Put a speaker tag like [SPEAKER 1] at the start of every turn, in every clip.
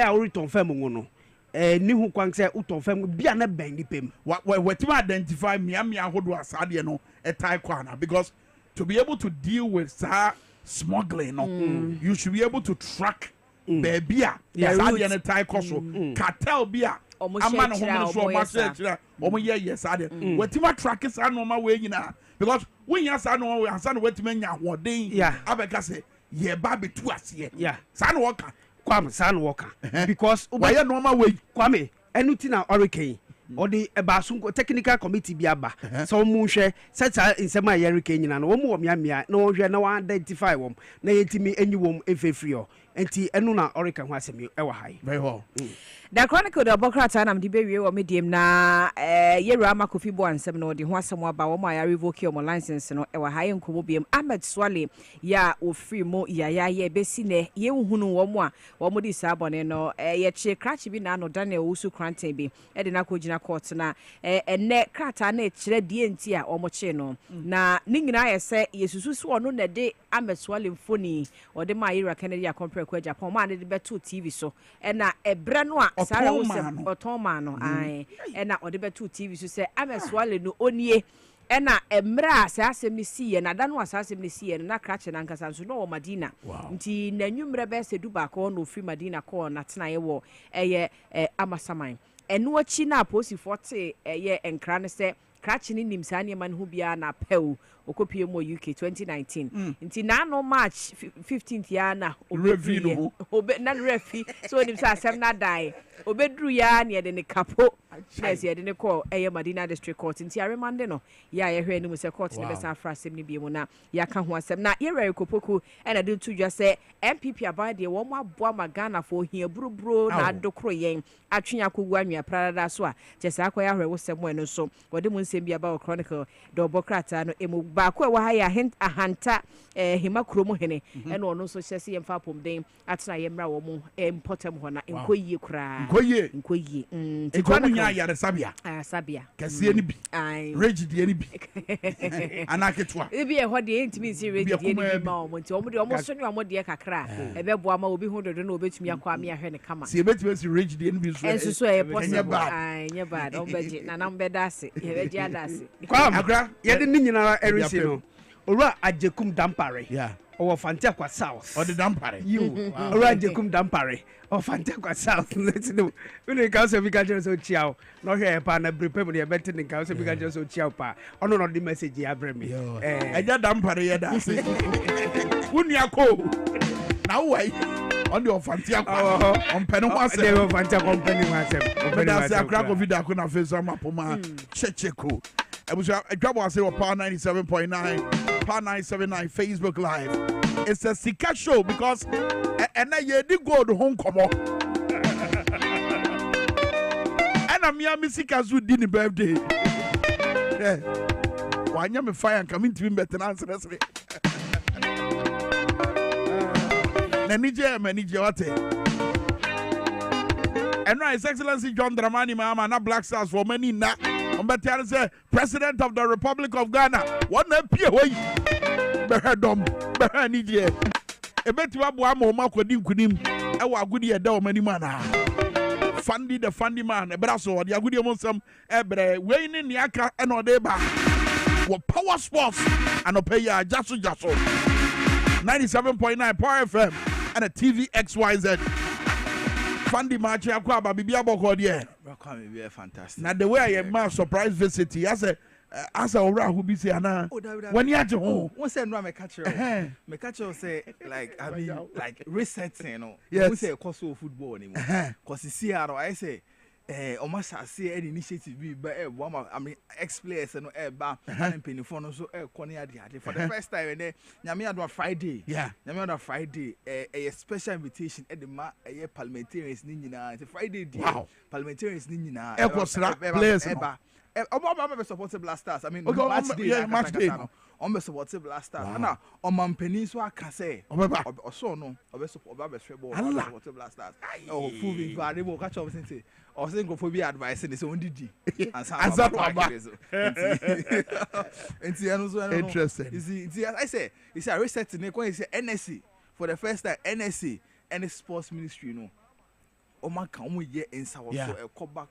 [SPEAKER 1] ori ton fam no ni hu kwan se uton fam bia na ban ni pem
[SPEAKER 2] what to identify me ahodo asade no a tie kwana because to be able to deal with smuggling no you should be able to track baby asade no tie koso cartel bia amana homo so ma se kira omo ye asade wetima track sa no ma we nyina because when you say no we answer no wetima nya hoden abeka se ye ba betu ase sa no waka Kwame
[SPEAKER 1] san worker because
[SPEAKER 2] why normal way
[SPEAKER 1] Kwame enuti na hurricane or the ebasunko technical committee bi aba so mu hwe set insema hurricane nyina no wo mu mia na wo hwe na wa identify wom na yetimi enyi wom efefrio enti enu na hurricane ho asemi e wa hai
[SPEAKER 2] very well
[SPEAKER 3] The Chronicle the Bokrata na mdi bewie o medium na Yera Makofi bo ansem na odi ho asem aba wo ma ya revoke o license no e wa haye nkomo biem Ahmed Swale ya ofri mo yaya ye besi ne ye nhunu wo mo a wo mo di sabone no ye che crash bi na no Daniel Usu Kranten bi e de na ko gina court na enne krata na e kire die nti a wo mo che no na ni nyina ye se yesusu so no na de Ahmed Swale mfoni o de ma Yera Kennedy a compare kwa Japan ma de beto TV so e na ebre no a Sarah Otoma no ai na ode beto TV so say Ameswale no onie na emra asasem ni siye na da no asasem ni siye na krache na nkasa nso no Madina nti nanwumre be se duba ko no free Madina ko na tena ye wo eye amasaman eno achi na posi 40 eye enkra ne se krache ni nimsane man hu bia na pew okopie mo UK 2019 nti na no March 15th ya na obe na refi so nim sa asem na dai obedru ya na de ne kapo yes ye de ne call eye Madina District Court nti aremande no ya ye hwe ni mu se court ne be sa fra asem ni bi mu na ya ka ho asem na ye re kopoku na de tudwa se MPP abade wo mo aboa magana fo hia buruburo na adokro yen atwenya kogu anwea prada so a chese akoya hwe wo sem no so wode mu nsem bi aba o Chronicle do Bokrata no emu ba ko wa ha ya ahanta hima kromo hene ene ono so hyese yem fa pomden atena yemra wo mu importem ho na enkoyie kura enkoyie
[SPEAKER 2] ekonu nya yare sabia
[SPEAKER 3] sabia
[SPEAKER 2] kase ni bi regidie ni bi anaketwa
[SPEAKER 3] e bi e ho de entimi si regidie ni bi ma o mo nti o mo de o mo so ni o mo de kakra e be boa ma obi hu dodo na obetumi akwa ame ahwe ne kama
[SPEAKER 2] si ebetumi si regidie ni bi so
[SPEAKER 3] enso so e possible nya bad o beje na na mbeda ase e beje adase
[SPEAKER 1] akra ye de ni nyina erisi no ora ajekum dampare o fante kwa south
[SPEAKER 2] o de dampare
[SPEAKER 1] you ora ajekum dampare o fante kwa south let's know when ka so bi ka so chiao no hwe pa na prepare mo de beti ni ka so bi ka so chiao pa ono no the message ya bre me
[SPEAKER 2] eja dampare ye da se unia ko na wai on the fante kwa on pene ho ase
[SPEAKER 1] de fante kwa pene ho ase
[SPEAKER 2] o pene ase akra ko video ko na face mapoma checheko Dwaboase or Power 97.9, Power 979 Facebook Live. It's a Sika show because and I did go to home come on. And I'm Yami Sika's who did birthday. Why am I fire and coming to him better answer that's me. Nanija Manijate. And His Excellency John Dramani Mama na Black Stars for many na. Mbatian say President of the Republic of Ghana. One pie way. Behedom, behanije. Ebetu abu amo makwadi nkunim. Ewa agudi eda o mani mana. Fundy the fundy man. Ebraso the agudi omonsam ebre we ni niaka eno deba. Wo power sports and pay ya jaso 97.9 Power FM and a TV XYZ. Fundy match akwa ba bibia boko de.
[SPEAKER 4] Welcome be fantastic.
[SPEAKER 2] Now the way I am my surprise visit, as a ora who be say ana. When you at home,
[SPEAKER 4] one say no me catch you. Me catch you say like I mean like resetting, you know.
[SPEAKER 2] Yes.
[SPEAKER 4] We say cost of football anymore. Cause you see I say almost say any initiative be I mean ex-players no ba and penifo no so koni ade for the first time and nyame ado Friday.
[SPEAKER 2] Yeah.
[SPEAKER 4] Nyame ado Friday a special invitation at the parliamentarians ni nyina. Friday day.
[SPEAKER 2] Wow.
[SPEAKER 4] Parliamentarians ni nyina.
[SPEAKER 2] Players.
[SPEAKER 4] Oba support Black Stars. I mean
[SPEAKER 2] match day.
[SPEAKER 4] On support Black Stars. Na o mampeni so aka say. Oso no oba support ball. Support Black Stars. Oh full be bad we catch up say. O say go for be advice say so ndidi.
[SPEAKER 2] Answer baba.
[SPEAKER 4] Interesting. You see I say it's a reset when you say NSC for the first time NSC and sports ministry you know. oma kan omo ye ensa wo so ekoba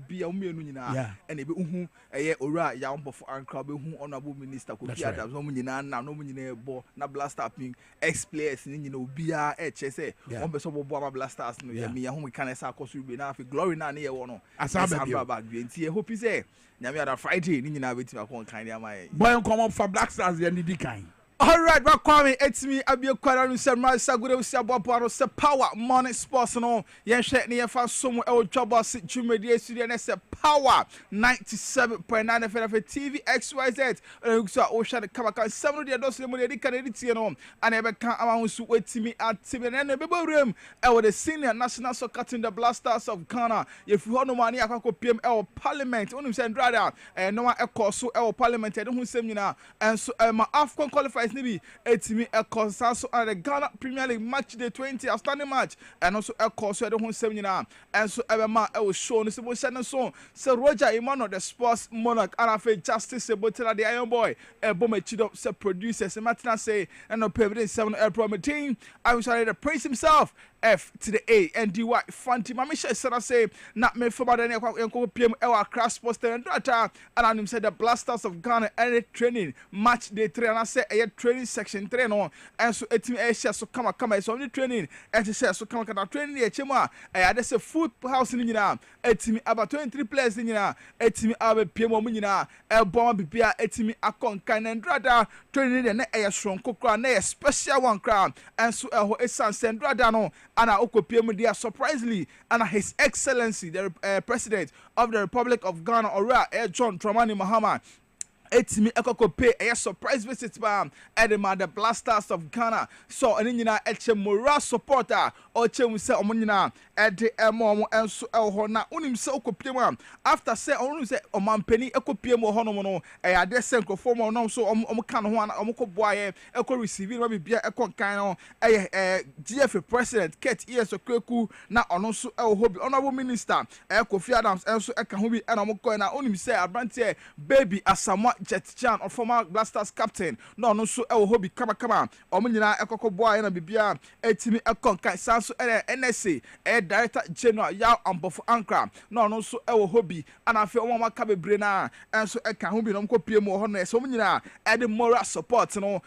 [SPEAKER 4] bia omo enu nyina
[SPEAKER 2] Yeah.
[SPEAKER 4] ene be uhu eye ora ya ombofo ankra be hu honorable minister ko bia da omo nyina na omo nyina ebo na blaster ping ex players ni nyina obia che say won be so bobo ama blasters no ye me ya hu kan esa akoso be na afi glory na ne ye wo no
[SPEAKER 2] asa
[SPEAKER 4] ba nti e hope say nyame ada Friday ni nyina betim akon kan dia mai
[SPEAKER 2] boy come up for Black Stars ye ni di kan.
[SPEAKER 4] All right, but Kwame, it's me. I'll be a quarter and some right. Sagudo, Sabaparo, Power, Money Sports, no. Yen Shet, near fast somewhere, old Dwaboase, Jumedia Studio, and it's a Power 97.9 FM TV, XYZ. So, Ocean, Kabaka, 70 dollars, the Canadian, and ever can't amount to wait to me at TV and the Bible room. Our the senior national soccer team, the Blasters of Ghana. If you want no money, I can go PM our parliament, only send rather, and no one echo so our parliament, I don't say, and so my AFCON qualifiers. Nibi etimi ekonsanso on the Ghana Premier League match day 20 outstanding match and also ekonso de hon sem nyina and so ebema e wo show no se bo send so Roger Emmanuel the sports monarch and afa justice Sebotela the iron boy e bom achido se producers matina say and no pebble 7 April meeting I was ready to praise himself F to the A and DY Fanti Mamisha said I say not me for bad any PM our crash poster and data and him said the Blasters of Ghana any training match day 3 and I say a training section 3 no and so etimi Asia so come so only training and say so come training e chema I dey say full house ni nyina etimi about 23 players ni nyina etimi aba PM mo nyina e bomb bibia etimi akon kan and data training na e strong kokra na e special one crown and so ho esan sendrada no and okopiem dia surprisingly and His Excellency the President of the Republic of Ghana Ora John Dramani Mahama etimi ekokope a surprise visit bam edema the Blasters of Ghana so eni nyina eche moral supporter o chemu se omo nyina ede emo enso ho na unim se okopiem after say onu se omampani ekopiem ho no no e ade se nkofo mo no so omo kan ho na omo koboaye eko receive no bibia eko kan no GF President Kate ES Okweku na ono so hobi honorable minister Kofi Adams enso eka ho bi na omo ko na unim se abrantie baby Asamoah Jet Chan or former Blasters captain no so hobi kama omo nyina ekoko boaye na bibia etimi ekon kan sanso NSA Director General Yao Ambofo Ankra no so hobi and afi omo maka bebre na enso eka ho bi no mko pie mu ho no so nyina the moral support no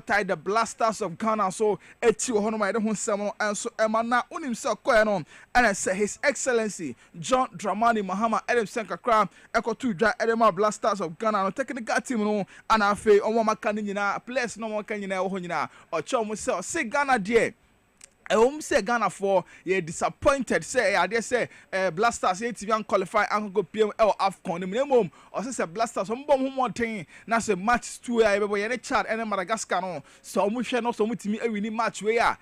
[SPEAKER 4] tie the Blasters of Ghana so eti ho no ma de ho nsem no enso ema na unim se koye no and say His Excellency John Dramani Mahama Adam Senkakra to dwa edema Blasters of Ghana no technical team no and afi omo maka nyina players no maka nyina ho nyina o chom se Ghana there say Ghana for ye disappointed say I say Blasters ye TV qualify and go PM AFCON minimum or say Blasters some bomb more thing na say match 2 ye any Chad and Madagascar no so mu hwe no so mu timi win match we ya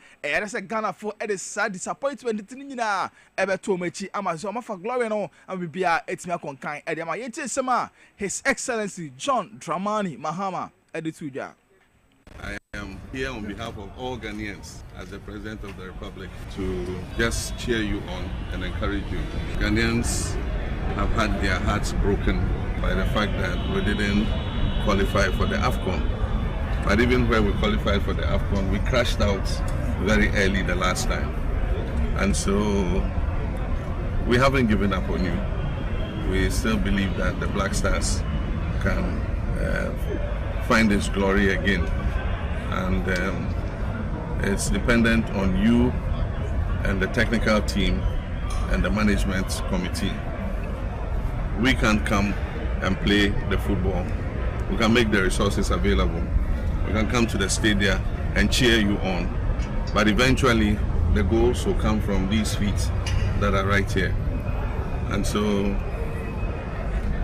[SPEAKER 4] say Ghana for e sad disappointment tin nyina ebe to machi ama so ma for glory no am bia etimi akonkan e de ma ye chesema His Excellency John Dramani Mahama edituja.
[SPEAKER 5] I am here on behalf of all Ghanaians as the President of the Republic to just cheer you on and encourage you. Ghanaians have had their hearts broken by the fact that we didn't qualify for the AFCON. But even when we qualified for the AFCON, we crashed out very early the last time. And so we haven't given up on you. We still believe that the Black Stars can find its glory again. And it's dependent on you and the technical team and the management committee. We can come and play the football. We can make the resources available. We can come to the stadium and cheer you on. But eventually, the goals will come from these feet that are right here. And so,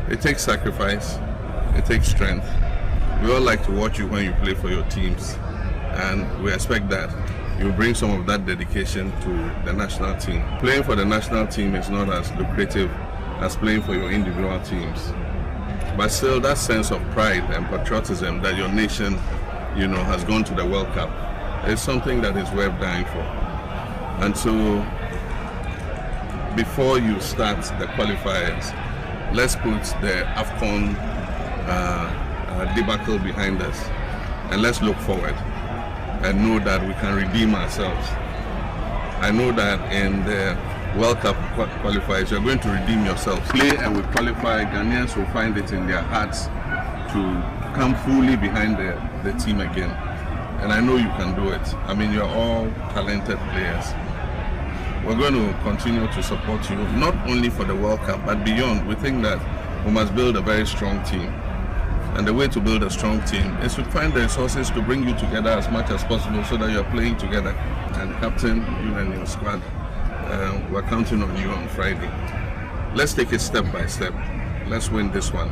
[SPEAKER 5] it takes sacrifice, it takes strength. We all like to watch you when you play for your teams, and we expect that you bring some of that dedication to the national team. Playing for the national team is not as lucrative as playing for your individual teams. But still, that sense of pride and patriotism that your nation, has gone to the World Cup is something that is worth dying for. And so, before you start the qualifiers, let's put the AFCON debacle behind us, and let's look forward and know that we can redeem ourselves. I know that in the World Cup qualifiers, you're going to redeem yourselves. Play and we qualify. Ghanaians will find it in their hearts to come fully behind the team again. And I know you can do it. I mean, you're all talented players. We're going to continue to support you, not only for the World Cup, but beyond. We think that we must build a very strong team. And the way to build a strong team is to find the resources to bring you together as much as possible so that you're playing together. And captain, you and your squad, we're counting on you on Friday. Let's take it step by step. Let's win this one.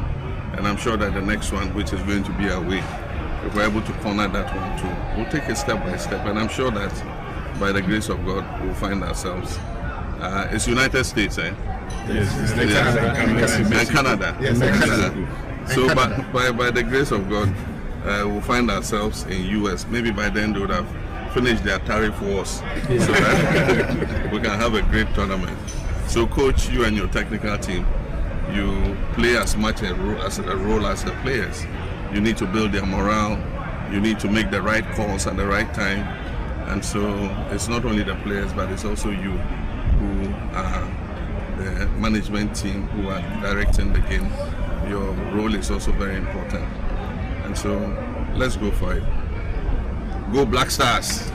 [SPEAKER 5] And I'm sure that the next one, which is going to be away, if we're able to corner that one too, we'll take it step by step. And I'm sure that by the grace of God, we'll find ourselves. It's United States, eh?
[SPEAKER 6] Yes.
[SPEAKER 5] And Canada.
[SPEAKER 6] Yes,
[SPEAKER 5] Canada. So by the grace of God, we'll find ourselves in US. Maybe by then they would have finished their tariff wars, so that we can have a great tournament. So coach, you and your technical team, you play as much a role as the players. You need to build their morale. You need to make the right calls at the right time. And so it's not only the players, but it's also you who are the management team who are directing the game. Your role is also very important. And so let's go for it. Go Black Stars.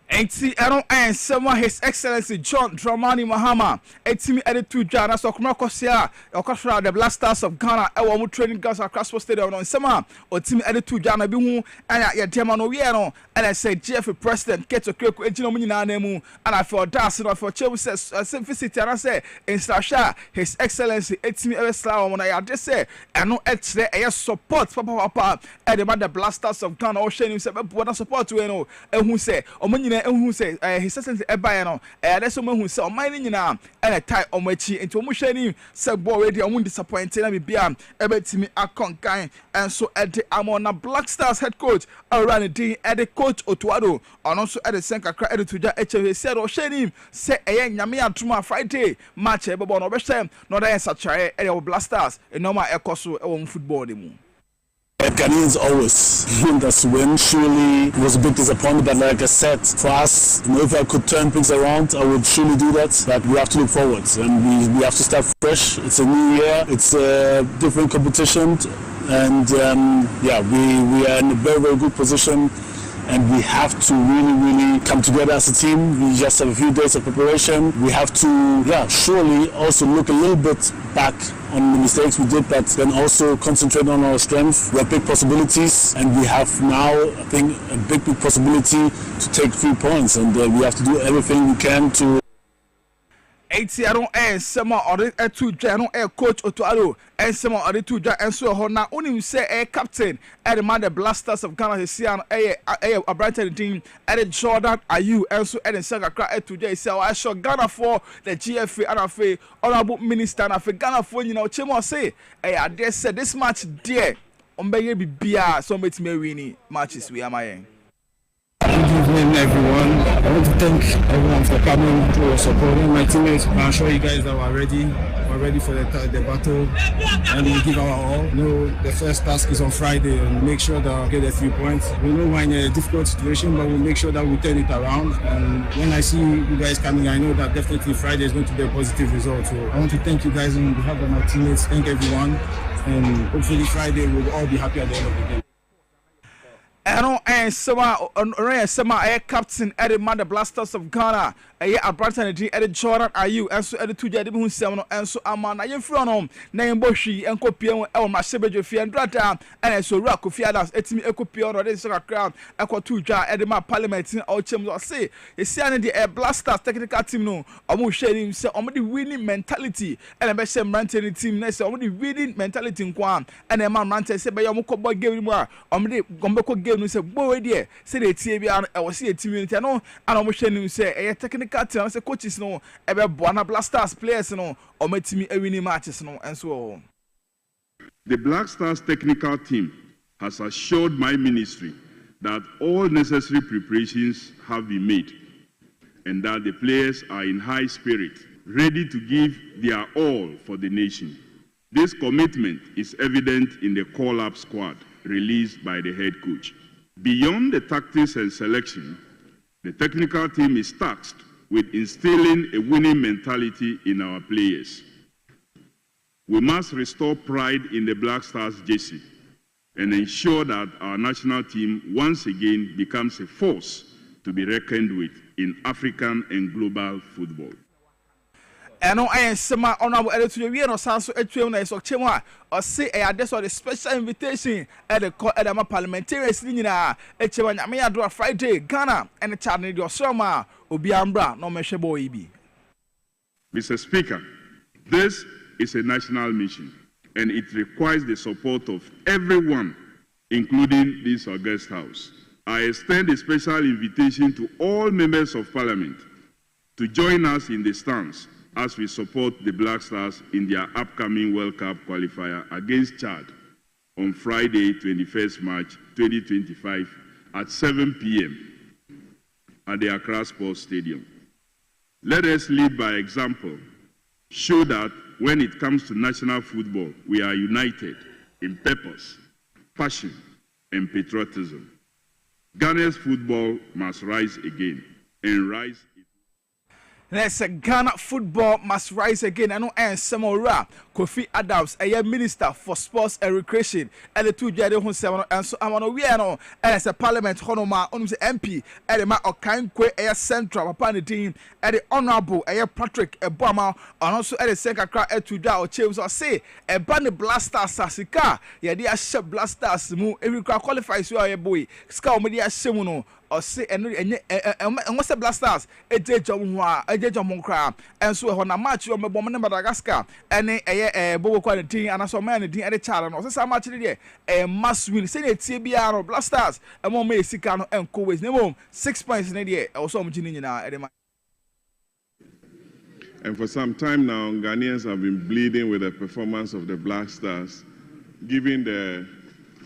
[SPEAKER 4] Enti Aaron and someone His Excellency John Dramani Mahama. Etimi added to Jana so Kumakosia, Okafra, the Black Stars of Ghana, our training girls across the stadium on Sama, or Timmy added to Jana Bimu, and at Yamano Viano, and I said, Jeffrey President, get to Kirk, Ejinomina Nemu, and I feel dancing for Chelsea, simplicity, and I say, in Sasha, His Excellency, Etimi Eresla, when I just say, and no extra support, Papa, and the Mother Black Stars of Ghana, or Shane himself, what support to know, and who say, Omania. Who say His Excellency Ebayano, that's someone who said, mining now, and a tie on my chi into Mushani, said, boy, I won't disappoint me, Biam, Ebetimi Akonkai, and so at the Amona Black Stars head coach, around the day at the coach Otuado, and also at the Senka credit to the HV said, or Shane say a young Yamia Tuma Friday, match a Babon over Sam, not as such a Black Stars, and no more Ecoso on football.
[SPEAKER 6] Ghanaians always want us to win. Surely it was a bit disappointed, but like I said, for us, if I could turn things around, I would surely do that. But we have to look forward, and we have to start fresh. It's a new year, it's a different competition, and we are in a very, very good position. And we have to really come together as a team. We just have a few days of preparation. We have to, surely also look a little bit back on the mistakes we did, but then also concentrate on our strength. We have big possibilities, and we have now, I think, a big possibility to take 3 points. And we have to do everything we can to.
[SPEAKER 4] 80 I don't some or two Jano coach Otuado and some or the two and so now only say a captain at the Mother Blasters of Ghana Hesian a brighter team at Jordan Ayu and so at the Saga cry today. So I shall Ghana for the GFA and honorable minister and for Ghana for Chimo say I dare said this match dear on baby beer so much me winning matches we are my
[SPEAKER 7] Good evening, everyone. I want to thank everyone for coming to supporting my teammates. I'm sure you guys that were ready for the battle, and we give our all. The first task is on Friday, and make sure that we get the 3 points. We know we're in a difficult situation, but we'll make sure that we turn it around. And when I see you guys coming, I know that definitely Friday is going to be a positive result. So I want to thank you guys on behalf of my teammates. Thank everyone, and hopefully Friday we'll all be happy at the end of the game.
[SPEAKER 4] Aaron and Sama a captain at the Mother Blasters of Ghana, a Brighton at the Jordan Ayu, and so at the two Jadibu Seven, and so Aman, I am from home, name Boshi, and Copion, El Masebejo, and Drata, and so Rakofiadas, Etimi Ecopion, or the Soccer Crown, Aqua Tuja, at the Parliament, or Chimos say, a Sandy a Blasters technical team, no, or more sharing himself on the winning mentality, and a best Mantan team, next on the winning mentality in Guam, and a man Mantan said by Yamoko boy gave more, on the Gomboko no say boy dear say the TB I was see a team unity no and almost him say a technical team say coaches no e be Bona Blasters players no or my team winning matches no and so on.
[SPEAKER 8] The Black Stars technical team has assured my ministry that all necessary preparations have been made and that the players are in high spirit, ready to give their all for the nation. This commitment is evident in the call-up squad released by the head coach. Beyond the tactics and selection, The technical team is tasked with instilling a winning mentality in our players. We must restore pride in the Black Stars jersey and ensure that our national team once again becomes a force to be reckoned with in African and global football.
[SPEAKER 4] Eno ayen sema honorable editor we no sanso etwem na isokchemu a o se ade so the special invitation at the parliamentarians ni nyina etchema nyame ado Friday Ghana and Chad ni do soma obi ambra no mehwe boy bi.
[SPEAKER 8] Mr. Speaker, this is a national mission and it requires the support of everyone, including this august house. I extend a special invitation to all members of parliament to join us in the stands as we support the Black Stars in their upcoming World Cup qualifier against Chad on Friday, 21st March 2025 at 7 p.m. at the Accra Sports Stadium. Let us lead by example, show that when it comes to national football, we are united in purpose, passion, and patriotism. Ghana's football must rise again and rise.
[SPEAKER 4] Let's say Ghana football must rise again. I know and Samora Kofi Adams, a minister for sports and recreation, and the two Jade Hunseman, and so I'm on a as a parliament honoma on the MP, and the ma or Kankwe a central upon the team, and the honorable a Patrick Obama, and also at the second cry at two or James or say a bunny blaster Sassika, yeah, dear ship blasters move every car qualifies you are a boy, Scout Media Semuno. Or say and what's the blasters? A Monkra, and so on a match on Madagascar, and a Bobo quarantine, and I saw man at the challenge. Also, so much a must win. Say it TBR blasters, and more Mexicano and Kuwait. No 6 points in a year, or some Jinina.
[SPEAKER 9] And for some time now, Ghanaians have been bleeding with the performance of the Black Stars, given the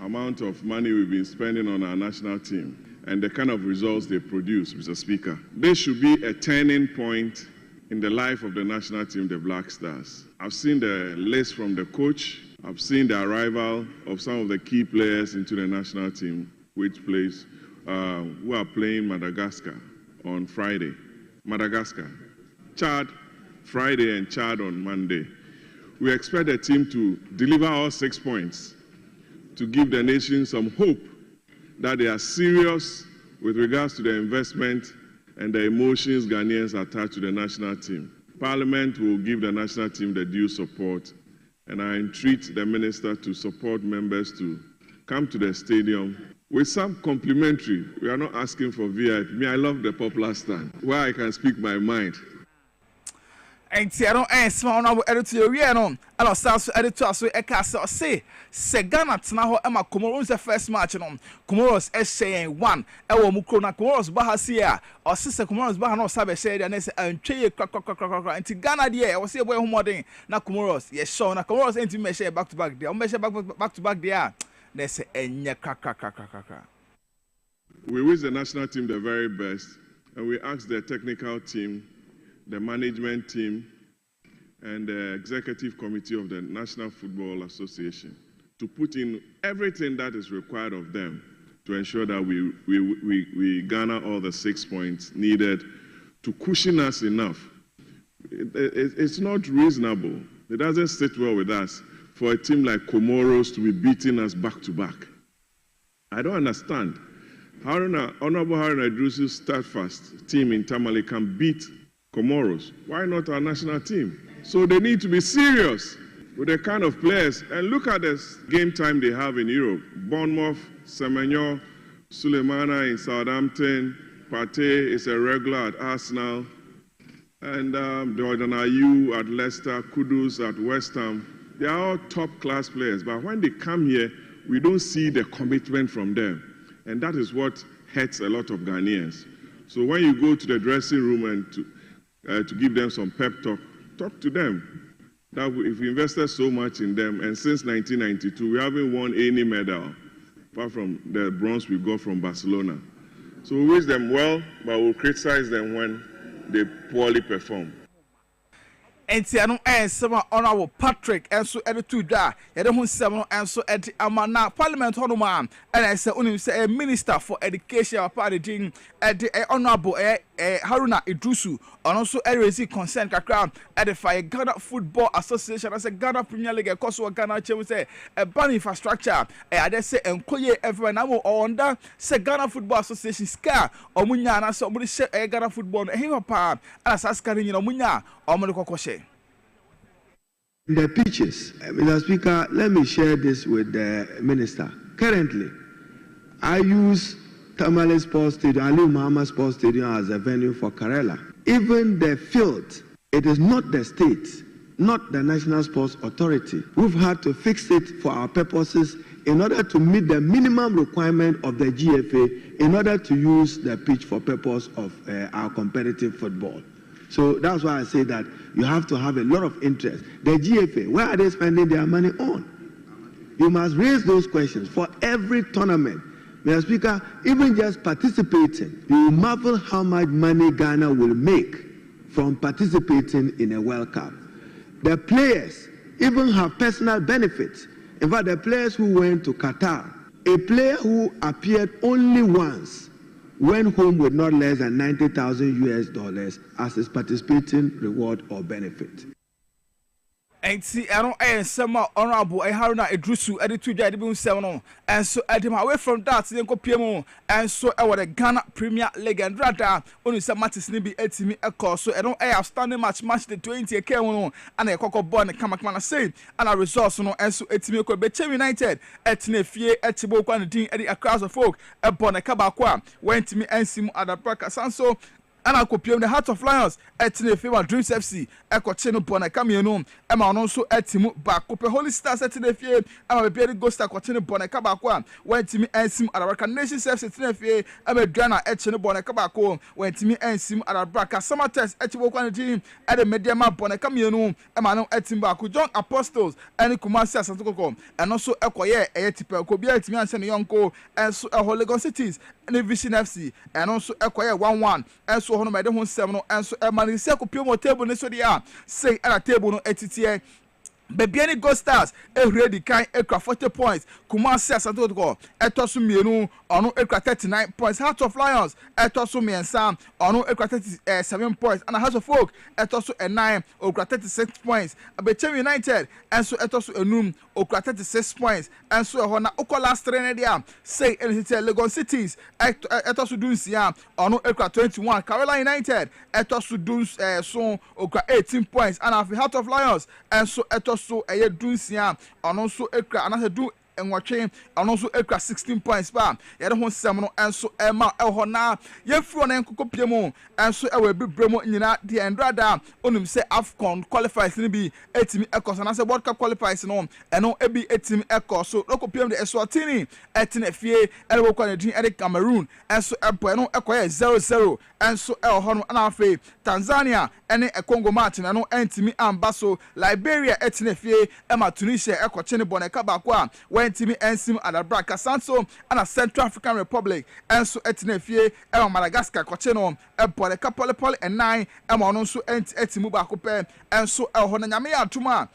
[SPEAKER 9] amount of money we've been spending on our national team and the kind of results they produce, Mr. Speaker. This should be a turning point in the life of the national team, the Black Stars. I've seen the list from the coach. I've seen the arrival of some of the key players into the national team, who are playing Madagascar on Friday. Madagascar, Chad, Friday, and Chad on Monday. We expect the team to deliver all 6 points to give the nation some hope that they are serious with regards to the investment and the emotions Ghanaians attach to the national team. Parliament will give the national team the due support, and I entreat the minister to support members to come to the stadium with some complimentary. We are not asking for VIP. Me, I love the popular stand, where I can speak my mind.
[SPEAKER 4] And Tiano and small editor, we are on. And our stars editor, so a castle say, Segana Tanaho Emma Comoros the first match on Comoros SA 1, Ewo Mukrona Comoros Bahasia, or Sister Comoros Bahano Sabe said, and it's a tree crack, and Ghana, dear, I was here way more than na Comoros, yes, so na Comoros ain't measure back to back there, measure back to back there. They say, and crack.
[SPEAKER 9] We wish the national team the very best, and we ask the technical team, the management team, and the executive committee of the National Football Association to put in everything that is required of them to ensure that we garner all the 6 points needed to cushion us enough. It's not reasonable. It doesn't sit well with us for a team like Comoros to be beating us back to back. I don't understand. Honorable Haruna Idrisu's Steadfast team in Tamale can beat Comoros. Why not our national team? So they need to be serious with the kind of players. And look at the game time they have in Europe. Bournemouth, Semenyo, Sulemana in Southampton, Partey is a regular at Arsenal, and Jordan Ayew at Leicester, Kudus at West Ham. They are all top-class players. But when they come here, we don't see the commitment from them. And that is what hurts a lot of Ghanaians. So when you go to the dressing room and to give them some pep talk to them. That if we invested so much in them, and since 1992, we haven't won any medal, apart from the bronze we got from Barcelona. So we wish them well, but we'll criticize them when they poorly perform.
[SPEAKER 4] Entiano and some honorable Patrick and so edit to da. Yadon seven and so at Amana Parliament Honoman. And I say only say a minister for education or party thing at the honorable Haruna Idrusu. And also a raising consent crown at the Fire Ghana Football Association as a Ghana Premier League across Ghana say a ban infrastructure. I say encoye everyone now under say Ghana Football Association Ska or Munya and somebody say a Ghana football and him palm as Askari Munya or Molokoshe.
[SPEAKER 10] The pitches, Mr. Speaker, let me share this with the minister. Currently, I use Tamale Sports Stadium, Ali Muhammad Sports Stadium as a venue for Karela. Even the field, it is not the state, not the National Sports Authority. We've had to fix it for our purposes in order to meet the minimum requirement of the GFA in order to use the pitch for purpose of our competitive football. So that's why I say that you have to have a lot of interest. The GFA, where are they spending their money on? You must raise those questions for every tournament. Mr. Speaker, even just participating, you will marvel how much money Ghana will make from participating in a World Cup. The players even have personal benefits. In fact, the players who went to Qatar, a player who appeared only once went home with not less than $90,000 as his participating reward or benefit.
[SPEAKER 4] And see, I don't some honorable Haruna Idrusu edit to Jadibun 7 and so at him away from that, then go PMO and so our the Ghana Premier League and Rada only some matches be 80 a course. So I don't outstanding match the 20 K1 and a cocoa born and Kamakman say and a resource no and so 80 could be United at Nefie at Tibo Quantity at the across of folk a bonnet Kabakwa went to me and Sim at the Park Sanso. And I could the Heart of Lions at Tinefima Dreams FC, Ecochino Bona Camiano, Emma also at Timu Bacope Holy Stars at Tinefie, and a baby ghost at Cochino Bona Cabacua, went to me and Sim at Arakan Nations FC Tinefie, and a Drana at Chino Bona Cabaco, went to me and Sim at Arabraca Summer Test at Tiboquanity, at the Mediama Bona Camiano, Emano at Timbaku, John Apostles, and Kumasi Santoco, and also Equoye, Etipa, Kobia, Timian and Yonko, and so a Holy Cities, and a Vision FC, and also Equoye 1-1, and so hono mede ho nsem no enso e manise akopio mo table ne so dia say at table no etitie Baby Go Stars, ready kind ekra 40 points. Kumasi Asanto go etosu mienu onu ekra 39 points. Heart of Lions etosu miensa onu ekra 37 points. And House of Folk etosu 9 okra 36 points. Abechem United enso etosu enum okra 36 points. Enso ehona oko last trainer dia say NCT Lagos Cities etosu dunsia onu ekra 21. Carolina United etosu duns so okra 18 points. And Heart of Lions enso etosu so eye dunsia ono so ekra anase du enwatwe ono so ekra 16 points ba ye de ho sem no enso ema eho na ye furo na nkokopie mu enso ewe bibre mu nyina de endrada onum se AFCON qualifiers ni bi etimi ekos na se World Cup qualifiers no eno ebi etimi ekos so lokopie de Eswatini etine fie elebo kwa ne din e Cameroon enso ebo no ekoye 0-0 enso eho no na afi Tanzania ene Congo match na no entimi ambaso Liberia etine fie ema Tunisia ekoche ne boneka ba kwa Timi ensim Adabraka Sanso and a Central African Republic enso etine fie ema Madagascar koche no ebole kapole and 9 ema no so etimu ba ko pe enso eho na nyame atuma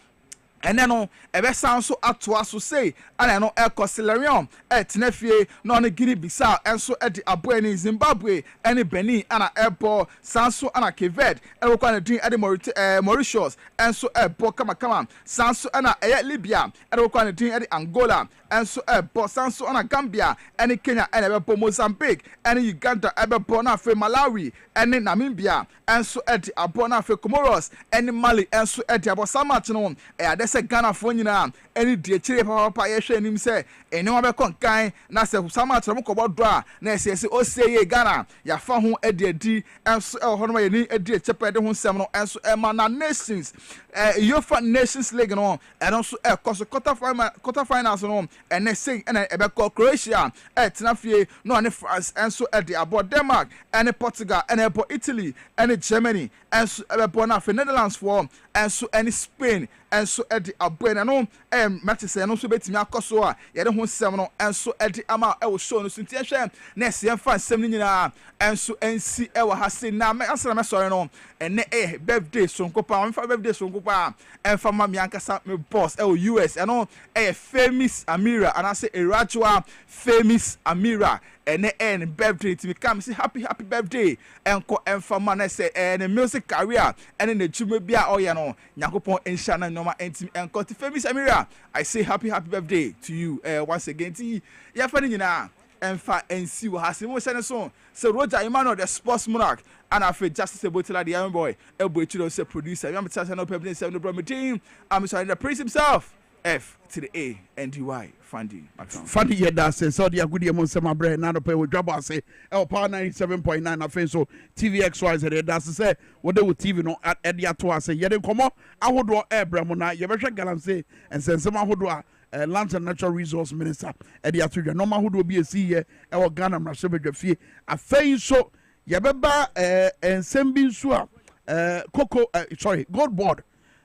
[SPEAKER 4] and then no ebe sound so atoa so say and no Ecosillarium etnefie no ne Guinea Bissau enso edi aboani Zimbabwe ene Benin ana ebo sanso ana Cape e kwa ne din edi Mauritius enso ebo kama sanso ana Libya e kwa ne din edi Angola enso ebo sanso ana Gambia ene Kenya ene ebo Mozambique ene Uganda ebo na fe Malawi ene Namibia enso edi abo na fe Comoros ene Mali enso edi abo Samach no se Ghana for nyina any die chire papa ye hwe nim se ene wa be konkan na se sama atram ko bodwa na se o se ye Ghana ya fa ho adi enso ho no ye ni adi chepe de ho nsem no enso ema na nations UEFA Nations League no and also quarter finals no and they say and ebeko Croatia tenafie no ane France enso ede abo Denmark and Portugal and ebo Italy and Germany enso ebo na Netherlands for enso and Spain enso ede abo na no match say no so betimi akoso a ye de ho sem no enso ede ama e wo show no so ntia hwe na se fa sem ni nyina enso ensi e wo ha se na me asra me sorry no ene birthday sonkopa am fa birthday sonkopa enfa ma mi ankasa me boss e wo US eno famous Amira and I say Irajua famous Amira ene birthday to me come say happy birthday enko enfa ma na say the music career ene na jume bia oye no nyakopon ensha na nyoma entim enko ti famous Amira I say happy birthday to you once again ti ya fa ni nyina enfa ensi wo hase mo se ne so Roger Emmanuel the sports monarch and I feel Justice Botila the young boy elbow chiro say producer I'm telling no people say no problem team I'm sorry the prince himself F to the A and DY Fundy
[SPEAKER 2] Fundy yeah that says so the good year Monsema Bre na do pay with Dwaboase Power 97.9 I think so TVXY that's say what they with TV no at the ato say yeah they come on ahodo Abraham na ye be hwe Galamsey and sensema ahodo Land and Natural Resource Minister at the Atuja. No man who will be a CEO or Ghana Mashebe. A fay so Yabeba and Sembin Sua Gold Board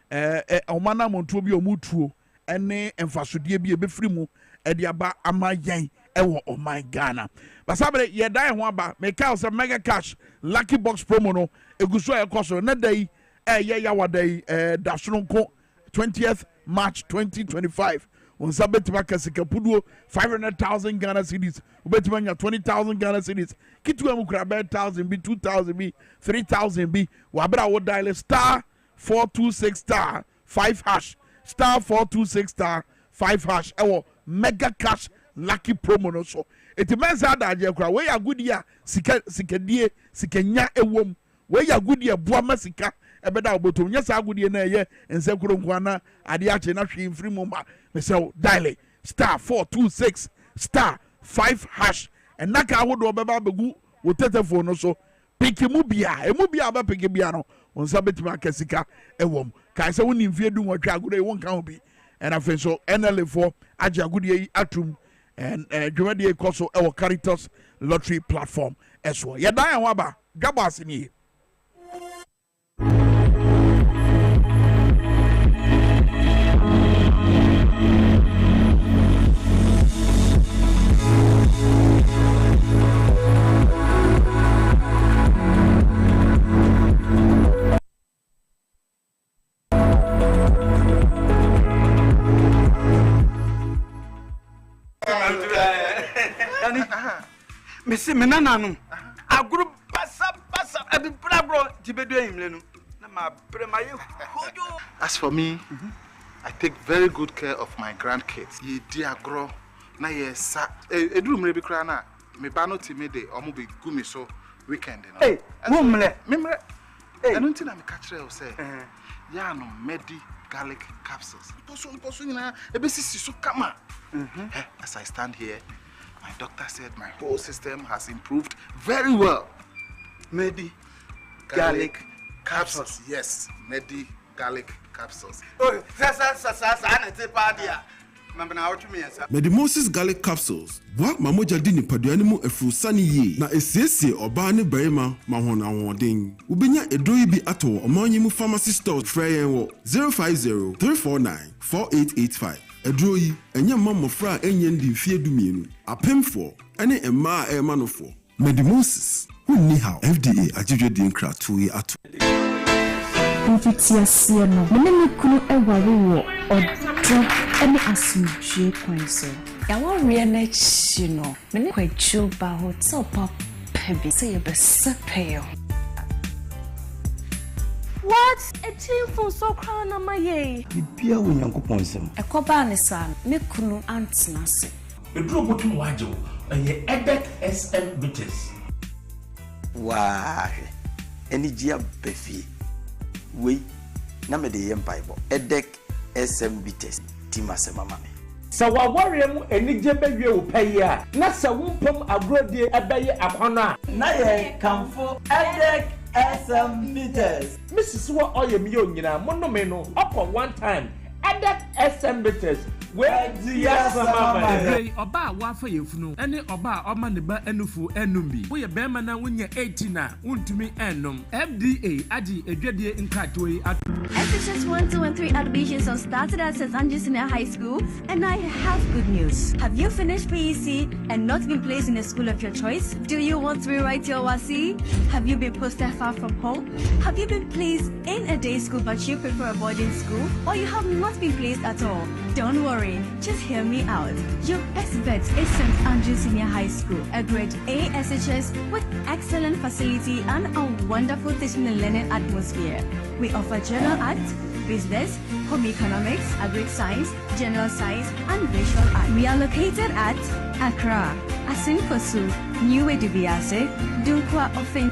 [SPEAKER 2] Omana Montubio Mutu and Fasudia be a befrimu at the Aba Amayan Ewo or my Ghana. But somebody ye die wamba make out some mega cash lucky box promo no a good cost on that day yawa day Dashunko 20th March 2025. On Sabbath Makasikapudo, 500,000 Ghana cedis, Ubetimania 20,000 Ghana cedis, Kitu Mukrabet 1,000 B, 2,000 B, 3,000 B, Wabra would dial star 426 star 5 hash, star 426 star 5 hash, our mega cash lucky promo no so. It means that Jacra, where a good year, Sikadie, Sikanya a womb, where a good year, Boamasika. Ebeda obotom nya sa agudie na ye ense kuro nkwana ade ache na hwe mfiri mumba me say dial star 426 star 5 hash and naka ahodo obeba begu wo telephone no so pick mu bia ba pick bia no onsa betima akasika ewom kai se woni mfie du nwotwa agodo e won kan obi and afen so NL4 age agudie yi atum and dwumade ekoso ewo Caritas lottery platform eso ye dan ho aba Dwaboase ni
[SPEAKER 1] Mesi menana no aguru basa abi bro tibedu himle no na ma prema ye hojo.
[SPEAKER 11] As for me, I take very good care of my grandkids. Ye di agro na ye sa eduru mre bi kra na me ba no timide omo be gumi so weekend no.
[SPEAKER 1] Hey, mumle
[SPEAKER 11] memre. Eno nti na me ka kire o say ya no medi garlic capsules. Poso nyina ebesisi so kama. As I stand here, my doctor said my whole system has improved very well.
[SPEAKER 1] Medi garlic
[SPEAKER 11] capsules. Yes, Medi garlic capsules.
[SPEAKER 1] Oh, sa na te pa dia.
[SPEAKER 12] Medimosis garlic capsules. Wa mamoja di nipadua ni mu efru sani ye na esiesie oba ne barima ma hon awodin. Ubenya edoyi bi ato omanyi mu pharmacy stores frɛ yen wo 050-349-4885. Edroyi enye mamofra enye ndi mfie dumienu. Apemfo ene emma emanofo. Medimosis wunni how FDA ajidwe di nkra tuyi ato.
[SPEAKER 13] Mfitiasie no menene kunu eware wo odro ene asujie kwanso ya worre na chi no mene kwachu ba hotel pop pebi say you be sepeyo. What a team for so crown na maye
[SPEAKER 14] bibia wo nyankopon sem
[SPEAKER 13] ekoba ne san me kunu antinase
[SPEAKER 15] edro botum wajo eye edek SM bitters
[SPEAKER 14] wa eni gia befi we na me de yem bible edek SM bitters timase mama me
[SPEAKER 15] sa wa warrior mu enije bewie wo paye a na sa wumpam agrodie ebeye akwana
[SPEAKER 16] na ye kamfo edek SM bitters
[SPEAKER 15] Mrs. Wa oye mi onyina monome no up one time edek SM bitters. Where dear
[SPEAKER 17] Hey, Oba wafa yefunu, any Oba Oma neba enufu enumbi. We bema na wunye 18 untumi enum. FDA aji edwedie nkatoi at.
[SPEAKER 18] SHS 1, 2, and 3 admissions are started at St. Andrews Senior High School, and I have good news. Have you finished PEC and not been placed in a school of your choice? Do you want to rewrite your WASI? Have you been posted far from home? Have you been placed in a day school but you prefer a boarding school? Or you have not been placed at all? Don't worry, just hear me out. Your best bet is St. Andrews Senior High School, a grade A SHS with excellent facility and a wonderful teaching and learning atmosphere. We offer general art, business, home economics, agri science, general science, and visual art. We are located at Accra, Asinfosu, New Edibiase, Dunkwa Ofin,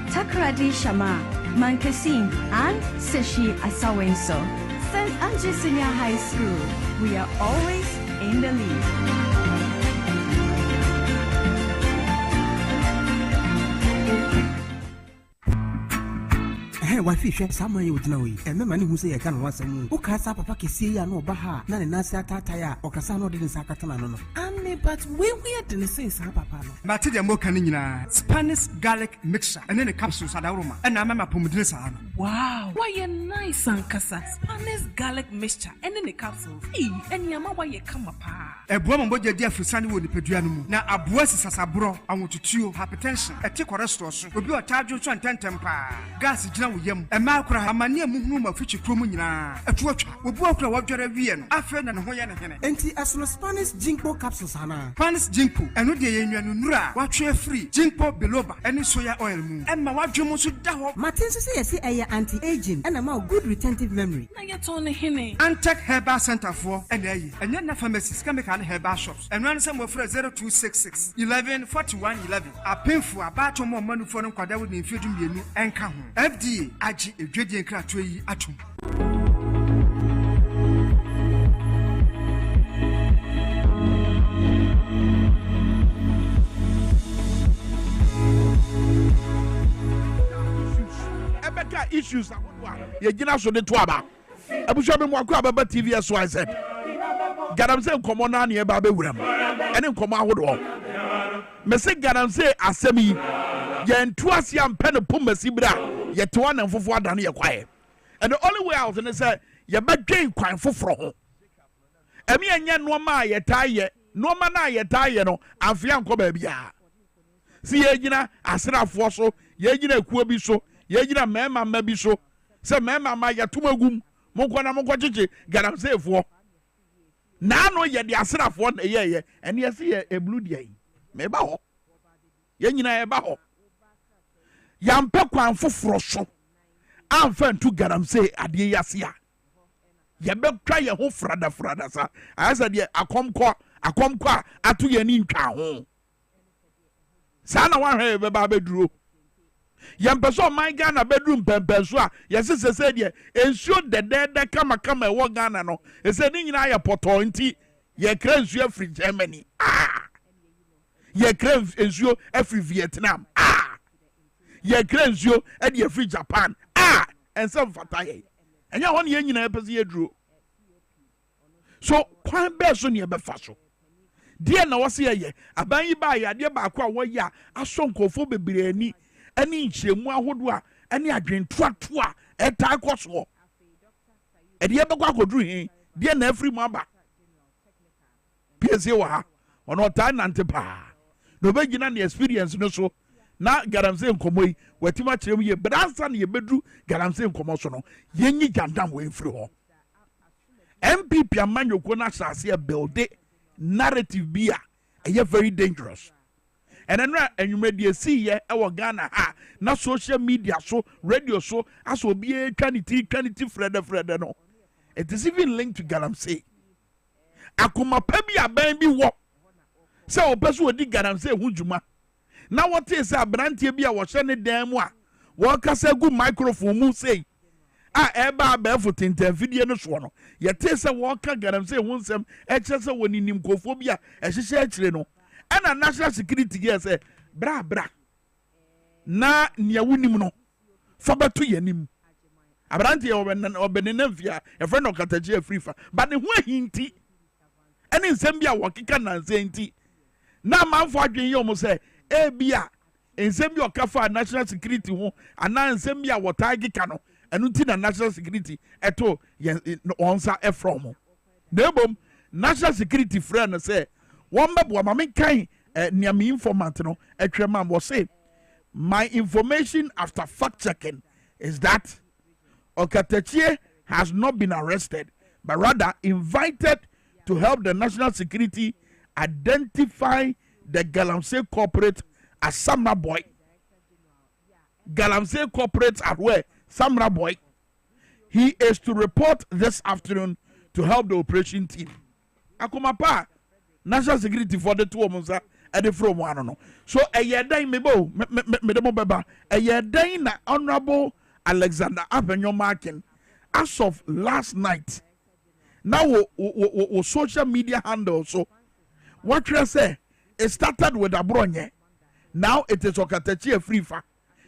[SPEAKER 18] Takradi Shama, Mankasim, and Seshi Asawenso. St. Andrews Senior High School. We are always in the lead.
[SPEAKER 19] Hey, why fish? Someone you would know. And the man who say I can once and who cast up a packet see no baha, none in Nasa Tataya, or Casano didn't Sakatana. But we didn't say Papa.
[SPEAKER 1] Matilda Mokanina, Spanish garlic mixture, and then a capsule Sadaroma, and I'm a pomodressa.
[SPEAKER 20] Wow, why a nice Sankasa, Spanish garlic mixture, and then a capsule. And Yama, why you come apart?
[SPEAKER 1] A woman bought your dear for Sunny with the Pedianum. Now, a boss is a bro, I want to chew hypertension, a tick or restaurant, will be a charge of 10 temper. Gas is now. A macra, a mania muma future crumina, a torch, we broke the water of Vienna, after and Hoyan.
[SPEAKER 19] Anti-Aslo Spanish Jinko capsules, Hana.
[SPEAKER 1] Spanish Jinko, and no day in Nura, watch your free, Jinko Beloba, and soya oil moon, and my watch you
[SPEAKER 19] Martin says, I anti-aging and a more good retentive memory.
[SPEAKER 20] Now you're turning him.
[SPEAKER 1] Antec Herbal Center for, and then pharmacies can make herbal shops, and run some of 0266 11 41 11. A painful about more money for them, Quadra with the infusion and come. FDA. Aji edwedie nkratoi atum.
[SPEAKER 2] Ebeka issues ye gina so de to aba. Abusha me mo akwa baba TV SYZ. Galamsey nkomo na ne ba be wuram. Ene nkomo ahodo. Me se Galamsey asemi ye ntuase ampe ne pomasi bra. Yet one and for than your quiet. And the only way out and say, you bet game crime for fro. And me and yan no ma ye tie, no man I tie, no, and fianco baby. See, Yegina, Asra Fosso, Yegina Quabi so, Yegina Mamma maybe so. Say, Mamma, my Yatumagum, Mokwana Mokachi, Galamsey for. Now, no, yet the Asra for a year, and you see a blue day. Maybe, Yegina about. Yampe kwan foforo so amfa ntu Galamsey ade yasia ye be twa ye ho frada sa asa de akomko atu ye ni ntwa ho sana wa hwe be ba beduro yampe so man Ghana beduru mpempe so a ye sese de ensuo de kama e wo Ghana no e se ni nyina ye poto nti ye kra ensuo afri Germany ye kra ensuo afri Vietnam ye krenzo e de free Japan and some fataye and ya won ye nyina epese ye duro so kwan be so ne be fa so de na wo se ye aban yi ba ya de ba kwa wo ya aso nkofo bebere ani nchemu ahodo a ani adwentoato a eta akoso e de be kwa koduru hin de na afri mu aba pese wa ha ono ta nante pa no be gina na experience no so na Galamsey nkomoi watima kirem ye bransa na ye bedru Galamsey nkomo so no yenyi jandam we mfiri ho MPP amanyoko na sase e build narrative bia e very dangerous and then enwumedie see ye e wo Ghana ha na social media so radio so aso bia kaniti frede no it is even linked to Galamsey akoma pa bi aban bi wo se opeso odi Galamsey hujuma na what is a brantie bi a wo hye ne dan mu a wo kasa gu microphone mu say eba abefo tinten video no so no ye te se wo ka Galamsey hu nsem e che se woni nim kofo bi a ehye akire no na national security ge say bra na nia wonim no fa beto yanim Abrante obenenafia a friend of Katachi Frifa but the way hinti and in Zambia wakika na nti na manfo adwen yo mo say e bia in Zambia kafa national security ho ana Zambia wotagika no enu ti na national security eto onsa e from nebom national security friend say one mebo ma men kan niam informant no etwema mo say my information after fact checking is that Okatechie has not been arrested, but rather invited to help the national security identify the Galamsey corporate as Samra Boy. Galamsey corporate at where? Samra Boy. He is to report this afternoon to help the operation team. Akumapa, national security for the two of them, and the from one no. So a year day mebo, me beba, a year day na honorable Alexander Abenyo Markin as of last night. Now social media handle so what you say it started with Abronye. Now it is Okatechie Frifa.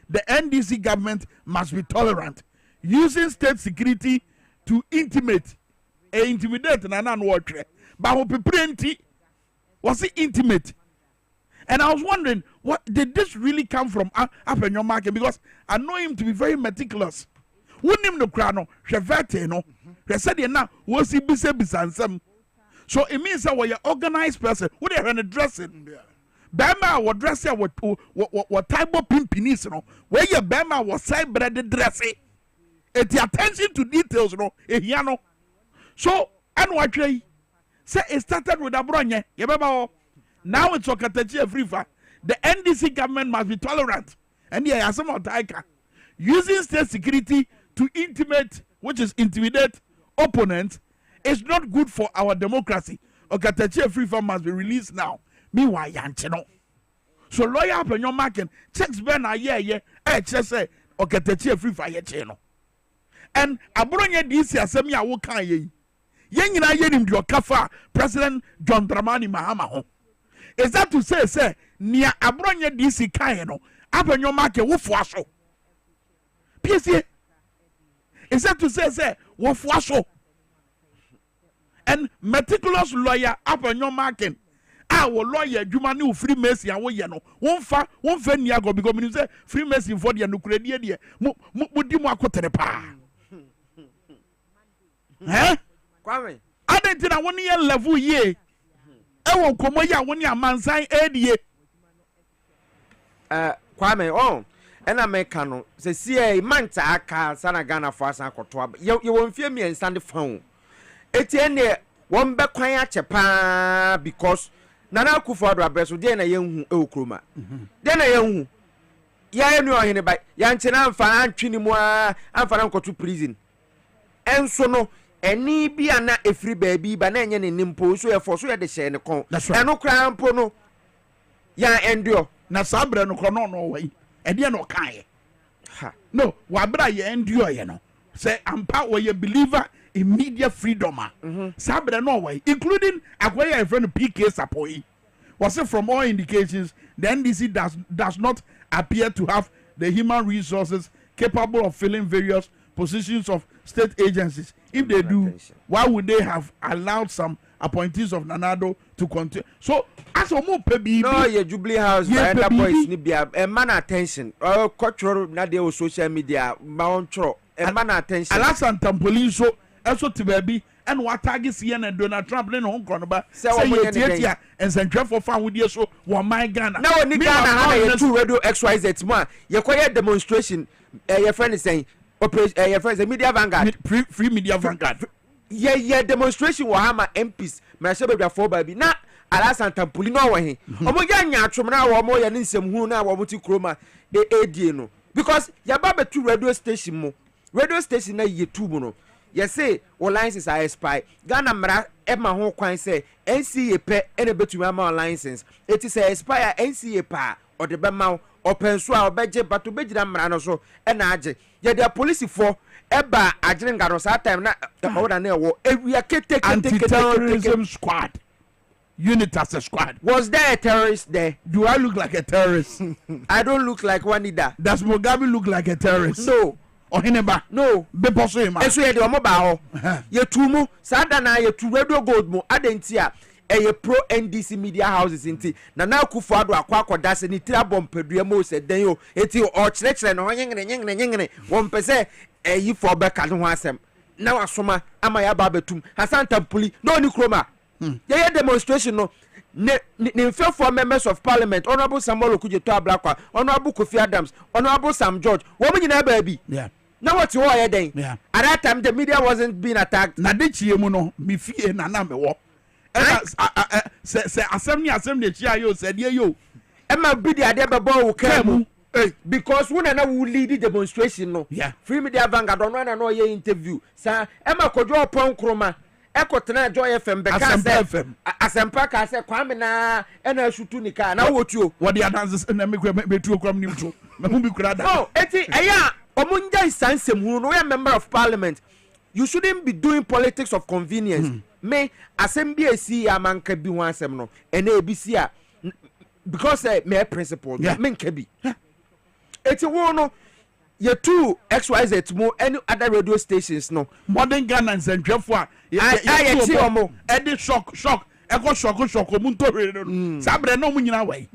[SPEAKER 2] The NDC government must be tolerant, using state security to intimidate Nanan Watcher. But was it intimate? And I was wondering, what did this really come from Abenyo Market? Because I know him to be very meticulous. Wouldn't him no crano, Chevette, no, they said, now, was he bisansem? So it means that we're an organized person. What are you dressing? Bama was dressing what type of pimpinis, no, where your Bama was side bread dressing. At the attention to details, no, a so, and what say it started with Abronye, Yababa. Now it's Okatechie Frifa. The NDC government must be tolerant. And here are some of the using state security to intimidate opponents is not good for our democracy. Okatechie Frifa must be released now. Meanwhile, Yanchino. So lawyer up in your market, checks Ben a year, just say Okatechie Frifa yecheno. And Abronye DC Asemi Awokan ye. Yen yen your kafa President John Dramani Mahama. Is that to say, near Abronye DC Kayano, Abenyo Market Wofwaso? PSA. Is that to say, Wofwaso? And meticulous lawyer Abenyo Market. Our lawyer, Jumani, Freemason, Awoyano, won't Niago because when you say Freemason for the Nuclear, Mudimo Kotepa. Eh?
[SPEAKER 1] Kwame.
[SPEAKER 2] I didn't know 1 year level ye. Ewo komo ya woni amansan edie
[SPEAKER 1] Kwame on ena meka no se sie manta aka sana Ghana for asan akoto ye won fie mi ensande fan etie ne won be kwan achepa because Nana Akufo-Addo abeso de na yenhu ewokroma de na yenhu ya enu ohene ba ya nche na amfa antwini mu amfa na nkoto prison enso no eni bia na efri baabi ba na enye ne nimpo so ye for so ye de hye ne kon eno krampo no ya endio
[SPEAKER 2] na sabre no kono no wai ede no kan ha no wa bra ye endio ye no say ampa we ye believer in media freedom sabre no wai including akwaya friend PK Sapoi was it from all indications the NDC does not appear to have the human resources capable of filling various positions of state agencies. If they do, why would they have allowed some appointees of Nanado to continue? So, as a more baby,
[SPEAKER 1] no, your Jubilee House, the boys need be a man attention. Oh, cultural, not the social media, Mount Tro, a man attention.
[SPEAKER 2] Alas, and Tampolin, so also to baby, and what targets Ian and Donald Trump in Hong Kong, but say you and Central for Fan with you, so one my Ghana.
[SPEAKER 1] Now, Ghana have 2 radio XYZ more. Your quiet demonstration, your friend is saying. Your friends, the media vanguard,
[SPEAKER 2] free media vanguard.
[SPEAKER 1] Yeah, demonstration wa hama MPs. My shabby 4 baby. Na Alasan Tampuli no way. Omo ya chumna wa mo ya nsem hu na wa muti kroma AD no. Because ya baba 2 radio station mo. Radio station na ye 2 mo no. You say licenses are expired. Ghana mra ema ho kwan say NCA pe ene betumi ama license. It is expire NCA pa or the bema open so a obeje but obejira mra no so e na age. Yeah, the police for eba agene ngaro sa time na order na wo ewia kete
[SPEAKER 2] anti-terrorism squad unit as a squad.
[SPEAKER 1] Was there a terrorist there?
[SPEAKER 2] Do I look like a terrorist?
[SPEAKER 1] I don't look like one either.
[SPEAKER 2] Does Mugabe look like a terrorist?
[SPEAKER 1] No.
[SPEAKER 2] Oheneba.
[SPEAKER 1] No.
[SPEAKER 2] Beposo ma.
[SPEAKER 1] Eso ye de omo ba ho. Ye tu mu sada na ye tu radio gold mu adentia eye pro NDC media houses inti na Akufo Addo akwakoda se ni tira bompedua mo se den o eti o kyerɛkyerɛ no nyengene won pese eyi for be ka no ho asɛm na wasoma ama ya ba betum Hassan Tampuli no ni kroma ye demonstration no ne mfefo members of parliament honorable Samuel Okujeto Ablakwa honorable Kofi Adams honorable Sam George wo nyina ba bi na what you are then at that time the media wasn't being attacked
[SPEAKER 2] na de chie mu no me fie na me wo se asem de chia yo se de yo
[SPEAKER 1] e ma bi de ade bebo wo kamu because when na we lead the demonstration no free media vanguard no na ye interview sa e ma kojo opon kroma e kotena Joy FM be ka se asempa ka se Kwame na e na shutu ni ka na wotuo
[SPEAKER 2] what the dances na me tu okram nim to me hu bi kura da
[SPEAKER 1] no eti eya omunja isansem hu no we member of parliament you shouldn't be doing politics of convenience me assembly esi amanka bi ho asem no ene ebisi a because me principle me nka bi eti wo no ye two XYZ mo any other radio stations no
[SPEAKER 2] modern Ghana nsentwefo a
[SPEAKER 1] ye chi omo
[SPEAKER 2] edi shock eko shock mu ntohwe no sabre no mu nyina wai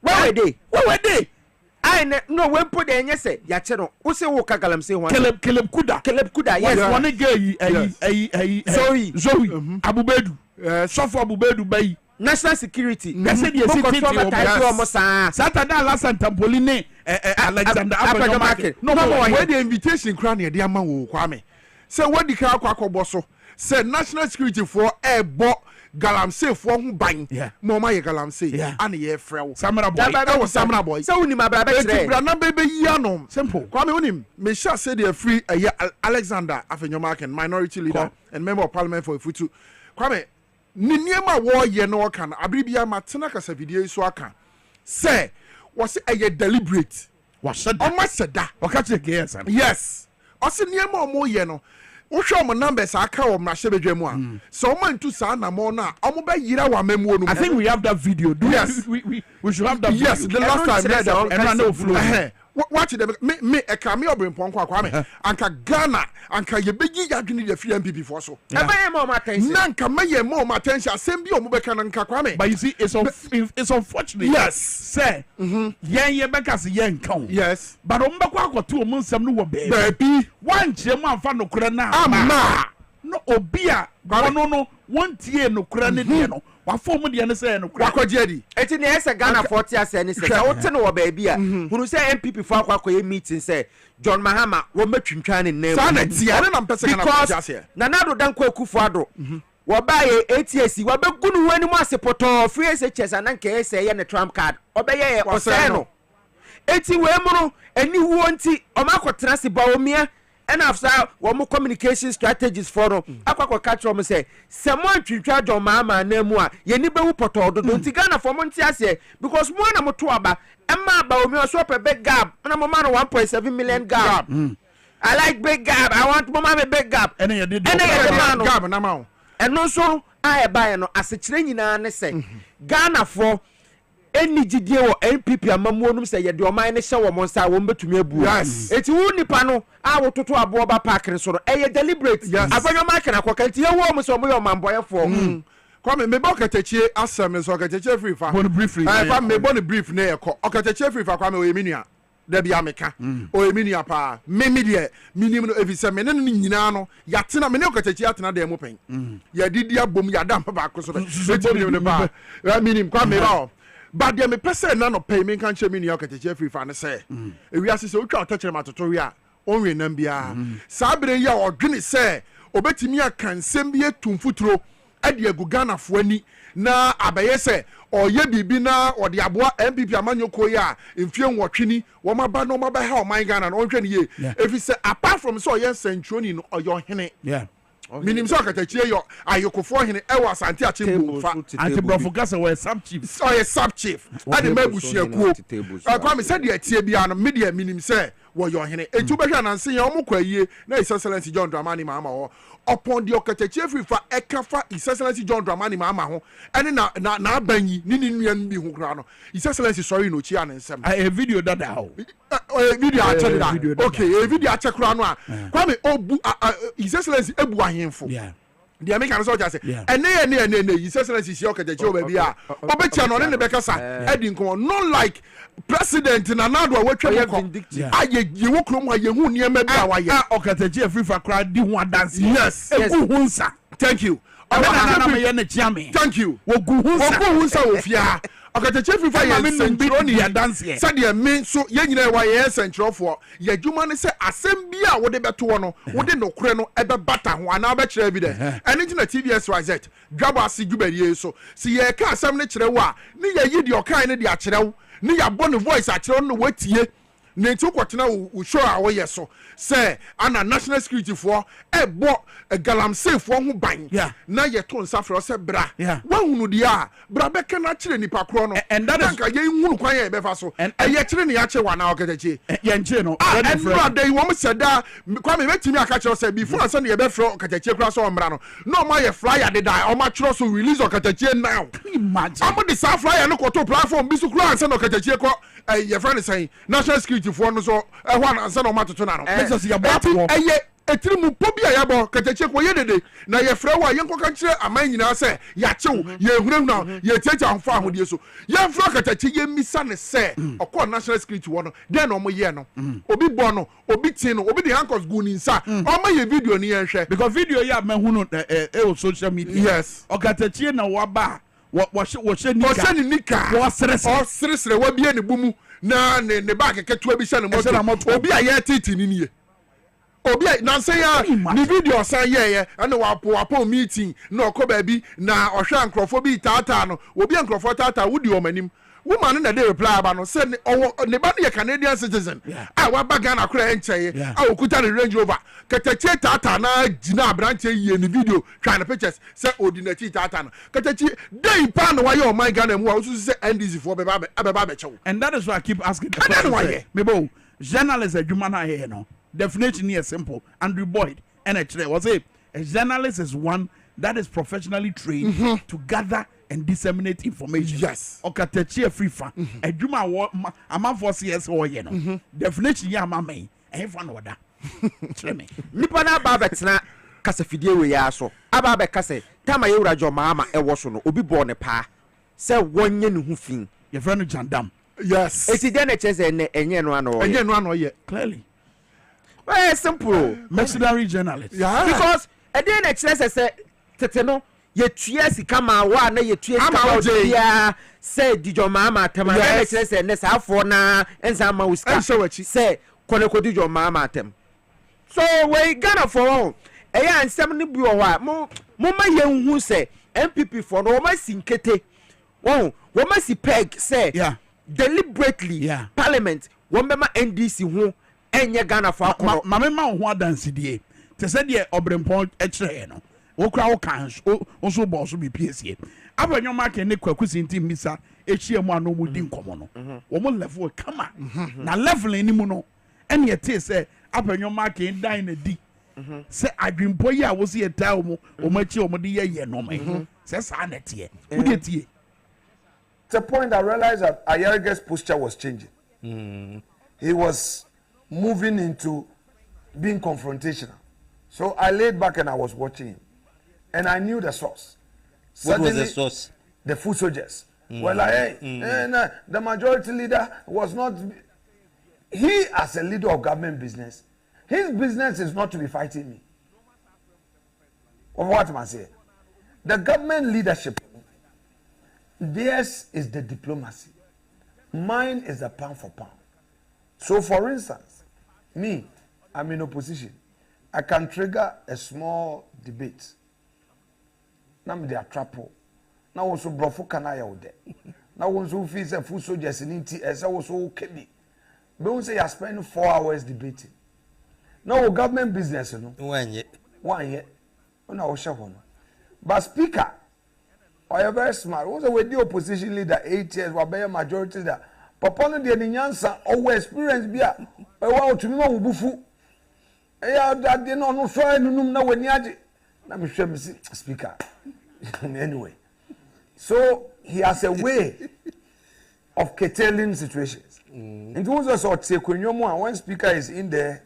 [SPEAKER 1] where we dey I no when put the nyese ya che no wo se wo ka Galamsey ho
[SPEAKER 2] Caleb Kuda
[SPEAKER 1] yes
[SPEAKER 2] one gay Zoe Abubedu Sofo Abubedu bay
[SPEAKER 1] national security
[SPEAKER 2] say the security Saturday Hassan Tampoli ne Alexander Apagamake
[SPEAKER 21] no where the invitation crown e dey ama wo Kwame say what the car akwakobo so say national security for bo Galamsey for hu ban mo ma ye Galamsey and ye frɛ Samara boy
[SPEAKER 1] so uni ma bra be kire
[SPEAKER 21] bra na be yi anom simple Kwame unim me sure say the free Alexander Afenyomake minority leader and member of parliament for Ifutu Kwame ni niema wo ye no kan abribia matena kasa video so aka say was deliberate
[SPEAKER 2] was said
[SPEAKER 21] yes ose niema mo ye no wohwe mo numbers aka wo mra shebedwe mu a so man tu sa na mo na omo ba yira wa mamuo no
[SPEAKER 2] I think we have that video we should have that video
[SPEAKER 21] yes the last time
[SPEAKER 2] and no flow
[SPEAKER 21] watch them me e ka me obrenpon kwa Kwame anka Ghana anka ye beji yadwene the free MPP for so
[SPEAKER 1] e ba ye mo attention
[SPEAKER 21] nanka me ye mo attention asem bi omo beka na nka Kwame
[SPEAKER 2] but you see it's unfortunate
[SPEAKER 21] yes
[SPEAKER 2] say yen ye beka se yen kan
[SPEAKER 21] yes
[SPEAKER 2] but omo beka akoto omo nsam no wo
[SPEAKER 21] baby
[SPEAKER 2] wan chemu amfa no kura na
[SPEAKER 21] ama
[SPEAKER 2] no obia no won tie no kura ne de no wa form de ne say no kura
[SPEAKER 21] akwaje di
[SPEAKER 1] eti ne ese Ghana 40 ase ne say wo te no wo baby a hunu say MPP for akwakoye meeting say John Mahama wo matwintwa ne name
[SPEAKER 21] sa na tie na mpese kana kwaje ase
[SPEAKER 1] na nado danko Akufo Addo wo ba ye ATS wo be gunu wani mu ase poto free SHS ananka ese ye ne Trump card obeye ye ose no eti we mu no ani wo nti o makotena se ba omia and after one communication strategies for no akwa catch them say someone twitwa John Mahama na mu a ye ni be wu poto do nti Ghana for mo nti ase because mo na mo to aba emma ba omi so pe big gap na mo man 1.7 million gap I like big gap I want mo man a big gap
[SPEAKER 2] and you did
[SPEAKER 21] gap na ma
[SPEAKER 1] and no so I buy no asechire nyina ne say Ghana for any gidie wo NPP amamuonum say ye de oman ne hye wo monsa wo mbetumi abu eti wu nipa no a wo toto abo ba park ne so no deliberate abanyo ma kana kokanti ye wo mo so mo yo mamboyefo
[SPEAKER 21] Kwame me ba katachie asem so katachie free fa
[SPEAKER 2] bon briefly
[SPEAKER 21] fa me bon brief ne ye ko katachie free fa Kwame o yeminua da bia meka o yeminua pa me de minim no evise me ne nyina no yatena me ne katachie atena da mo pen ya didi abom ya da mpa ba ko so be ne ba minim Kwame ba but there me person na no pay me kan che me nia katachie free fa ne say ewi ase se otwa otachere matoto wi a onwe nam bia sabre ya odwene say obetimi aka nsem bi etumfuturo ade agu Ghana fo ani na abaye se oye bibi na ode aboa MPP amanyoko ya mfie nwotwini wo maba no maba ha o man Ghana no onhwe ne ye if say apart from so oye centroni no oyo hene minim so katachie yo ayokofo hene ewa asante achimbu fa
[SPEAKER 2] anti-brofo gasa we sub chief
[SPEAKER 21] sub chief ade mabusuakuo Kwame said ye tie bia no media minim say wo yo hene etu be hwa nanse ya omo kwaye na His Excellency John Dramani Mahama ho upon the okatachi frifa ekafa His Excellency John Dramani Mahama ho ene na abanyi ni nuan bi ho kra no His Excellency sorry no chi anansem
[SPEAKER 2] a video dada ho
[SPEAKER 21] video a check that okay a video a check kra no a Kwame obu His Excellency ebu ahemfo the American soldier say ene His Excellency si okatachi o ba bia obetia no ne bekasa edi nko no like president na nado awatwa ko aye yewo krom ha yehu niema bia wa ye
[SPEAKER 2] okatachi afrifa kra di ho dance
[SPEAKER 21] yes
[SPEAKER 2] egu hunsa
[SPEAKER 21] thank you
[SPEAKER 2] thank you
[SPEAKER 21] wogu hunsa ofia okatachi afrifa ye centro ni ya dance ye said ye me so ye nyina wa ye centro for ye dwuma ne se asem bia wo de beto no wo de nokure no ebe bata ho ana be kire evidence eni na TVSYZ Dwaboase Juberiye so si ye ka asem ne kire wo a ne ye yi de okan ne de a kire wo ne ya bɔ ne voice a kire no watie ne nti kwotena wo show a wo ye so say ana national security for ebo galamsey for ho ban na ye to nsa fro say bra wa hunu dia bra be ka na kire nipa kro no
[SPEAKER 2] and that is
[SPEAKER 21] ka ye hunu kwan ye be fa so ye kire ne ya che wa na okatachi
[SPEAKER 2] ye nche no
[SPEAKER 21] and bra dey wo mo seda kwa me betimi aka kire say before say ne ye be fro okatachi kra so mra no ma ye flyer dey die o ma kire so release okatachi now
[SPEAKER 2] imagine
[SPEAKER 21] am the flyer no ko to platform bi so kra ansa no okatachi ko ye friend say national security for no so ho ansa no ma toto na no
[SPEAKER 2] Jesus ya bɔ
[SPEAKER 21] eye etiri mu pobi a yabɔ katachi ko ye dede na ye frɛ wa ye nkoka kire aman nyina sɛ ya chew ye hunahuna ye techa anfa ahodie so ye frɛ katachi ye misa ne sɛ ɔkɔ national security wo no den no mo ye no obi bɔ no obi tin no obi de handcuffs gu ni nsa ɔma ye video ni ye hwɛ
[SPEAKER 2] because video ya mahunu o social media
[SPEAKER 21] yes
[SPEAKER 2] okatachi na waba wɔhyɛ
[SPEAKER 21] nika wɔseresere wabie ne bumu na ne ba keketua bi hyɛ ne moto obi a yɛ titi ni nie obi a na say ya ni video san ye na wapo meeting na okɔ baabi na ɔhwɛ nkrɔfo bi tata no obi nkrɔfo tata wudi ɔmanim woman na dey reply aba no say ne ba no yɛ Canadian citizen a waba Ghana kora enkyɛe a okuta ne Range Rover katachi tata na gina branch yie ni video try na pictures say ordinary tata no katachi dey pa no why my Ghana mu a so say NDC for beba kyɛw
[SPEAKER 2] and that is why I keep asking the question mebo journalist adwuma na here no definition here simple Andrew Boyd and actually was a journalist is one that is professionally trained to gather and disseminate information.
[SPEAKER 21] Yes.
[SPEAKER 2] Okatachi frifa. Adwuma ama for CS o ye no. Definition ya mama e fa no da. Kire me.
[SPEAKER 15] Nipa na ba betena kasa fidie we ya so. Aba be kasa tama ye wura jo mama e wo so no obi bo ne pa. Se wonye ne hu fin.
[SPEAKER 2] Ye friend no jandam.
[SPEAKER 21] Yes.
[SPEAKER 15] Eti den e chese ne enye no ano.
[SPEAKER 21] Enye no ano ye.
[SPEAKER 2] Clearly.
[SPEAKER 15] Very simple.
[SPEAKER 2] Mercenary journalist.
[SPEAKER 21] Yeah.
[SPEAKER 15] Because e den e chese se tete no ye tua sika ma wa na ye tua sika ya say dijo mama tem na ye kire say ne sa afo na ensa ma usika say kone ko dijo mama tem so we Ghana for e ya nsem ne bi o wa mo ma ye hu say MPP for no ma sinkete wo ma si peg say deliberately parliament wo ma NDC hu enye Ghana for akọ
[SPEAKER 2] ma me ma ho adansidie te say de obrempon e kire no okra wo kan so bo so bi PSA abanyo ma ke ne kwakusi nti misa echie mu ano mu di nkomo no wo mo level kama na level ni mu no ene ye te say abanyo ma ke dan na di say adwimpo yi a wo se eta wo mo chi wo mo di ye no me say sa na tie wo de tie.
[SPEAKER 3] It's a point I realized that Ayerige's posture was changing. He was moving into being confrontational. So I laid back and I was watching him. And I knew the source.
[SPEAKER 22] What was the source?
[SPEAKER 3] The food soldiers. Well, the majority leader was not. He, as a leader of government business, his business is not to be fighting me. Of what am I saying? The government leadership, theirs is the diplomacy. Mine is the pound for pound. So, for instance, me, I'm in opposition. I can trigger a small debate. Now me dey atrapo. Now also brofo kana ya ode. Now also feel say food soldiers in tea ese also kedi. Be won say you spend 4 hours debating. Now government business no.
[SPEAKER 22] One year.
[SPEAKER 3] Una o share no. But speaker, or you very smart. Who say we the opposition leader 8 years, we be majority leader. papa no de ni nyansa owo experience bia e wa otumi ma wubufu e ya de no no so enunum na wani age na me hwɛ me speaker anyway so he has a way of curtailing situations and once I saw when speaker is in there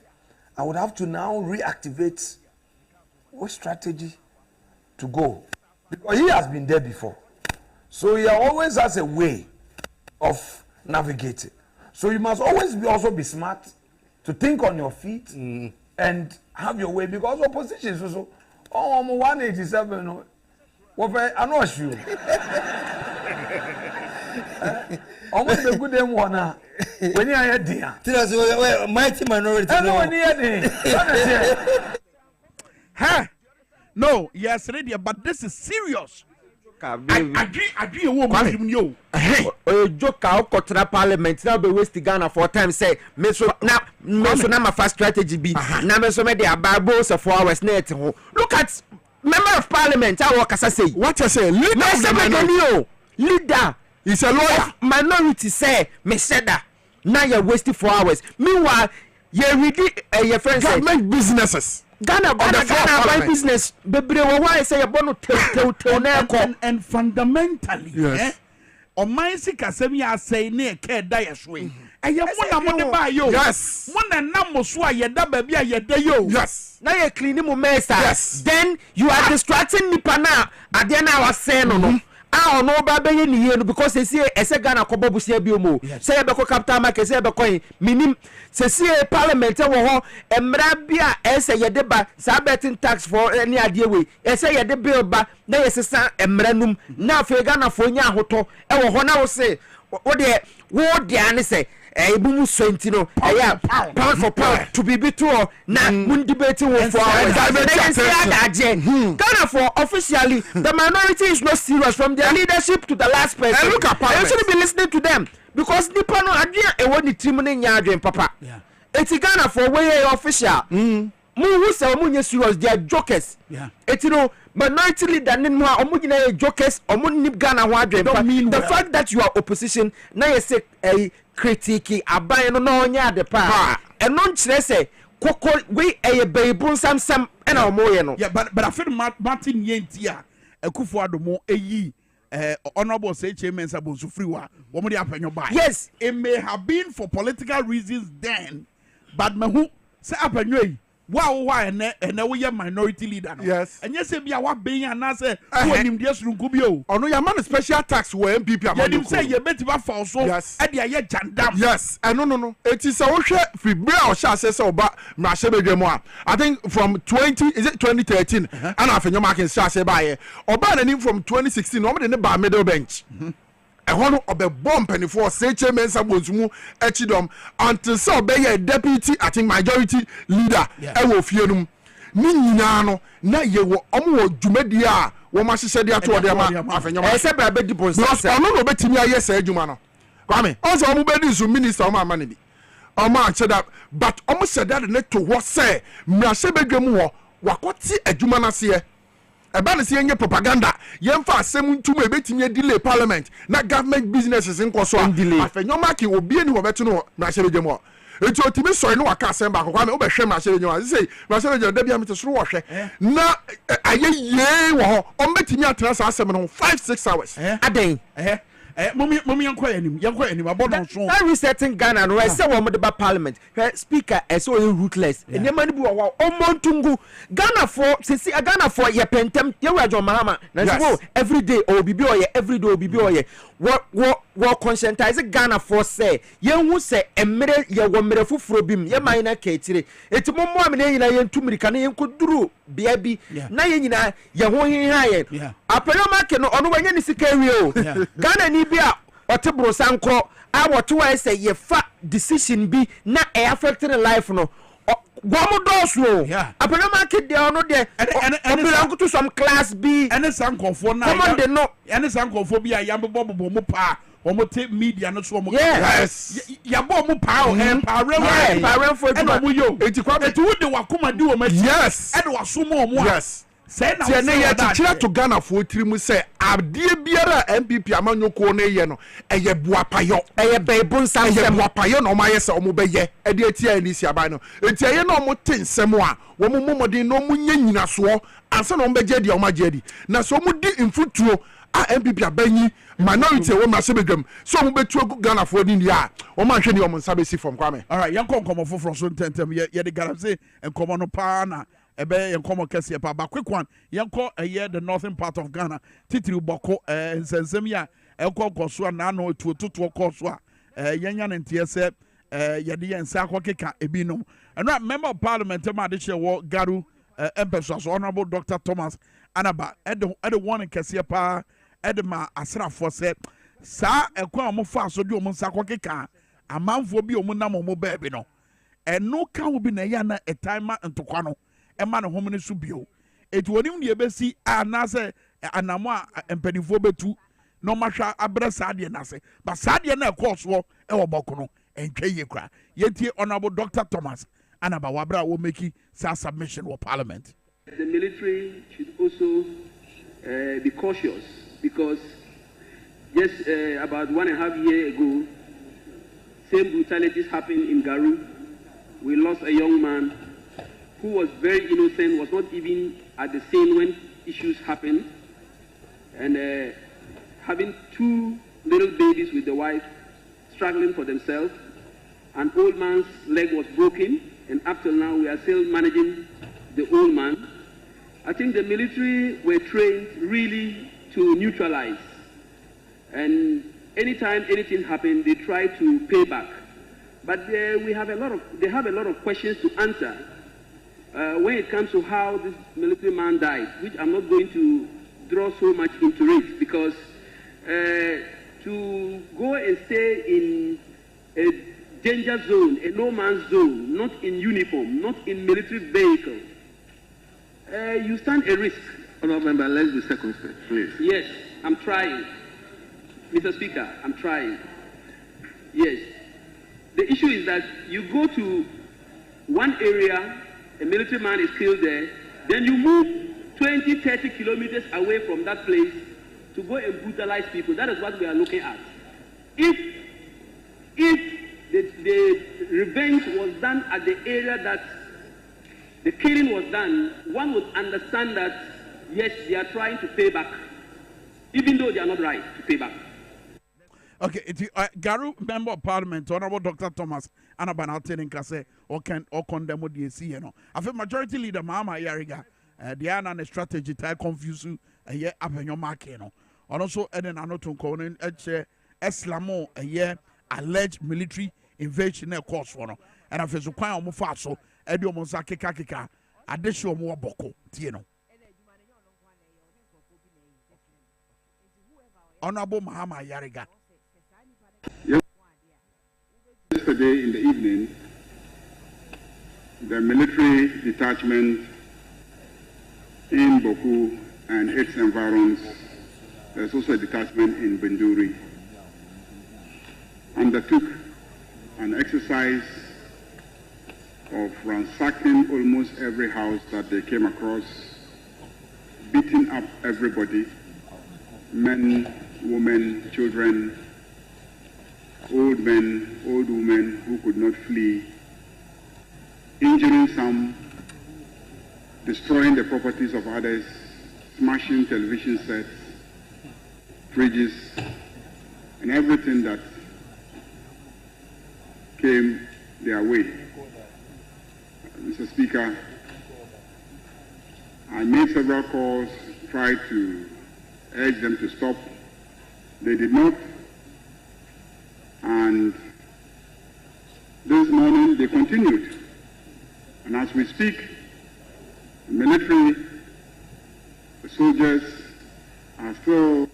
[SPEAKER 3] I would have to now reactivate what strategy to go because he has been there before so he always has a way of navigating so you must always be smart to think on your feet and have your way because opposition is also 187 no I know you almost a good name one when you are there
[SPEAKER 22] tell us mighty minority
[SPEAKER 2] huh no yes ready but this is serious agree you
[SPEAKER 15] joke out parliament now be waste Ghana for time say me so na my first strategy be na me so me dey Dwaboase 4 hours net ho look at member of parliament I work as I say
[SPEAKER 21] what you say
[SPEAKER 15] leader
[SPEAKER 21] he's a lawyer
[SPEAKER 15] minority say me said that now you're wasting 4 hours meanwhile you really your friends
[SPEAKER 21] government businesses
[SPEAKER 15] Ghana by business bebre why say you born to na
[SPEAKER 2] and fundamentally on my sick asem ya say na e da yeswe eye mo na ba yo
[SPEAKER 21] yes
[SPEAKER 2] mo na nam so a da ba bia ye da yo
[SPEAKER 21] yes
[SPEAKER 15] na you clean mo mess
[SPEAKER 21] yes
[SPEAKER 15] then you are distracting nipa na ade na was say no ah no ba be ye ni because say ese Ghana kobo busia bi omo say be ko capital market say be coin minim say parliament wo ho emra bia ese ye de ba sa betting tax for any ade we ese ye de bill ba na ye sesa emra num na fe Ghana fo nya ahoto e wo ho na wo say wo de ane say ebumu swentino pound for pound to be bitu na mun debating with for Ghana for officially the minority is not serious from their leadership to the last person
[SPEAKER 21] and look at
[SPEAKER 15] you should be listening to them because nipa no adria e woni trim ne nya adwen papa eti Ghana for way official mu who say mu nya serious they are jokers eti no minority leader nin mu a omu gina jokers omu nip Ghana ho adwen papa the fact that you are opposition na you say critique aban no na onya de pa eno nkyere say koko we beibun samsam na omoye no
[SPEAKER 2] but I feel Martin Yentia Akufo Adomo eyi honorable say chairman Sabosu Freewa wo de apanyo ba
[SPEAKER 15] yes
[SPEAKER 2] it may have been for political reasons then but mehu say apanyo yi why and we are minority leader no
[SPEAKER 21] yes
[SPEAKER 2] and yes be our being and say who nim dia surunku bi o
[SPEAKER 21] ono ya man special tax we MPP amano
[SPEAKER 2] say ye betiba for so e dia ye jandam
[SPEAKER 21] yes no it is a wohwe fibra o sha say oba mrahye bedwemu a I think from 2013 and afenyo market sha say ba ye oba na from 2016 no de ne ba middle bench ehono obebom penifo say chairman Sabonsumu echidom until so be ye deputy I think majority leader ewo fienum ni nyina no na ye wo omo dwumadi a wo ma hyehyɛ de ato de ma afenyoma
[SPEAKER 15] ese bra be dipon say
[SPEAKER 21] ono no betimi aye say adwuma no Kwame also omo be di so minister omo amane bi omo anche that but omo said that ne to what say mrahye bedwemu ho wakoti adwuma na se eba ne se yenye propaganda yemfa asem ntum ebetimi delay parliament na government businesses nkoso a afenyoma ki obi eni wo beto no mrahye bedwemu eti otimi sori no waka asem ba akwa me obehwe mrahye bedwemu say mrahye bedwemu da bia metesoro wo hwe na aye ye wo ho ombetimi atena sa asem no 5-6 hours
[SPEAKER 15] aden
[SPEAKER 2] Mommy yanko enim abodon so
[SPEAKER 15] that resetting Ghana no say wo de ba parliament speaker so ruthless enema ni bi wo omontungu Ghana for sisi Ghana for ye pentem ye wajo mahama na so every day o bibi oye every day o bibi oye wo conscientize Ghana for say ye hu say emere ye wo mere fufuro bim ye man na ketire eti mommo am na nyina ye ntumirika na ye nkoduru bia bi na ye nyina ye ho hinha ye apeloma ke no ono wanya ni sika wi o Ghana ni bia otebro sankro a woto wa say ye fa decision bi na e affecting life no gomo doso apeloma ke de ono de and to some class B
[SPEAKER 2] and sankofo na
[SPEAKER 15] come on no
[SPEAKER 2] and sankofo bi a yambo mo pa omo te media no so omo
[SPEAKER 21] yes
[SPEAKER 2] yabo mo pa o
[SPEAKER 15] pa
[SPEAKER 2] for
[SPEAKER 21] eti kwa
[SPEAKER 2] eti wo de wakoma di o ma
[SPEAKER 21] yes
[SPEAKER 2] e de waso mo omo
[SPEAKER 21] yes
[SPEAKER 2] Say now.
[SPEAKER 21] Say na ye chichira to Ghana for tirimu say adie biara MPP amanyoko na ye no eye buapayo
[SPEAKER 15] eye bebu nsam
[SPEAKER 21] eye buapayo na omaye se omo beye e de atia ni si aban no enti eye na omo tensem a wo mo momodin no munya nyina so ansa na omo beje dia omo agedi na so omo di mfutuo a MPP abanyi minority wo ma se begam so omo betu Ghana for din dia omo ahwe ni omo nsa be si from Kwame.
[SPEAKER 2] All right, yanko komo foforo so tentem ye de Galamsey enkomo no pa na ebe yanko kese pa ba quick one yanko the northern part of Ghana titiri boko nsensem ya enko koso na no tuototo koso a yanya ntie se ye de yensa akokeka ebinom and member of parliament ma de wo Garu Empesos Honorable Dr. Thomas Anaba at the one kese pa edema asrafo se sa ekwa mo fa so de mo nsa akokeka amanfo bi omo na mo baabi no eno ka wo bi na ya na etaima ntokwa no ema no hom ne so bio eti wonim de ebesi anase anamo empanifo betu no mahwa abra saade na se ba saade na ekoso e wo boko no entwe ye kra yetie Honorable Dr. Thomas Anaba wabra wo make sa submission wo parliament.
[SPEAKER 5] The military should also be cautious because just about 1.5 years ago same brutalities happened in Garu. We lost a young man who was very innocent, was not even at the scene when issues happened, and having 2 little babies with the wife struggling for themselves. An old man's leg was broken, and up till now we are still managing the old man. I think the military were trained really to neutralize, and anytime anything happened, they try to pay back. But they have a lot of questions to answer when it comes to how this military man died, which I'm not going to draw so much into it, because to go and stay in a danger zone, a no man's zone, not in uniform, not in military vehicle, you stand a risk.
[SPEAKER 6] Honourable Member, let's be circumspect, please.
[SPEAKER 5] Yes, I'm trying. Mr. Speaker, I'm trying. Yes. The issue is that you go to one area, a military man is killed there, then you move 20, 30 kilometers away from that place to go and brutalize people. That is what we are looking at. If the revenge was done at the area that the killing was done, one would understand that, yes, they are trying to pay back, even though they are not right to pay back.
[SPEAKER 2] Okay, Garu Member of Parliament, Honorable Dr. Thomas Anaba Anti-Galamsey or condemn what you see, you know. I think Majority Leader Mama Yariga, the Anna strategy type confuse you a year up in your market, you know. And also, Eden Anoton Conan, Eslamo, a year alleged military invasion, of course, one. And I feel so quite almost fast, so Edio Monsaki Kakika, additional more boko, you know. Honorable Mahama Yariga.
[SPEAKER 8] Yesterday in the evening, the military detachment in Boku and its environs, there's also a detachment in Benduri, undertook an exercise of ransacking almost every house that they came across, beating up everybody, men, women, children, old men, old women who could not flee, injuring some, destroying the properties of others, smashing television sets, fridges, and everything that came their way. Mr. Speaker, I made several calls, tried to urge them to stop. They did not. And this morning they continued. And as we speak, the military, the soldiers are still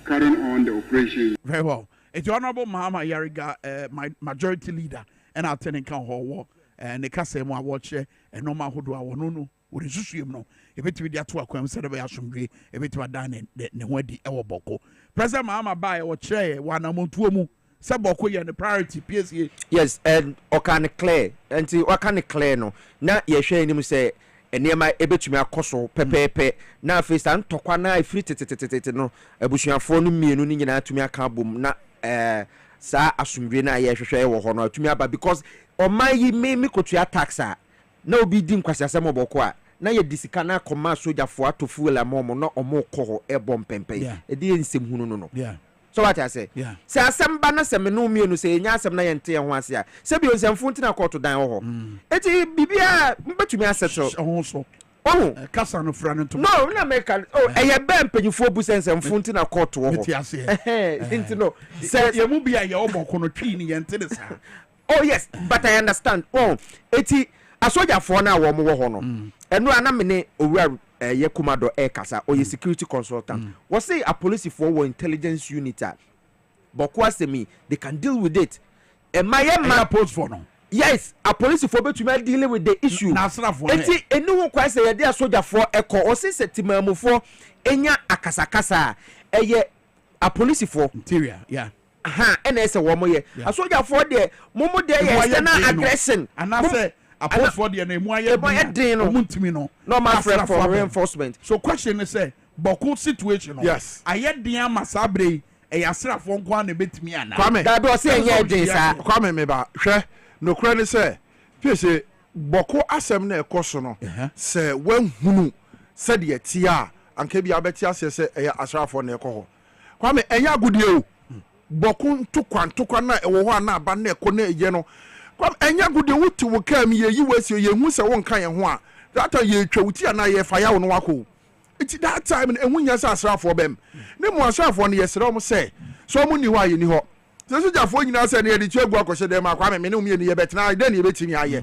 [SPEAKER 8] carrying on the operation.
[SPEAKER 2] Very well. It's Honorable Mahama Yariga, my Majority Leader, and I'll tell you and the Kasemo watch and no man who do our no. What is you know? If it be that work, I'm said about some gray, if it were done in the Nwedi Ewaboko. President Mahama buy or chair, one among 2 more. Saboko and the priority PSA.
[SPEAKER 15] Yes, and Okane Clay, and see Okane Clay no. Now you're showing him say enema ebetumi akoso pepepe na afei sa ntokwa na afiri tetetetete no abusuafo no mienu ni nyina atumi aka bom na sa asumdwe na ye hwehwe wo ho no atumi aba because omayi me kotua taxa na obi di nkwasiasem oboko a na ye disika na koma sojafo atofu la momo na omo ko ebom pempe edi ensem hunu no so what I say say asem ba na sem no mienu say nya asem na ye nte ho ase a se bi onsemfo ntina court dan ho eti bibia mbetumi asettle
[SPEAKER 2] ho so kasa no fra no to
[SPEAKER 15] no na make eye be mpanyifo bu sensemfo ntina court ho nti no
[SPEAKER 2] say ye mu bia ye oboko no twi ni ye nte de sa
[SPEAKER 15] oh yes but I understand eti asojafo na wo mo ho no enu anamene owura ye kumado kasa or ye security consultant was say a police for war intelligence unit boko asemi they can deal with it my
[SPEAKER 2] post for no
[SPEAKER 15] yes a police for betumi deal with the issue enti enu ho kwa say ye dey soldier for eko o say setimamu for enya akasakasa eye a police for
[SPEAKER 2] interior
[SPEAKER 15] ena say wo mo ye a soldier for there momo there ye external aggression
[SPEAKER 2] and I say a post for the name why no
[SPEAKER 15] normal for reinforcement.
[SPEAKER 2] So question is say boko situation
[SPEAKER 21] yes
[SPEAKER 2] I yet dia masabre e yasra fo nko na betimi ana
[SPEAKER 15] that do say ye dey sa
[SPEAKER 21] Kwame me ba hwe no kra ni say pese boko asem na ekoso no say wan hunu say de tia anka bia beti ase say e asrafo na ekoho Kwame enya agudie o boko ntokwa na ewo ho na aba na eko na eye no enya gude wuti wo kam ye yiwasi ye hu se won kan ye ho a that ye twawuti ana ye fa ya wo no wako it that time ehun nya sa asrafo bem ne mu asrafo no ye sere mo se so mo ni ho aye ni ho se so jafo nyina se ne ye di twegu akose dem akwa me ne mu ye ni ye betina de ne ye betimi aye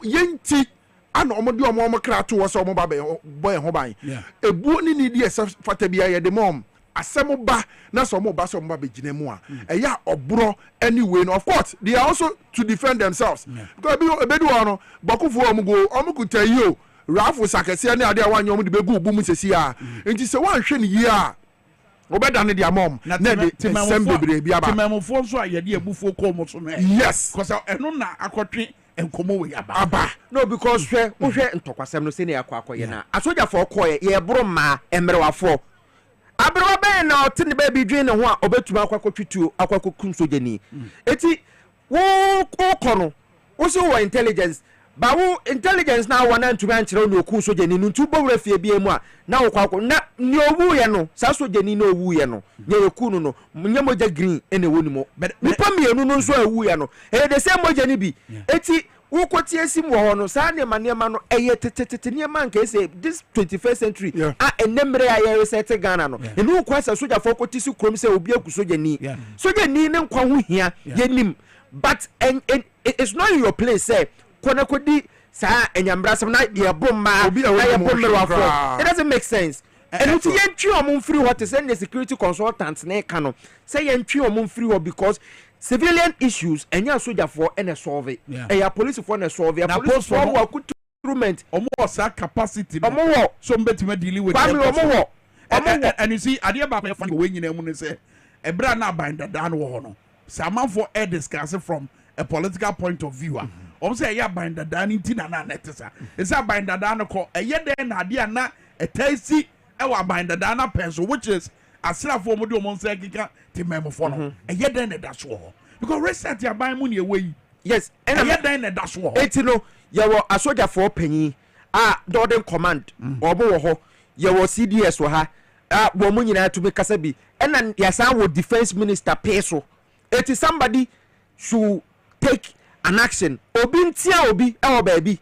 [SPEAKER 21] ye nti ana omo de omo kra to wo so omo ba boy ho ban ebu ni di ye fata bia ye de mom asem ba na so mo ba so mo ba begine mu a eya obro anyway no of course they are also to defend themselves because be do no bokufo omugo tayo rafu sakese ne ade awanyo mu de begu bu mu sesi a enti se wan hwe ne yi a obeda ne dia mom na de sem bebre bia ba
[SPEAKER 2] timamfo so ayede ebufo ko mo so no
[SPEAKER 21] yes
[SPEAKER 2] because eno na akotwe enkomo we
[SPEAKER 21] aba
[SPEAKER 15] no because hwe ntokwasem no se ne akwakoye na asoja fo koye ye bro ma emrewafo abro be na otini be bi dwen ne ho a obetuma akwakotwitu akwakokun sojani eti wo kono wo so wo intelligence ba wo intelligence na wona ntumi ankyere no okun sojani no ntu bowra fie bia mu a na wo kwako na ni owu ye no sa sojani na owu ye no nye okun no nye moja green ene woni mo nipa mienu no nso awu ye no the same moja ni bi eti wo kotie sim wo ho no sa ne manema no eye tetete ne man ka say this 21st century enemre aye reset Ghana no enu kwa sa soja for kotisi krom say obi aku sojani sojani ne nkwa ho hia yenim but it's not in your place say kona kodi sa enyambrasem na ye bomma na ye bommerwafo it doesn't make sense and uti yentwi omon free what is the security consultants na ka no say yentwi omon free what because civilian issues enya soldier for and solve it ya police for and solve ya police for work instrument
[SPEAKER 2] omo sa capacity
[SPEAKER 15] omo
[SPEAKER 2] so mbetime dealing with
[SPEAKER 15] omo
[SPEAKER 2] and you see ade ba fa we nyina mu ne say ebra na bind down wo no saman for air discuss from a political point of view say ya bind down inti na netesa is a bind down ko eye den na ade na etaisi e wa bind down pencil which is asrafo mo de o monse kika ti memofo no eye den na da so because reset ya ban mu ne ewe
[SPEAKER 15] yes
[SPEAKER 2] eye den na da so
[SPEAKER 15] eti no ye wo asoja for panyi Dorden command obo wo ho ye wo CDS wo ha wo mu nyina to be kasa bi ena yasa wo defense minister peso eti somebody should take an action obi ntia obi e wo ba bi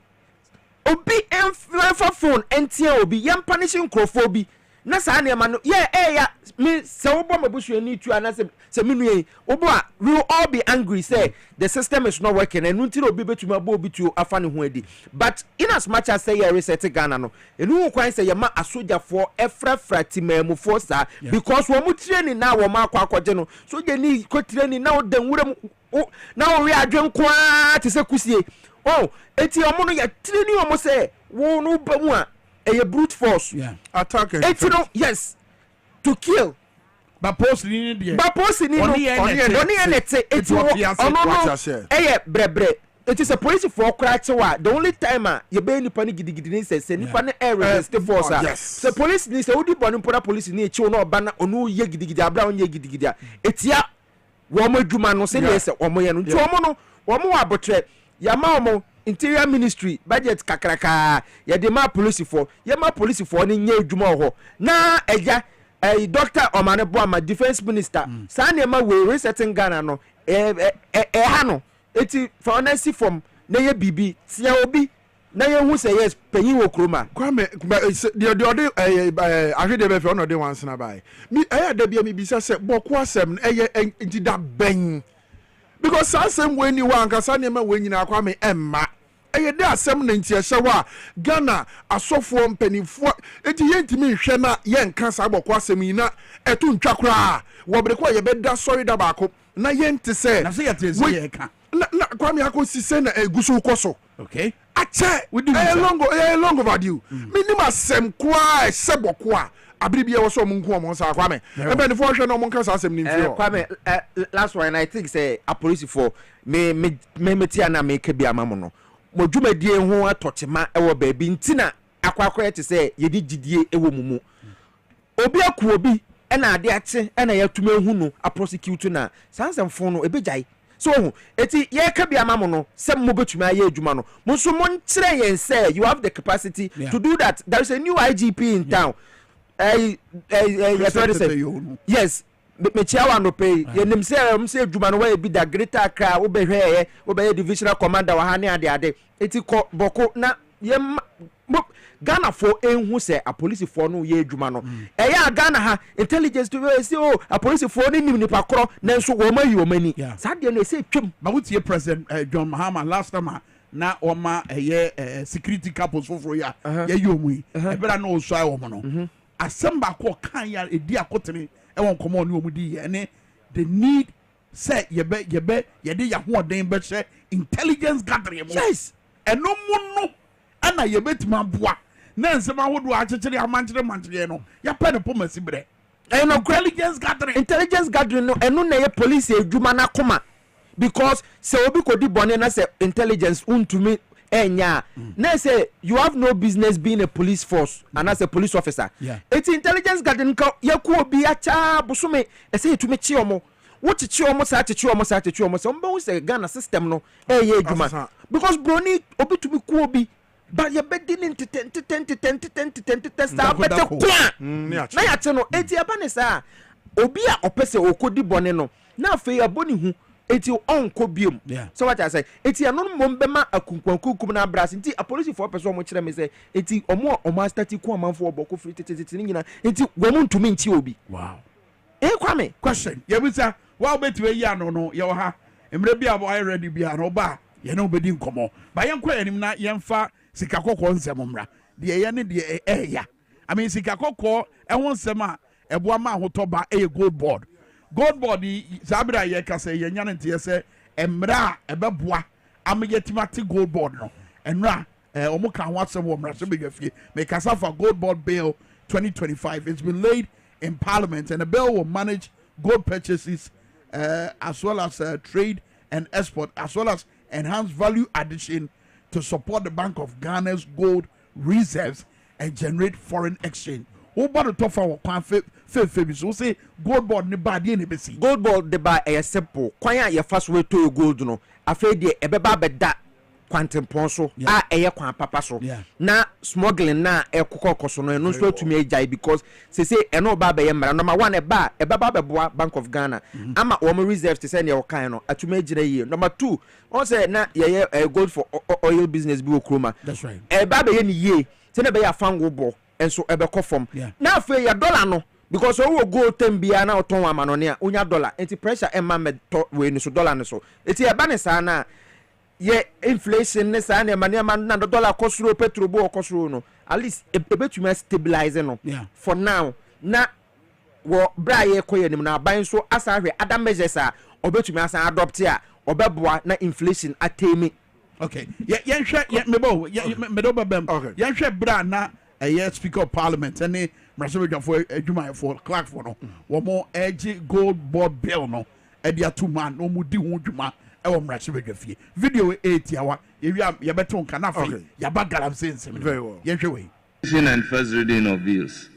[SPEAKER 15] obi enfa phone entia obi yam punishing crofo bi na sa na ma no ya me se wo bo mabusu ani tu ana se minu yi obo a we will all be angry say the system is not working and until obi betuma bo obi tu afa ne ho adi but in as much as say reset Ghana no enu kwan say ma asoja for efrafrati mamufo sa because wo mu training na wo ma akwaje no soja ni ko training na wo dan wuram na wo we adwen kwa te se kusie eti omo no ya training omo say wo no ba mu a a brute force
[SPEAKER 21] attack
[SPEAKER 15] it no yes to kill
[SPEAKER 2] but post ni
[SPEAKER 15] no oni enete it no brebre it is a police for crack the only time you be any panic gidigidi say nipa na air resist force so police ni say odi bonu pora police ni echi no ba na onu ye gidigidi abra onye gidigidi etia wo mo dwuma no say dey say omo ye no nti omo no wo mo abotre ya ma omo interior ministry budget kakraka ya de ma police for ni nye dwuma ho na eja doctor omane boama defense minister sa na ma we resetting Ghana no ha no eti for honesty from na ye bibi tia obi na ye hu say yes panyin wo kroma
[SPEAKER 21] Kwame the ode ahwede be fe ono de wansana bai mi da bia mi bisa se boko asem eye ntida ben because asem we ni wa ankasa ne ma we nyina Kwame emma eye de asem na ntia hyewa Ghana asofo mpanifo eti yentimi hwe na ye nka sa boko asem nyina etu ntwa kra wo bre ko ye be da sorry da ba ko na yente se
[SPEAKER 2] na se yete se ye ka
[SPEAKER 21] na Kwame akosi se na egusu koso
[SPEAKER 2] okay
[SPEAKER 21] ache long overdue minimum sem kwa seboko a abribia wo so mo nko mo sa Kwame ebe ne fo hwe no mo nka sa asem ni mfio
[SPEAKER 15] Kwame last one I think say a police for me tia na me ka bia mamo no mo dwumadie ho atotema e wo baabi ntina akwakwa te say ye di gidie e wo mumu obi aku obi e na ade ache e na ya tuma hu no a prosecute na sansem fo no ebejai so eti ye ka bia mamo no sem mo betuma ye adwuma no mo so mo nkyere yen say you have the capacity to do that. There is a new IGP in town. Yes, me chawa no pay ye nim say adwuma no we bi da greater Accra wo be hwe wo be divisional commander wa ha ne ade eti ko boko na ye Ghana for enhu say a police for no ye adwuma no eya Ghana ha intelligence to say oh a police for ni nim nipa kro na nso wo mayi wo mani sadde no say twem
[SPEAKER 2] ba wutie president John Mahama last time na oma security couples for ya ye yomu e bra na oso ai wo no asamba ko kan ya edi akotene e won komo ni omudi ye ne the need say ye de ya ho den be she intelligence gathering
[SPEAKER 21] yes
[SPEAKER 2] eno mu no ana ye betima boa na nsema hodo akekere amankyere no ya pa ne pomasi bre
[SPEAKER 15] no
[SPEAKER 2] intelligence
[SPEAKER 15] gathering no eno na ye police adwuma na koma because say obi kodi bone na say intelligence untumi enya na say you have no business being a police force and as a police officer it's intelligence gathering ka yaku obi acha bosume e say etumi chi omo wo chi omo sa so mba say Ghana system no ye adwuma because broni obi tumi ku obi but you bedding into 10 star better kwa na ya che no eti abane sa obi a opese okodi bone no na afi aboni hu eti onko biom so what I say eti anon mom be ma akunkwankukum na bras nti a police for person mo kire me say eti omo stati ku amanfo oboko free tete nyina eti wo mo ntumi nti obi
[SPEAKER 2] wow
[SPEAKER 15] Kwame
[SPEAKER 2] question ye bisa wa betu yi ano no ye wo ha emre bia bo I ready bia no ba ye no bedi nkomo ba ye nkwa anim na ye mfa sika kokko nsem mra de ye ne de ya I mean sika kokko e ho nsem a eboa ma ahotoba e gold board zabira ye ka say ye nyane nte ye say emra ebeboa amayetimati gold board no enra omo kan ho asem wo mra so be gafie make kasa for gold board bill 2025 it's been laid in parliament and the bill will manage gold purchases as well as trade and export as well as enhance value addition to support the Bank of Ghana's gold reserves and generate foreign exchange. Who about to talk for one fe so say gold board ne ba de ne be see
[SPEAKER 15] gold board de ba e simple kwan ya fast way to gold no afei de e be ba be da quantum ponso a eye kwan papa so na smuggling na e kokokoso no no so tumi ejai because say e no ba be mra number 1 e ba be boa Bank of Ghana ama wo reserves to say ne kan no atumi ejira yi number 2 on say na ye gold for oil business bi okroma
[SPEAKER 2] that's right
[SPEAKER 15] e ba be ye ni ye say na be ya fango bo enso ebe kofom na afei ya dollar no because owo gold tembia na oton amanone a onya dollar enti pressure emma me to we ni so dollar no so enti e ba ne sa na ye inflation ne sa na na dollar kosuro petrol bo kosuro no at least ebetuma stabilize no for now na wo bra ye koye nim na ban so asa hwe other measures a obetuma asa adopt a obeboa na inflation atemi
[SPEAKER 2] okay ye hwe mebo me do babem ye hwe bra na speaker of parliament and Mrasobeja for adwuma for Clark for no wo mo edge gold board bill no e dia two man no mu di ho dwuma ɛwɔ mmarahyɛbadwa fie video 8 yawa yɛbɛto nka na afei yɛaba galamsey nsɛm
[SPEAKER 21] very well
[SPEAKER 2] yɛhwɛ wei
[SPEAKER 6] and first reading of bills.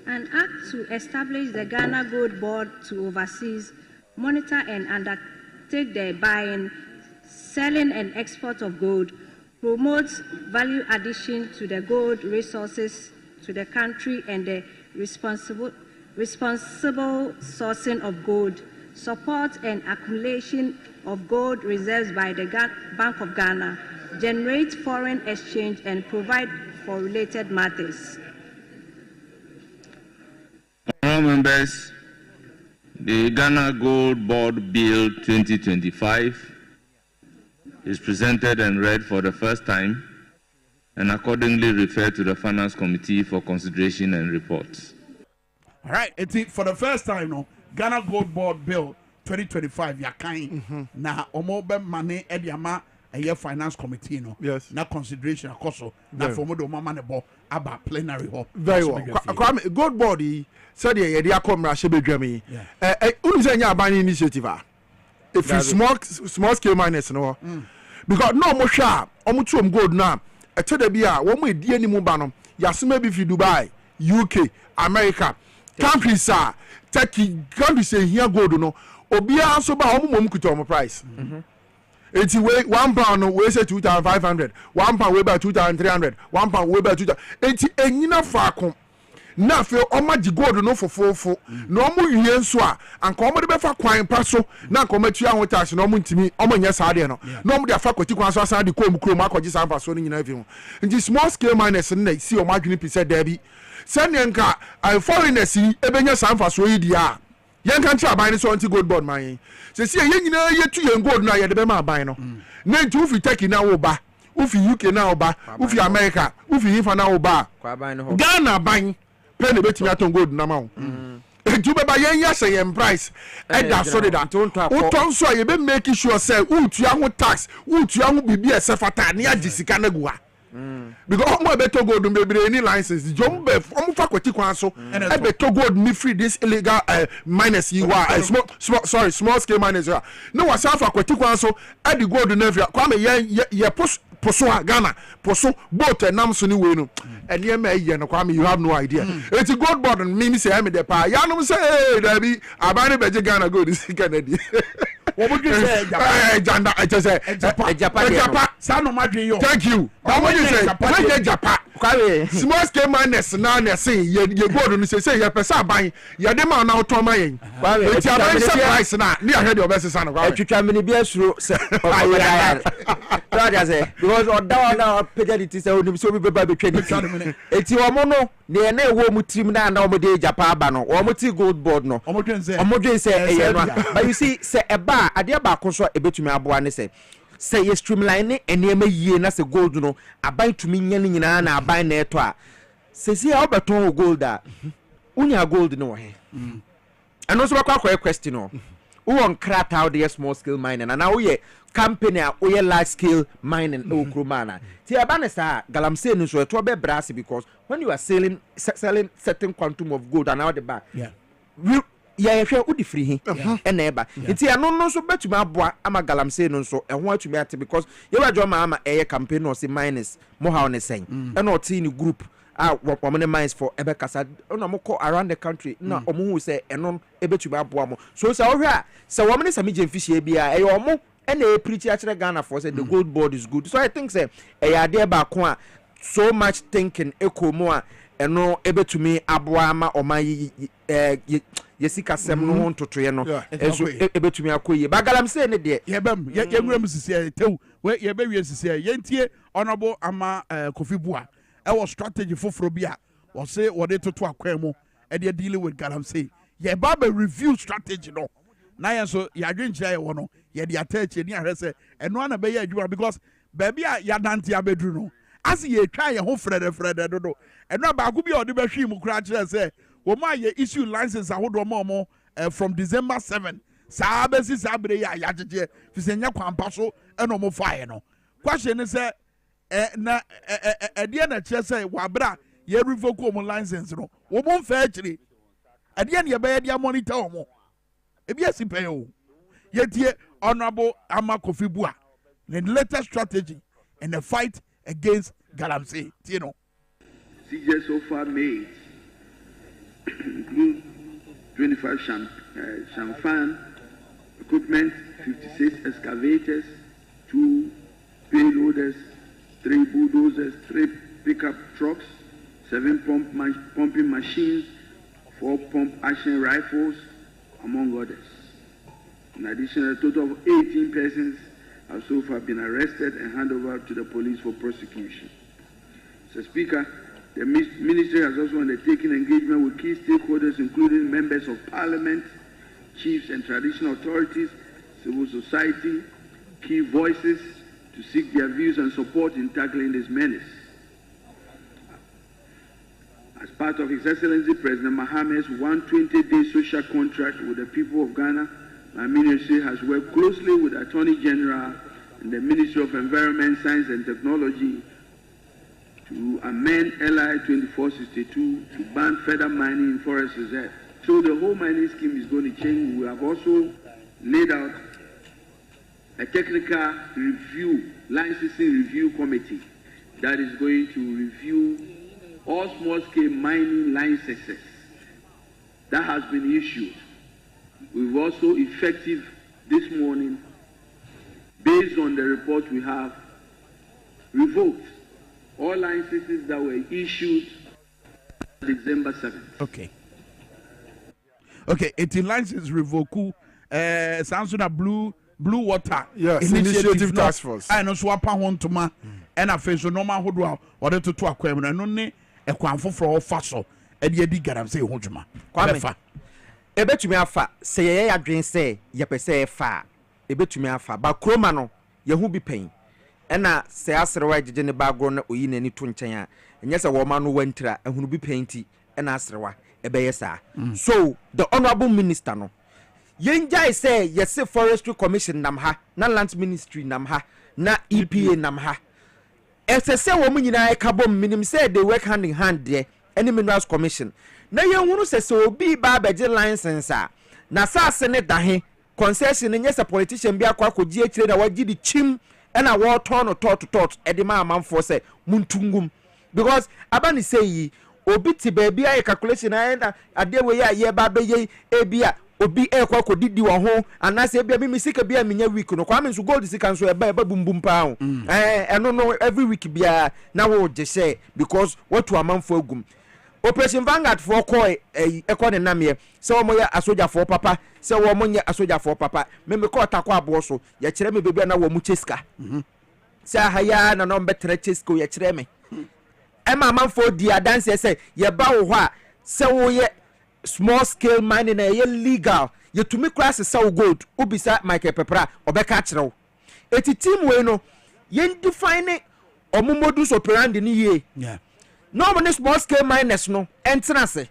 [SPEAKER 7] An act to establish the Ghana Gold Board to oversee, monitor and undertake the buying, selling and export of gold, promotes value addition to the gold resources to the country and the responsible sourcing of gold, support and accumulation of gold reserves by the Bank of Ghana, generate foreign exchange and provide for related matters.
[SPEAKER 6] Honourable members, the Ghana Gold Board Bill 2025 is presented and read for the first time and accordingly referred to the Finance Committee for consideration and reports.
[SPEAKER 2] All right, for the first time, no, Ghana Gold Board Bill 2025, yakan na omobe money ediama a Finance Committee, no,
[SPEAKER 21] yes,
[SPEAKER 2] na consideration akoso na fomo do mama ne bo aba plenary hall.
[SPEAKER 21] Very well. Kwame, Gold Board said ye dey akomra shebedwami. Unu say nya ban initiative a. If you small scale miners no. Because no mo sha, omo tuom gold na. E to da bia wo mo edi animu ba no. Yasema bi fi Dubai, UK, America. Countries are Turkey, countries here gold no. Obia so ba omo mom kuto omo price. It's way £1 we say 2,500, £1 way by 2,300, £1 way by 2,000. It's enyina faako. Na fe oma di gold no fofofo. Na omo wie nso a anka omo de befa kwan paso na anka omo tua ho tax na omo ntimi omo nya saade no. Na omo de afa kwati kwan so asan de kom krom akọji sanfa so no nyina afi ho. Nti small scale miners na si omo adwene pise da bi. Sɛ nka foreigners ebenya sanfa so yi dia. Yen kan try buy so anti gold board man. Se see yen nyina yetu yen gold na ye de be ma buy no. Na nti ufi Turkey na wo ba, ufi UK na wo ba, ufi America, ufi Ifa na wo ba. Ghana ban pe na betimi aton gold na ma wo. Eju be ba yen ya say yen price e da so de da. Uton so ye be make sure say utua ho tax, utua ho bibi e sefata na ya gisika na guwa. Because omo beto gold bebre any license jom be omo fa kwati kwan so e beto gold me free this illegal miners you are small scale miners you are no was fa kwati kwan so e the gold na free Kwame ye poso Ghana poso boat enam so ni we no ene ma ye no Kwame you have no idea it's gold board me say am the pa ya no say da bi abane beje Ghana gold is Canada
[SPEAKER 2] what would you say
[SPEAKER 21] janda I just say Japan
[SPEAKER 2] sano madwe yo
[SPEAKER 21] thank you that what you say Japan small scale miners na na say ye gold no say ye pesa ban ye de ma na otoma yen it's a very surprise na ni ahead your best son
[SPEAKER 15] atwitwa mini bi asuro say that say because oda na pejality say onim so bi beba betwa ni eti omo no ne na ewo mu trim na na omo de Japan ba no omo ti gold board no omo dwen say eye no but you see say eba ade ba ko so ebetumi aboa ne say ye streamline enema yie na say gold no aban tumi nya ni nyina na aban na eto a say see how beton gold a unya gold no he and also kwa question no who on craft out the small scale mining and now we company a we large scale mining o kromana ti aba sa galamsey no so eto be brass because when you are selling certain quantum of gold and now the back ya hwe udi free hi na eba enti ano no so betuma aboa ama galamsey no so ehwo atumi ate because ye wajo ama eye campaign no se minus mo ha on sen e no ti ni group women mines for ebe kasa no mo call around the country na omo hu say eno ebetuma aboa mo so say ohwe a say women say me jemfishie bia e omo e na e preach actually Ghana for say the gold board is good so I think say e ya de ba ko a so much thinking ekomo a eno ebetumi aboa ama oman yesika sem no ntotoye no eso ebetumi akoye bagalamsey ne de
[SPEAKER 2] yebam yenwuram sisi tew we yebewie sisi yentie honorable ama Kofi Bua e was strategy foforo bia wo say wo de toto akwan mu e de deal with galamsey ye ba be review strategy no na yen so ya dwenchira ye wo no ye de attach ni ahwese eno na be ye adwuma because baby a ya dante abedru no as ye twa ye ho frede dodo eno ba ku bia ode be hwi mu kura kire say Woma ye issue license ahodo mo from December 7 saa besi saa bre ya yajeje fisenya kwampa so eno mo fae no question ni say na de na kire say wabra ye revoke mo license no wo mo fa akiri Adian ya be dia monitor omo. Ebi asipe o. Yetie Honorable Ama Kofi Bua. The latest strategy in the fight against Galamsey, you know.
[SPEAKER 5] Seizures so far made include 25 champagne equipment, 56 excavators, 2 payloaders, 3 bulldozers, 3 pickup trucks, 7 pumping machines, 4 pump action rifles, among others. In addition, a total of 18 persons have so far been arrested and handed over to the police for prosecution. Mr. Speaker, the ministry has also undertaken engagement with key stakeholders, including members of parliament, chiefs and traditional authorities, civil society, key voices, to seek their views and support in tackling this menace. As part of His Excellency President Mahamad's 120-day social contract with the people of Ghana, my ministry has worked closely with the Attorney General and the Ministry of Environment, Science and Technology to amend LI 2462 to ban further mining in forest reserve. So the whole mining scheme is going to change. We have also laid out a technical review, licensing review committee that is going to review all small-scale mining licenses that has been issued. We've also effective this morning, based on the report we have, revoked all licenses that were issued December 7th.
[SPEAKER 2] Okay, 18 licenses revoked. Sounds like blue water.
[SPEAKER 21] Yes, initiative task force.
[SPEAKER 2] I know swap on to ma and a face no man who do order to acquire and only a quanfo for all faso. Eddie Galamsey Hojuma. Kwame.
[SPEAKER 15] Ebetumi afa se ye adwen se ye pese fa ebetumi afa ba kroma no ye hu bi pen ena se asrewa agege ne bagro na oyi nani to nchen a enye se wo ma no wantira ehunu bi pen ti ena asrewa ebeye sa so the honorable minister no yenjai se yese forestry commission nam ha na land ministry nam ha na EPA nam ha se wo nyina e kabom minim se they work hand in hand there any minerals commission na yenhunu se obi ba beje license a na sase ne dahe concession nye se politician bi akwa kogie kire na wagi di chim na wo turn no tot edi ma amanfo se muntungum because abani say yi obi ti ba bia e calculation na ade we ya ye ba be ye ebia obi ekwa kodidi wo ho anase ebia mi sika bia menya week no kwa me so gold sika so eba bumbum pa ho eno no every week bia na wo je say because what to amanfo agum Operation Vanguard for koi ekone namye se wo moya asoja for papa se wo monya asoja for papa me ko takwa abo so ya kire me bebia na wo mu cheska se haya na no betre chesko ya kire me e ma manfo di adanse se ye ba wo ho a se wo ye small scale mining na ye legal ye tumi class se wo gold ubisa Michael Pepra obeka kire wo eti team we no ye define omumodus operandi ni ye no one small scale miners no entrance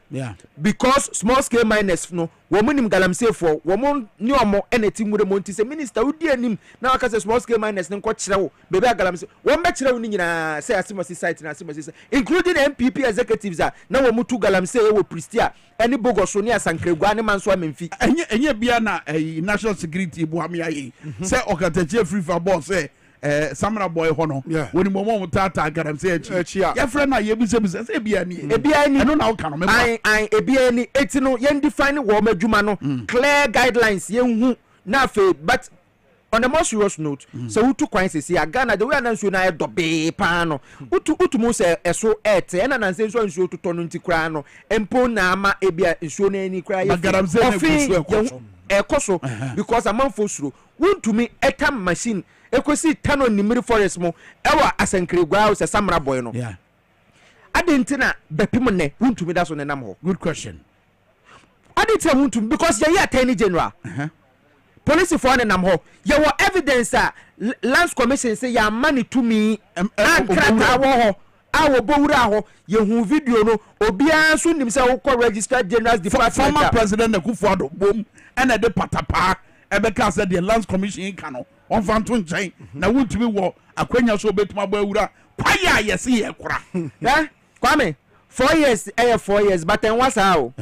[SPEAKER 15] because small scale miners no womunim Galamsey for womun ni omo eneti nwure monti se minister udi anim na aka se small scale miners nko kire wo bebe Galamsey won be kire wo ni nyina say asimasi site na asimasi including MPP executives a na wo mutu Galamsey wo Pristia eni bogoso ni asankregwa ni manso amemfi
[SPEAKER 2] enye bia na national security bu amia yi say okatache free for boss say Samara boy hono woni momo mutata Galamsey echi ya friend na yebisebise se ebia ni eno na oka no me
[SPEAKER 15] ebia ni eti no yen define wo madwuma no clear guidelines yen hu na fe but on a more serious note so who took kwanse see Ghana the way ananso na do be pa no utu mo se eso ete na nanse so nsuo to no ntikura no empo na ama ebia nsuo na ani kura ye
[SPEAKER 2] Galamsey na
[SPEAKER 15] ekoso because amanfo suro wontumi etam machine ekosi tano nimiri forest mo ewa asankregwa se Samara boy no adentina bepim ne wontumi da so ne nam ho
[SPEAKER 2] good question
[SPEAKER 15] adentina wontumi because ye attorney general police for ne nam ho ye wo evidence a lands commission say ya money to me ankrata wo ho awo bowura ho ye hu video no obia so nim say wo registered general's department
[SPEAKER 2] former president Akufo-Addo bom ena de patapa ebeka say the lands commission kano on fanto nchen na wontumi wo akwanya so betuma bawura kwaya yesi ye kora
[SPEAKER 15] Kwame 4 years 4 years but then what's how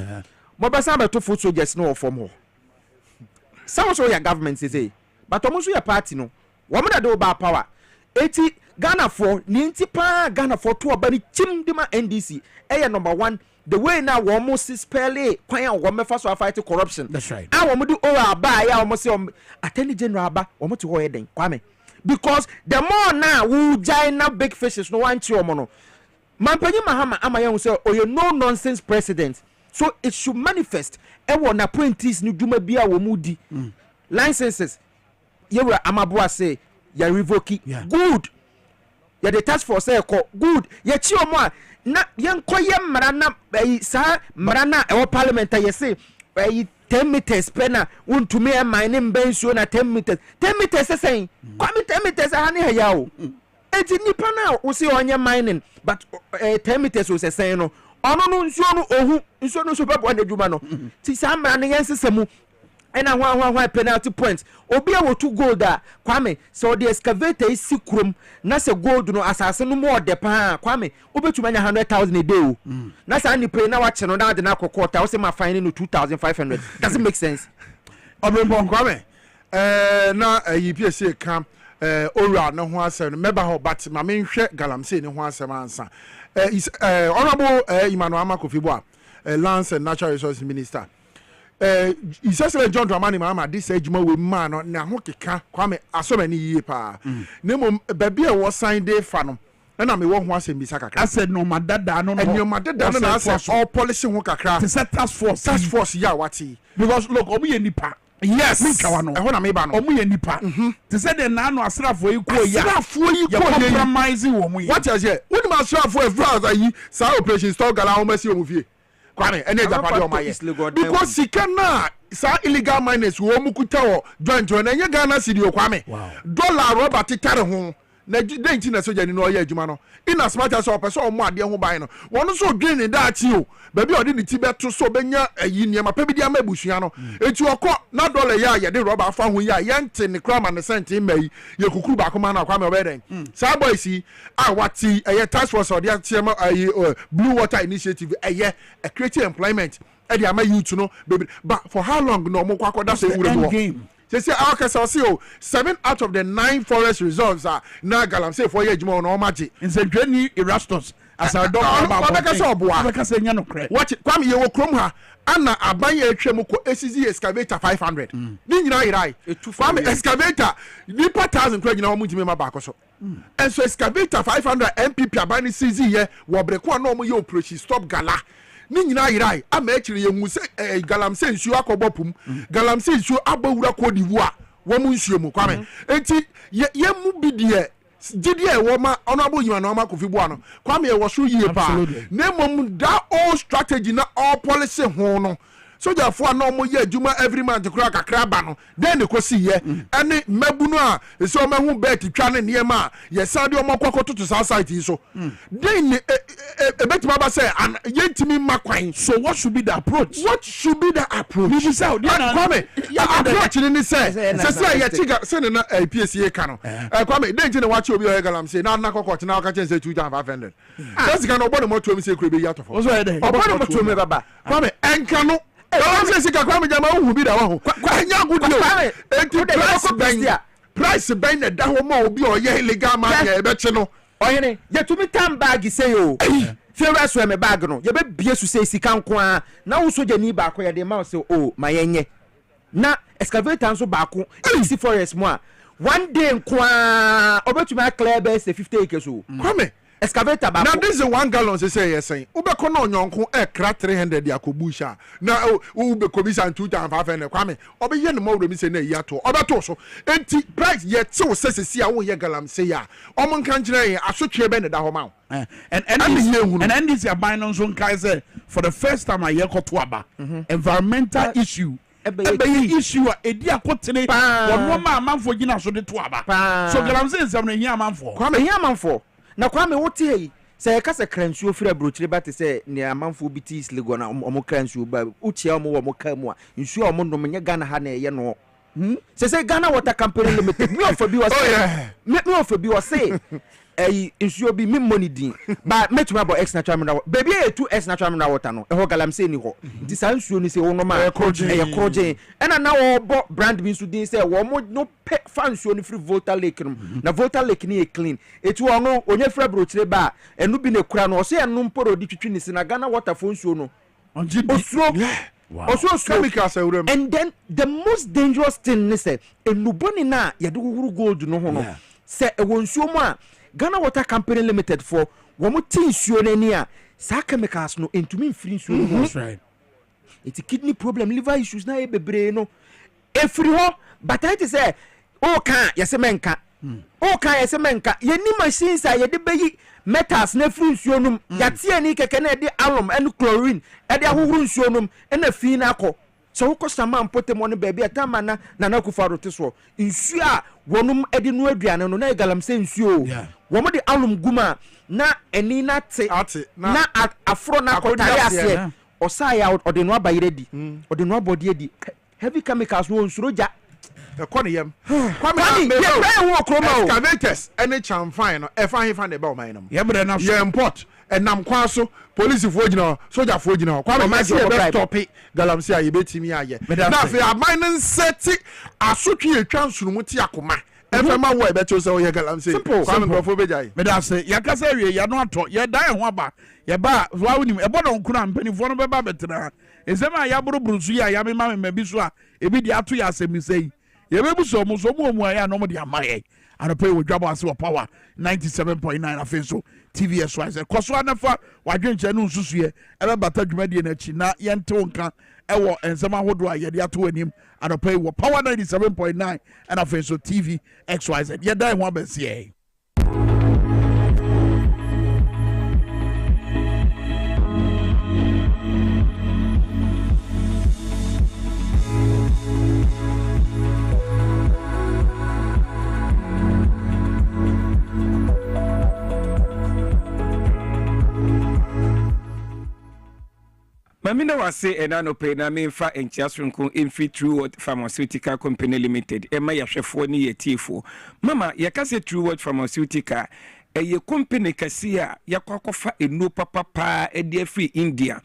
[SPEAKER 15] Mobasa beto foot soldiers no form ho. Some so your government say, but almost your party no. Woman that do about power. 80 Ghana for ninti pa Ghana for two abani chim dima NDC. Number 1. The way now we almost spell it. Kwaya we first fight corruption.
[SPEAKER 2] That's right.
[SPEAKER 15] I want do ba ya almost say Attorney General ba we to go then Kwame. Because the more now we giant big fishes no one chi omo no. Mampanyi Mahama amaya say oh you no nonsense president. So it should manifest. Na apprentice ni dwuma bia wo mudi. Licenses. Ye were amaboa say ya revoke. Good. Ya the task force say good. Ye chi omo na yenkoye mrana sa mrana e parliament ye say 10 meters pena untumi e mine mbensuo na 10 meters 10 meters say kwame 10 meters hani ha yawo enti nipa na wo say onye mining but 10 meters wo say no ono no nsuo no ohu nsuo no so bebo na dwuma no ti sa mrana yensesemu ena hwa penalty point obi a wo to gold a Kwame so the excavator is sikrum na se gold no asase no mo de pa Kwame obetuma nya 100,000 a day o na sa ni pay na wa che no na de na kokota wo se ma fine no 2,500 does it make sense
[SPEAKER 21] Obrembo Kwame na UPSC kam ora no ho asem no meba ho but ma menhwe Galamsey ne ho asem ansa honorable Emmanuel Amakofibo Lands and Natural Resources Minister Isesele John Dramani Mama this ejuma we man na ho keka Kwame asome ni yie pa nemo baby e wo sign day fa no na me wo ho asem bisa kakra
[SPEAKER 2] ased no madada no
[SPEAKER 21] no madada no na asem all policy ho kakra
[SPEAKER 2] to set task force
[SPEAKER 21] ya wati
[SPEAKER 2] because look omu ye nipa yes Minkawa no
[SPEAKER 21] ho na me ba no
[SPEAKER 2] omu ye nipa to say the na no asrafo yi ko ya
[SPEAKER 21] asrafo yi ko ya
[SPEAKER 2] compromise wo mu ye
[SPEAKER 21] what is here when ma asrafo e France ayi sa operation stop gala ho masi omu fie Kwame ene japade o maye because sikana sa illegal miners wo mu kuta wo joint na enye Ghana cedi o Kwame dollar rubber titare ho na denti na soja ni no ye adwuma no in as much as o person o mu ade ho ban no wono so dwen ni daachi o ba bi o de ni ti beto so benya ayi niam pa bi dia ma busua no eti okọ na dollar ya ye de rubber afa ho ya ye nte ni krama ne senti mai ye kukuru ba ko ma na Kwame obeden sa boys yi a wati eye task force o de atiema ayi blue water initiative eye a create employment e de ama youth no baby but for how long no mo kwakoda so wure mo they say our Casasio 7 out of the 9 forest reserves are now Galamsey for year no magic
[SPEAKER 2] in the journey Erastus as our dog
[SPEAKER 21] what Kwame ye wo krom ha ana abanye atwam ko ACZ excavator 500 ni nyina yirai Kwame excavator nipa 1000 kwa nyina wo mutime ma ba koso and so excavator 500 MPP abanye CZ ye wo breko na omo ye operation stop gala ni nyina yirai ama ekire ye hu se Galamsey nsuo akobopum Galamsey nsuo abawura kodivu a wo mu nsuo mu Kwame enti ye mu bidie gidie wo ma honorable you na Amakofibo ano Kwame ye wo so yie pa na mom da all strategy na all policy ho no so therefore na omo ye adwuma every month kura kakra ba no then ko si ye ene mabunu a so mahu bet twa ne niema ye sade omo kokoto to society so then ebetima ba say yentimi makwan
[SPEAKER 2] so what should be the approach
[SPEAKER 21] you say Kwame approach ni say ye chiga say na PSA ka no Kwame then je na wachi obi o Galamsey na na kokoto na ka chense 2,500 that's kind of body moto mi say kure be yato for
[SPEAKER 15] obodo moto mi baba
[SPEAKER 21] Kwame enka no Galamsey sika Kwame jama hu bi da wo kwa nya gudio price ben na da ho ma obi o ye illegal man ye be che no
[SPEAKER 15] oyene ye tumi tam bag say o favor so me bag no ye be bie su say sika nko a na wo soja ni ba ko ye de ma say o ma yenye na excavator nso ba ko si forest mo a one day nko a obetumi clear be say 50 acres o
[SPEAKER 21] Kwame
[SPEAKER 15] excavator ba
[SPEAKER 21] now this is 1 gallon say yes saying ubeko no nyonko ekra 300 yakobusha na ubeko bi san 2,500 Kwame obiye no mawro mi say na yato obeto so enti price ye tew sesesi a wo ye Galamsey ya omo nkan kire ye asotwe be ne da ho ma
[SPEAKER 2] and this abandon so nkai say for the first time I hear koto aba environmental issue issue edi akotene wono ma amanfo gina so de to aba so Galamsey nsam no hia amanfo
[SPEAKER 15] Kwame hia amanfo na Kwame wote yi say ka se kransuo fira brochire ba te say ne amanfo biti Lagos na omo kransuo ba utia omo wo mo ka mu a nsuo omo no menye Ghana ha na ye no say Ghana Water Company Limited me of bi was say nsuo bi me money din but metuma bo ex natural mineral baby e 2 ex natural mineral water no e ho galamsey ni ho nti sa nsuo ni se wo no ma e kroje ena na wo bo brand bi nsu din se wo mo no fa nsuo ni free Volta Lake no na Volta Lake ni e clean eti wo no onye fra brochire ba enu bi ne kura no o se enu mporo di twitwi ni se na Ghana water fo nsuo no osuo also chemicals and then the most dangerous thing is say enuboni na yade huhuru gold no ho no say e wonsuo mu a Ghana Water Company Limited for wo mo tin suo nani a sa chemicals no entumi mfiri nsuo no that's right it's a kidney problem liver issues na e bebre no efiri ho but I say o kan yesemenka o kan yesemenka yeni machines a yede beyi metals na free nsuo num yatie ni keke na de alum and chlorine e de ahohuru nsuo num e na fi na akọ so ko sama mpotem no baby atama na kufa rote so nsuo a wonum e de no aduane no na galamsey nsuo wo mo de alum guma na eni na te na afro na kotare ase osaya ode no abayire di ode no abode di heavy chemicals no nsuro ja
[SPEAKER 21] Kwame Minkah excavators any chamfine no e fa he fa ne ba o man no ye import enam kwa so police fo gina soldier fo gina Kwame Minkah stop galamsey aye betimi aye na fe aman no seti asotwe etwa nsurumu ti akoma efema wo e beto se o ye galamsey Kwame Minkah bejai
[SPEAKER 2] me da se ya kasa wie ya no ato ye dan ho aba ye ba wa wonim e bodo nkuna mpanifo no beba betena ezema ya buruburu su ya me ma bi so a ebi di ato ya asemisei ye be buso mo so mo aya no mo di amaye anope wo Dwaboase wo power 97.9 afenso TVS wise koso anafa wadwenche no nsusue ebe bata dwumade na chi na yente wonka ewo ensema hodo aye de ato anim anope wo power 97.9 and afenso TV XYZ ye dai ho abesie
[SPEAKER 9] Mamina was say enano pay na memfa enchiasronko emfi True World Pharmaceutical Company Limited ema yahwefo ni yetifo mama yakase True World Pharmaceutical eye company kase a yakwakofa enu papa ede free India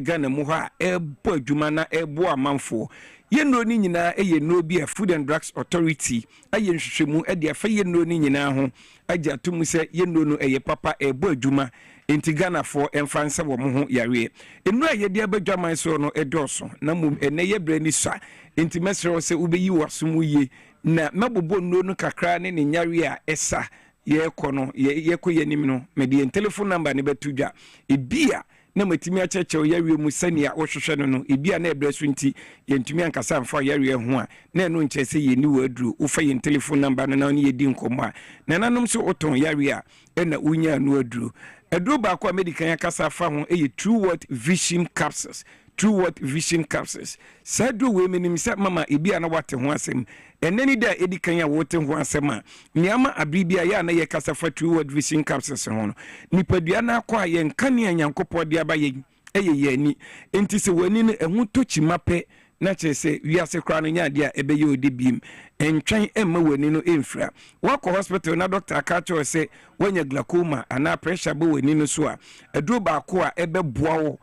[SPEAKER 9] Ghana mu ha ebo adwuma na ebo amanfo yenno ni nyina eye no bi a Food and Drugs Authority aye nhwehwemu ede afa yenno ni nyina ho agya tomu se yenno no eye papa ebo adwuma enti Ghana for emfanse wo mo ho yare enu aye de abadwaman so no edoso na mum ene ye brani sa enti mesero se ubeyi wasom ye na mabobo no kakra ne ne nyare a esa ye kono ye koyenim no me de telephone number ne betudwa ebia na matimi acheche yare mu sania wo hwehwe no ebia na ebreso nti yentumi ankasa amfa yare ho a na eno nchese ye ni wadru wo fa ye telephone number no na ye di nkomo a na nanom so oton yare a na unya no wadru edru ba kwa medical yakasa fa ho True World Vision Capsules True World Vision Capsules sadu we menim se mama ebia na wate ho asem enani da edikan ya wote ho asem a niama abribia ya na ye kasa fa True World Vision Capsules ho no nipadua na akwa ye nkane anyankopɔ de aba ye ye ani enti se wani no ehu tochi mape na chese wiase kra no nya de a ebeye odi bim entwen emma wani no emfra wako hospital na doctor akacho se wanya glaucoma ana pressure bo wani no so a aduro ba ko a ebeboa wo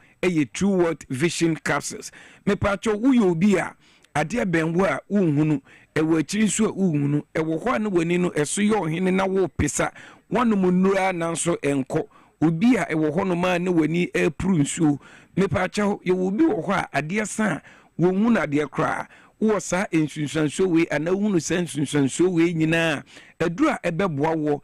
[SPEAKER 9] True World Vision Capsules me pacho uyo obi a ade benwo a unhunu ewo akiri so a unhunu ewo ho na wani no eso ye ohene na wo pesa wanum nura nanso enko obi a ewo ho no ma ne wani epru nsuo me pacho ye obi wo ho a ade san wo hu na de kra wo sa ensunsanso we ana hunu sensunsanso we nyina adura ebeboa wo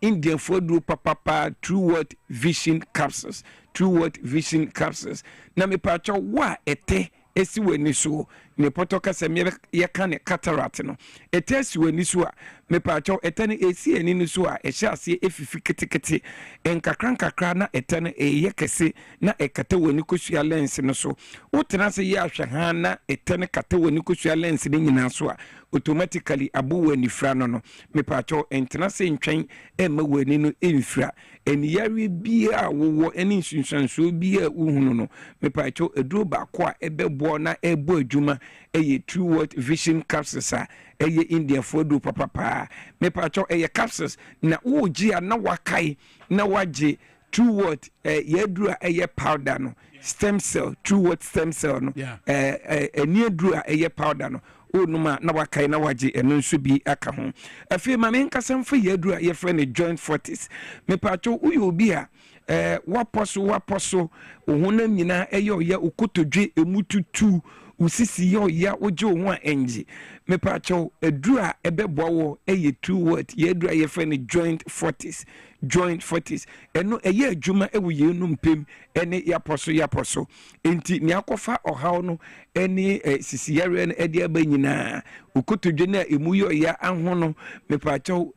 [SPEAKER 9] Indian food papa True World Vision Capsules True World Vision Capsules na me pacho wa ete esi wani so ne potoka se me yeka ne cataract no ete esi wani so a me pacho ete ne esi ani no so a ehya ase efifi ketekete enkakra na ete ne yekese na ekata wani kosua lens no so wotena se ya hwe ha na ete ne kata wani kosua lens ne nyina so a automatically abu wani fra no me pacho entena se ntwen emma wani no emfra eniyari bia wo eni nsunsanso bia uhunu no me pacho eduro ba kwa ebebo na ebo adwuma ɛyɛ True World Vision capsules a ɛyɛ India fodo papa me pacho ɛyɛ capsules na woji a na wakai na waje True World yɛduru a ɛyɛ powder no stem cell True World stem cell no ɛni aduru a ɛyɛ powder no onuma na wakai na waje ɛno nso bi aka ho afei ma me nkasa mfa yɛduru a yɛfrɛ ne joint fortis me pacho uyo obi a waposo ohuna nyina ɛyɛ ɔyɛ okotodwe emututu usisi yɛ ɔyɛ ogye ho a enji me pacho eduru a ɛbɛboa wo ɛyɛ True World yɛduru a yɛfrɛ ne joint fortis ɛno ɛyɛ adwuma ɛwɔ yɛnum pem ɛne yaposo enti ne akɔfa ɔhaw no ɛne sisiyare no ɛde aba nyinaa okotodwe na emu yɛ ɔyɛ aho no me pacho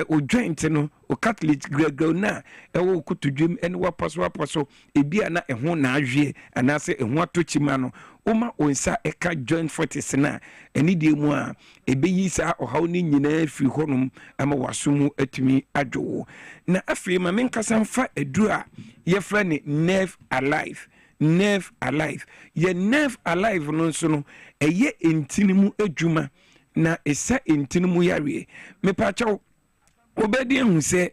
[SPEAKER 9] o joint no o cartilage grego na ɛwɔ okotodwem ɛne waposo ebi a na ɛho na ahwe anaasɛ ɛho atokyima no oma onsa ɛka joint fortis na ɛne die mu a ɛbɛyi saa ɔhaw no nyinaa firi hɔnom ama wasomu atumi adwo na afei ma menkasa mfa aduru a yɛfrɛ ne nerve alive yɛ nerve alive no nso no ɛyɛ ntinimu adwuma na ɛsa ntinimu yareɛ mepakyɛw obɛdi ehu sɛ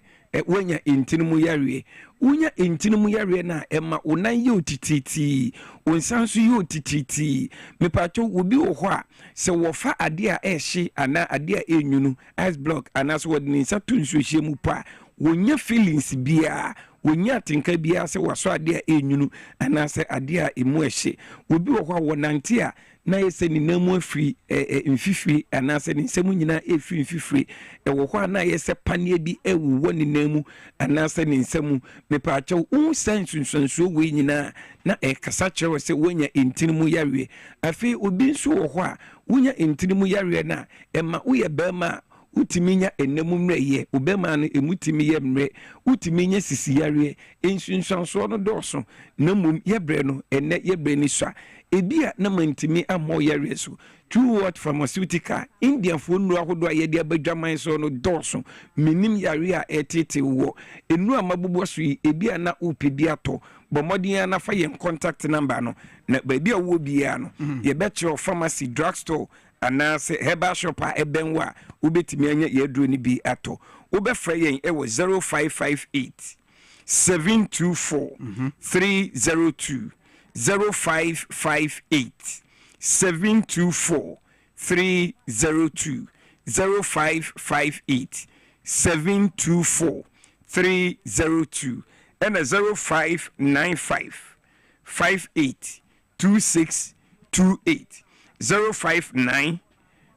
[SPEAKER 9] wonya ntinimu yareɛ wonya ntinimu yareɛ na ɛma onan yɛ otititi onsan so yɛ otititi mepakyɛw obi wɔ hɔ a sɛ wɔfa ade a ɛhye ana ade a ɛnwunu ice block ana so wɔde ne nsa to nsuo hyɛ mu pa wonya feelings bia wonya atenka bia sɛ waso ade a ɛnwunu ana sɛ ade a emu ɛhye obi wɔ hɔ a wɔnante a na yɛsɛ ne namu afiri mfifiri anaasɛ ne nsɛm nyinaa ɛfiri mfifiri ɛwɔ hɔ a na yɛsɛ paneɛ bi ɛwowɔ ne namu anaasɛ ne nsɛm mepaakyɛw wohu saa nsunsuansuo wei nyinaa na ɛkasa kyerɛ sɛ woanya ntini mu yareɛ afei obi nso wɔ hɔ a wonya ntini mu yareɛ no a ɛma woyɛ bɛrima a utimi nya enemu mmerɛ obema no emutimi yɛ mmerɛ utimi nya sisiyareɛ ensunsuanso no dɔɔso na mum yɛbrɛ no ɛnɛ yɛbrɛ ni swa ebi a na mantimi amɔ yareɛ so True World Pharmaceutical Indian fo nnuro ahodo a yɛde abadwaman so no dɔɔso minim yare a ɛtete wɔ enu amabubo so yi ebi a na upedi atɔ bɔmɔden na fa yɛn contact number no na baabi a wo bia no yɛbɛkyerɛ pharmacy drugstore anaasɛ herbal shop a ɛbɛnwa wobɛtumi anya yɛduro no bi atɔ wobɛfrɛ yɛn ɛwɔ 0558 724 302 0558 724 302 0558 724 302 and 0595 58 2628 059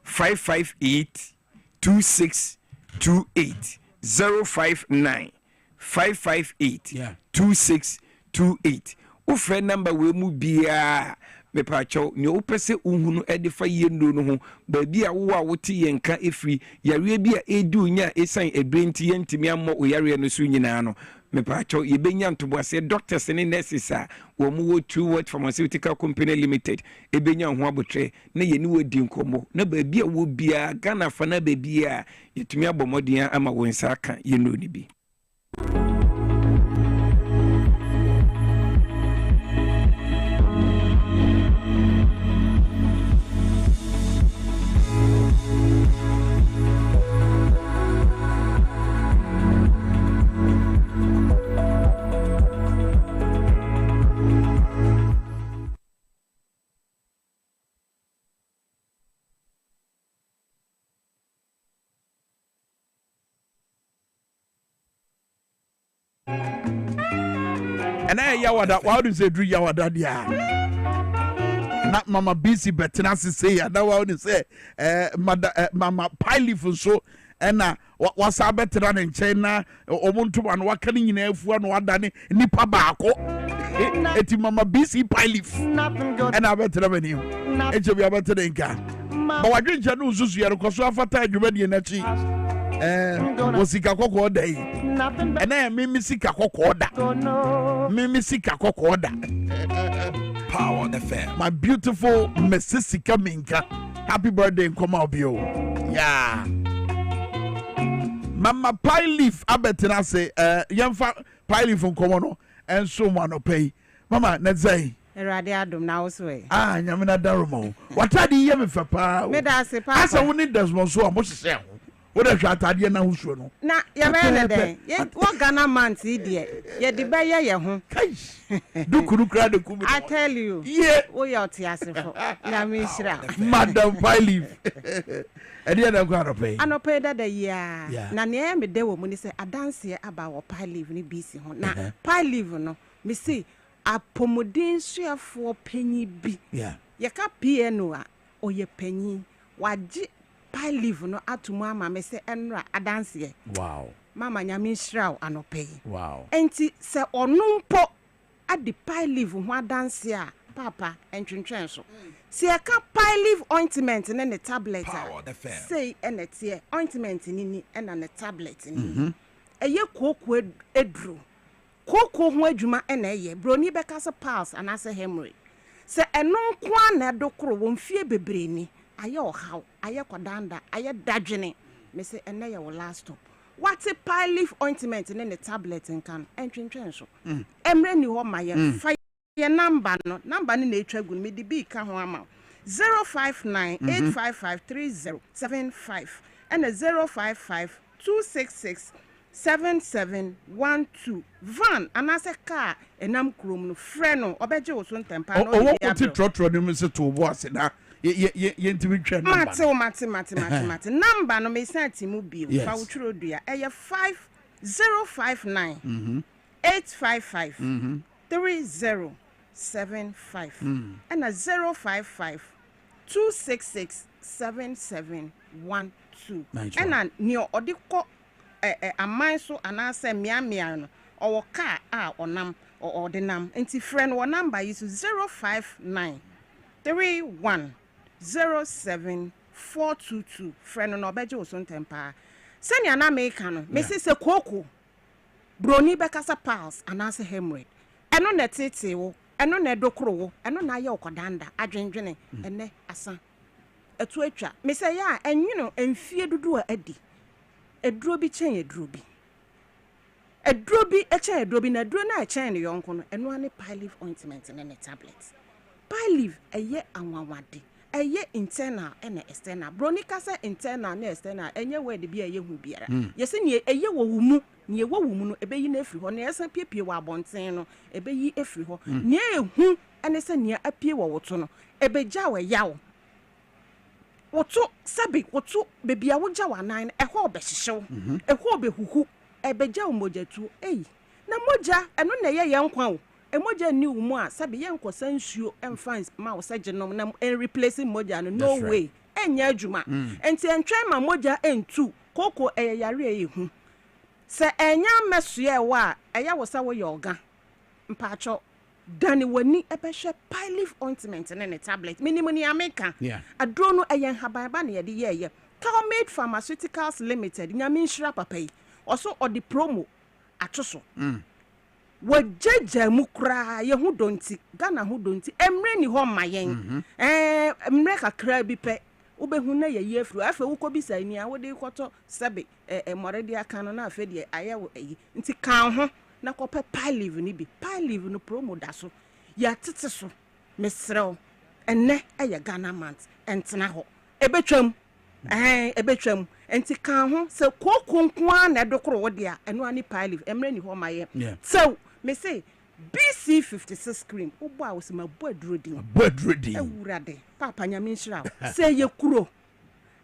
[SPEAKER 9] 558 2628 059 558 2628 ufre number we mu bia me pacho ne opese uhunu edifa yendo no ho ba bia wo a wote yenka efri yare bia edu nya esan ebrenti yentimi ammo oyare no so nyina no me pacho yebenya ntoboase doctors ne nurses a wo mu wo True World Pharmaceutical Company Limited ebenya ho abotre na ye ni wodi nkomo na ba bia wo bia Ghana fa na ba bia yetumi abomodien ama wo nsa aka yendo ni bi.
[SPEAKER 2] And I yawada, why do you say, Drew Yawada? Not Mama BC, but Tenassi say, and now I want to say, Mama Piley for so, and what's our better than in China, or want to one what can you know, one what done Nipa Bako, it's Mama BC Piley, and I better than you. It's a better than car. But I didn't know Zuzu, because I thought you ready in that was the Kako day, and I made Sika Kokoda. Mimi Sika Kokoda. Power FM. My beautiful Mrs. Kwame Minkah. Happy birthday in Komabio. Yeah. Mama pie leaf, abetina say, young pie leaf from Komono, and so one pay. Mama, let's say.
[SPEAKER 15] Erade adom na wo so e.
[SPEAKER 2] Nyame na daromo. Watade ye me fa pa.
[SPEAKER 15] Me da se pa.
[SPEAKER 2] Asa wo ni Desmond so amo hye ho. Wo da hwa atade na husuo no.
[SPEAKER 15] Na ye be ne den. Ye wo Ghana man ti de. Ye de be ye ho.
[SPEAKER 2] Du kuru kra de kumu.
[SPEAKER 15] I tell you.
[SPEAKER 2] Yeah.
[SPEAKER 15] Wo ye otiase fo. Nyame hira.
[SPEAKER 2] Madam Piley. Edi na kwa anope.
[SPEAKER 15] Anope da ya. Na ne me de wo mu ni se adanse aba wo Piley ni BC ho. Na Piley no me say apomodin suafo panyi bi. Yeka PNO a oye panyi waji Piley no atumu ama me se enra adanse.
[SPEAKER 2] Wow.
[SPEAKER 15] Mama nyame hira anope.
[SPEAKER 2] Wow.
[SPEAKER 15] Enti se onumpo adi Piley ho adanse a papa entwentwen so. Si aka Piley ointment ne tablet say enetie ointment ni na ne tablet ni. Eye koko edru. Koko ho adwuma na eye broni beka se pulse anase hemorrhage. Se eno kwa na dokoro wo mfie bebre ni aye ohaw aye kwadanda aye dadwene me se ene ye wo last stop. What a Piley ointment ne tablet nkan entwentwen so. Emre ni ho maye fa ye number no na etwa gu me di bi ka ho ama 05985530075 and 055266771 van anase car enam krom no frɛ no obeje wo so ntempa no
[SPEAKER 2] o ti trotro ni me se to bo ase na ye ntimi twa number
[SPEAKER 15] mate number no me sent mu bi fa wo tworo dua eye 5059 855 3075 and 055266771 and near odiko aman so anase mia no or car onam or ordinam enti friend one number is 059 3107 friend no beje wo so ntempa senia na make no me se koko broni bekasa pulse anase hemorrhage eno na tete wo eno na edokoro wo eno na ye okodanda adwendwene ene asa etu atwa me se ya enwino emfie dudu a adi eduro bi chen eduro bi echen eduro bi na eduro na chen ne yonko no eno ane Piley ointment ne tablet Piley eye anwawade eye internal ene external broni kasa internal na external enye word bi eye hu biara yesi ne eye wo wumu ne wo wumu no ebeyi na efiri ho na yesa piepie wa abonten no ebeyi efiri ho ne ehu ene se ne apie wo woto no ebeja we yawo woto sabi woto bebia wo ja wa nan eho obehyew eho obehuhu ebeja umojatu na moja eno na ye yenkwa wo emoja ni umu a sabi yenkosa nsuo emfans ma wo sagenom na replacing moja no way enya adwuma enti entwen ma moja entu koko eyare ehu se enya mesoe wa eya wo sa wo yoga mpacho dani wani ebehwe Piley ointment ne tablet minimum ni America adro no eyen hababa na ye de ye Kwame Pharmaceuticals Limited nyame nhira papa yi oso odi promo atoso wajeje mu kra ye hu donti Ghana hu donti emre ni ho mayen emre kakra bi pe ubehu na ye yefru afa wuko bi sa ni a wode koto sebe moredi aka no na afa de aye yi nti kan ho na kope Piley ni bi Piley no promo da so ya tete so mesrew enne eye Ghana month entena ho ebetwam ebetwam enti kan ho se kokonkwa na edokoro wo de a eno ani Piley emre ni ho maye so me say BC 56 cream ubo a wosema boadrodin ewurade papa nyame nhira say ye kuro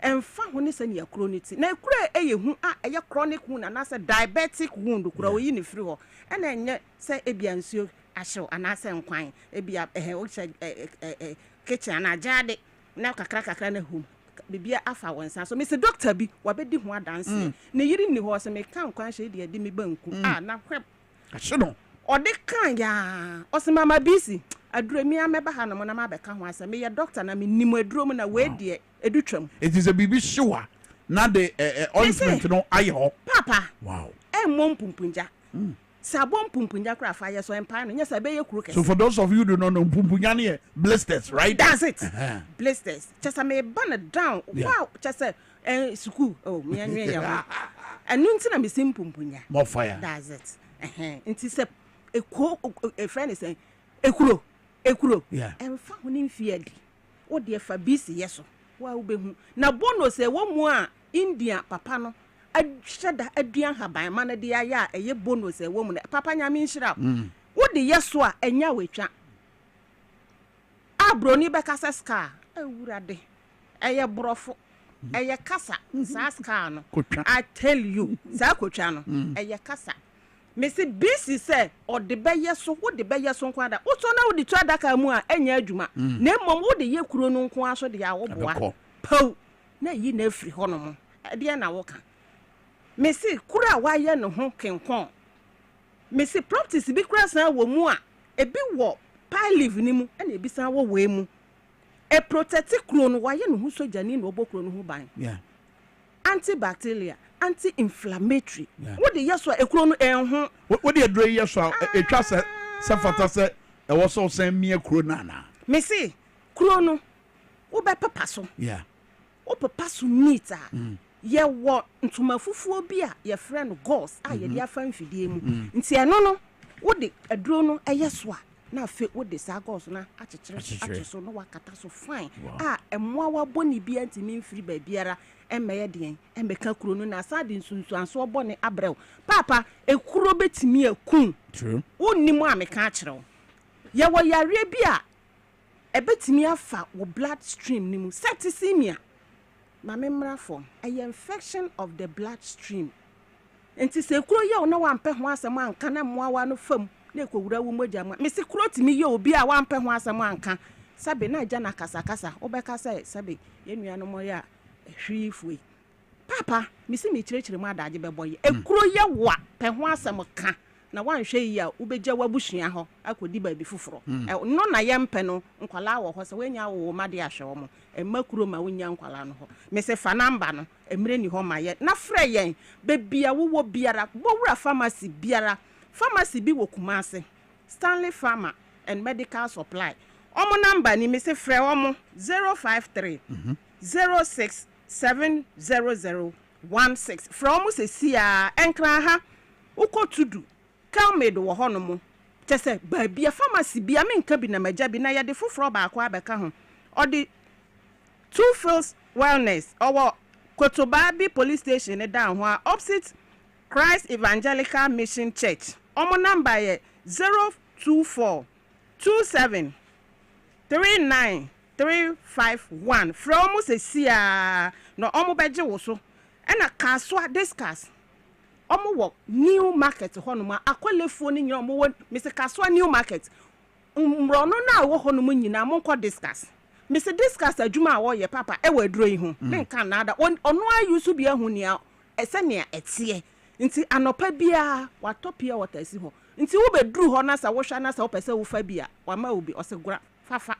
[SPEAKER 15] emfa ho ne se ne ye kuro niti na kuro eye hu a eye chronic wound na say diabetic wound kuro wo yi ne firi ho ena enye say ebia nsuo ahyew ana say nkwan ebia o kitchen na jade na kakra na home bibia afa wonsa so me say doctor bi wabedi ho adanse ne yiri ni ho so me kan kwan hye de di me banku na hwep
[SPEAKER 2] ahyew
[SPEAKER 15] ode kan ya osimama bisi aduremi ameba ha no na mabeka ho asa me ye doctor na me nim aduro mu na we de edutwam
[SPEAKER 2] it is a bibi shiwa na the ointment no aye ho
[SPEAKER 15] papa
[SPEAKER 2] wow
[SPEAKER 15] mom pumpunja sabon pumpunja kra fa ye so empa no nya sabe ye kuru kese
[SPEAKER 2] so for those of you who don't know pumpunja ne blisters right
[SPEAKER 15] that's it blisters just me burn down wow just school oh me anwe ya anu ntina me sim pumpunja
[SPEAKER 2] more fire
[SPEAKER 15] that's it nti se a friend is saying ekuro
[SPEAKER 4] ekuro emfa ho ni mfiadi wo de fa bisi yeso wa wo behu na bonus e wo mu a India papa no ahweda aduan haban ma na de aya eye bonus e wo mu na papa nyame nhira wo de yeso a enya wetwa abroni be kasa ska awurade eye brofo eye kasa sa ska no I tell you sa kotwa no eye kasa me se bisi se o de be yeso wo de be yeso nkwada wo so na wo de tu adaka mu a enya adwuma na mmom wo de ye kuro no nko aso de ya wo boa pau na yi na afiri hono mo de na wo ka me se kura wa ye no ho kenkon me se properties bi kura san wo mu a ebi wo pile leave ni mu na ebi san wo we mu e protect kuro no wa ye no ho sojani na obo kuro no ho ban antibacterial anti-inflammatory what the yeso ekuro no enho
[SPEAKER 2] what the adro yeso etwa se fata se e wo so san mie kuro na
[SPEAKER 4] me see kuro no wo be papa so wo papa so neat a ye wo ntuma fufuo bi a ye friend gauze a ye de afa mfidie mu nti eno no wo de adro no eyeso a na fe wo de sa gauze na achechire so no wakata so fine emwa wa boni bi antimi mfiri ba biara emeye den emeka kuro no na asade nsunsu anso obone abrew papa ekuro betimi akun true wonnimu ameka akyerɛw ye wo yare bi a ebetimi afa wo blood stream nimu septicemia ma memra form a infection of the blood stream enti se kuro ye na wampe ho asem anka na moawa no fam na ekowura wo mogya ma me se kuro timi ye obi a wampe ho asem anka sabe na agya na kasa obeka say sabe yenua no moya hwifui papa misi mi kirekire mu adaje beboye ekuro ye wa pe ho asem ka na wanhwe yi a ubegya wabusua ho akodi ba bi foforo no na ye mpe no nkwala wo ho se wenya wo ma de ahwe wo mo emakuro ma wonya nkwala no ho misi fa namba no emre ni ho ma ye na frɛ yen bebia wo biara bowura pharmacy biara pharmacy bi wo Kumase Stanley Pharma and Medical Supply omo namba ni misi frɛ omo 053 06 70016 from Sesia enkra ha ukotudu kalmedo wo hono mo chese ba bia pharmacy bia menka bi na magya bi na ye de foforo ba akwa abeka ho odi Two Fields Wellness owo Kotobabi Police Station e down ho opposite Christ Evangelical Mission Church omo number ye 024 27 39 351 from Sesia no omo beje wo so ena kaswa discuss omo wo new market honoma akwalefo ni nyina omo wo Mr. Kaswa new market mro no na wo honoma nyina mo nko discuss Mr. discuss adwuma wo ye papa e waduro yi ho menka na ada ono ayusu bia hu nia ese nia etie nti anopa bia watopia watasi ho nti wo beduru ho na sa wo hwa na sa wo pese wo fa bia wa ma obi osegura fafa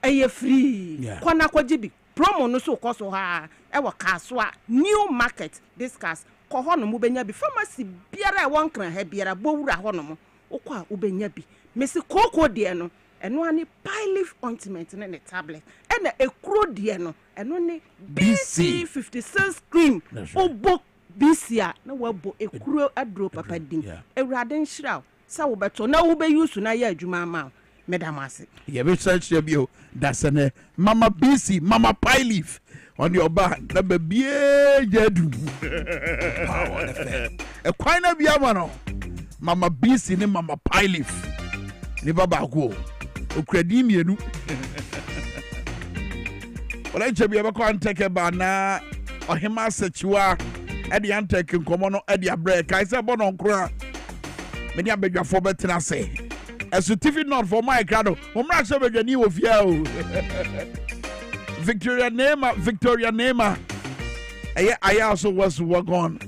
[SPEAKER 4] eye free kona kwajibi promo no so koso ha e wo Kaswa new market discuss ko hono mo benya bi pharmacy biara e won kran ha biara bowura hono mo ukwa ubenya bi mesi koko de no eno ani pile leaf ointment ne tablet ena ekuro de no eno ni BC 56 cream obo BC a na wabo ekuro adro papa din ewrade nhira sa wo beto na wo be use na ya adwuma ma Madam Ase.
[SPEAKER 2] Yeah, we search you. That's an Mama BC, Mama Pie Leaf on your back. The baby, Jedu. Power FM. A quite a biamano. Mama BC, ne Mama Pie Leaf. Ne Baba go. O credimi, you. Well, I should be able to take a banana or him as a chua at the antake in Comono at the break. I said, Bonon Cra. Many a bigger for better I say. A certificate not for my grado. Omra sabe the new of you. Victoria Nema. I also was work on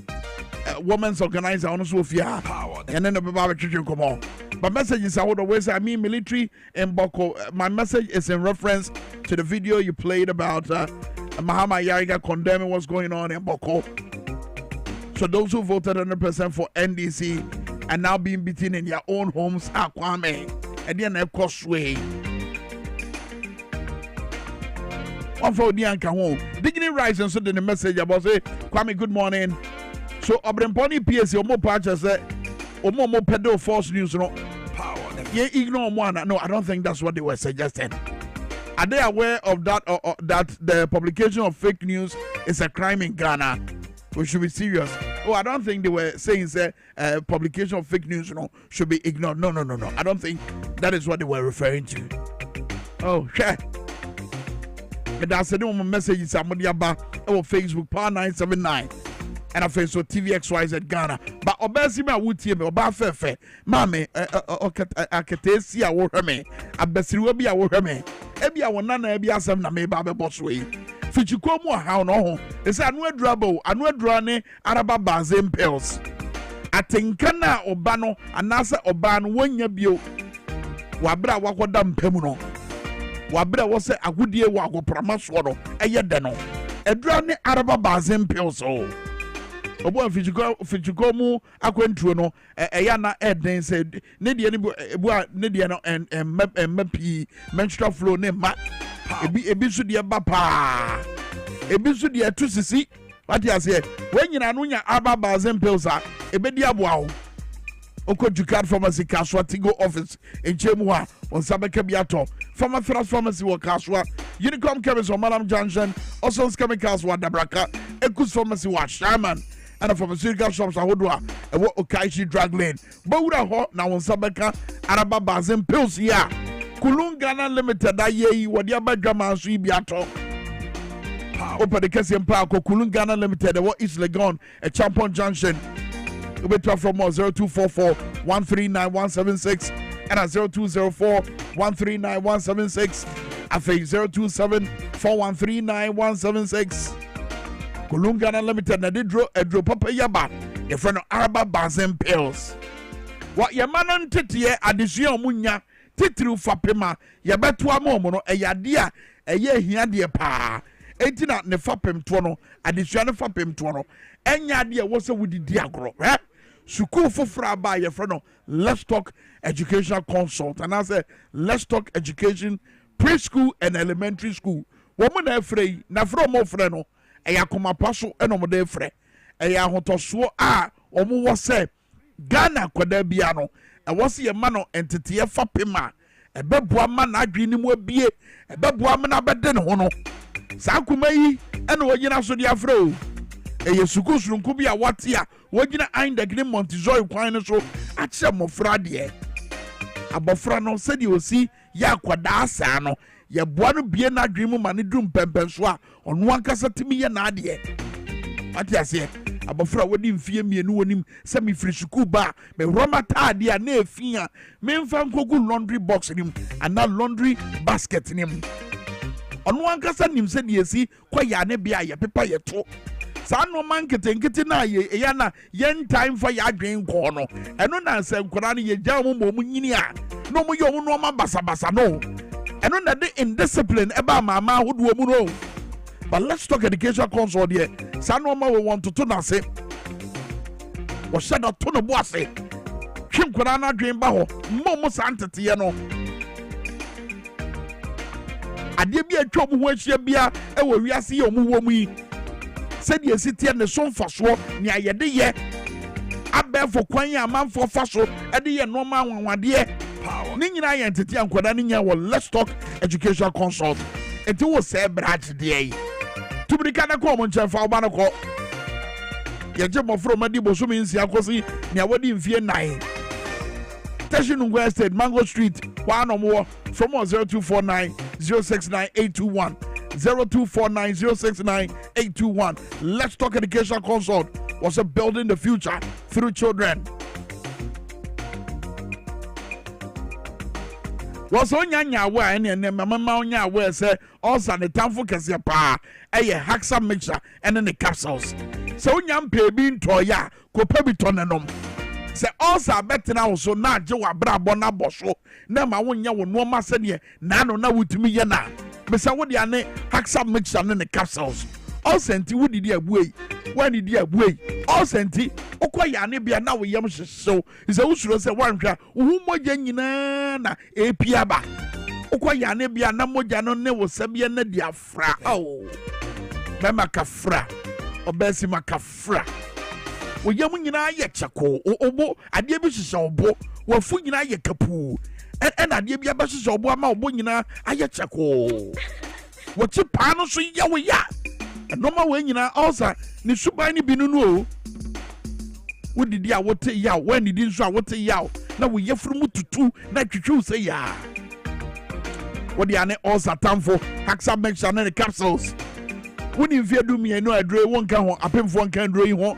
[SPEAKER 2] women's organizer on Sofia. And then the Baba Chicken come on. My message is I would always I mean military and Boko. My message is in reference to the video you played about Mahama Yariga condemning what's going on in Boko. So those who voted 100% for NDC and now being beaten in their own homes are Kwame and then of course way. One for the anchor home. Dignity Rise and so the message about say Kwame, good morning. So Obremponi PSC Omo Pacha said Omo pedo false news no. Power ignore one. No, I don't think that's what they were suggesting. Are they aware of that that the publication of fake news is a crime in Ghana? We should be serious. Oh, I don't think they were saying that publication of fake news, should be ignored. No. I don't think that is what they were referring to. Oh, sure. That's a message. Somebody about Facebook Power 979. And I face so TVXYZ Ghana. But obesi me awutie me oba fefe. Mame akatesi a wo hweme. Abesiru bi a wo hweme. Ebi a wona na ebi asem na me ba be boss we. Fichiko mu ha no ho. E say anu adura ne araba bazem pills. Atenka na oba no anase oba no wonya bio. Wabra wakoda mpem no. Wabra wo se agudie wo agoprama so no. Eye de no. Adura ne araba bazem pills o. Obo fichiko mu akwantuo no eya na eden say ne de no mp menstrual flow ne ma ebi so de ba pa ebi so de to sisi what you say when nyina no nya aba bazem pills a ebedi aboa wo okojukad pharmacy kaswa tigo office enchemu ha on sabeka biato pharmacy wo kaswa Unicom chemist on Madam Junction also chemicals wa dabraka ekus pharmacy wa Sherman and pharmaceutical shops ahodwa ewo Okaishi drug lane bawura ho na won sabeka araba bazem pills ya Kulungana limited aye wodi abadwama so ibiato open the Kesian Park Kulungana limited ewo East Legon a Champion Junction ubetwa from 0244 139176 and 0204 139176 afa 027 4139 Kulungana limited na edro papa yaba your friend Araba Bazem pills what your man tete adesua omunya titiri fapema yebeto amomo no eyade a eye hia de pa entina ne fapem to no adesua ne fapem to no enya de wo se wudidi agro Suku fofra ba your friend Let's Talk Educational Consult and I say Let's Talk Education Preschool and Elementary School woman na free na fro mo frɛ no eya koma paso eno de frɛ eya hotoso a omo wo se Ghana kwada bia no e wo se ye ma no entete ye fapema ebeboa ma na adwene mu abie ebeboa ma na bede ne ho no sa kuma yi eno wogina so de afrɛ o eye suku surunku bia wate a wogina Anti-Galamsey Montessori kwan no so ache mofra de abofra no se de osi ya kwada asa no ye boa no bie na adwene mu ma ne dum pempenso a ono ankasa timi ye na ade ate ase abofra wodi mfie mienu wonim se me free suku ba me roma taade a na efi a me mfa nkogu laundry box nim ana laundry basket nim ono ankasa nim se de esi kwaya ne bia ye pepa ye to sa no man ketenkete na ye ya na yen time for ya adwen ko no eno na se nkora ne ye gya mo mo nyini a no mo ye wo no ma basa no eno na de indiscipline eba mama hodo mu no. But Let's Talk Education Consult here. Sanoma we want to na say. Was said that to no boss. Kim Kurana dream baho. Momo santity no. Ade bia twom ho ahia bia e wo wiase ye omu wo mu yi. Said ye city and the son faso ni ayede ye. Abefo kwan ya manfo faso e de ye normal wanwade. Ni nyina ye entity ankwada ni nya wo Let's Talk Education Consult. Enti wo se branch de Tubika na ko mo nchefa oba na ko ye je mo from adi boso mi nsia kosi ni awadi mfie 9 Station Estate Mango Street wa no mo from 0249 069821 0249 069821 Let's Talk Education Consult was a building the future through children. Was onyanya wa ene mama onya wa say also the tamfo kese pa eye haxa mixture and the capsules so onyam pe bi ntoya ko pa bi tonenom say also betena so na je wa brabo na boso na ma wonya wo no ma se de na no na wutumi ye na me say wo de ane haxa mixture and the capsules all senti wo didi abuei when didi abuei all senti okoya ne bia na wo yam hyeso say wo suro say wanhwa wo moja nyina na epia ba okoya ne bia na moja no ne wo sabia na dia fra oh mama kafra obesi makafra wo yam nyina ye cheko obo ade bi hyeso obo wo fu nyina ye kapu ɛna adeɛ bi abɛhyehyɛ ɔbo ama ɔbo nyinaa ayɛ kyɛkoo wɔkye paa no so yɛ wo ya ɛnɔma wɔ nyinaa ɔsa ne suban no bi no o wodidi a wote yaw wɔanidi nso a wote yaw na wo yɛfuru mu tutu na twitwiw sɛ yaa wɔde ane ɔsa tamfo haxa mixture ne capsules woni mfie du mmienu adure wo nka ho apemfo nka adure yi ho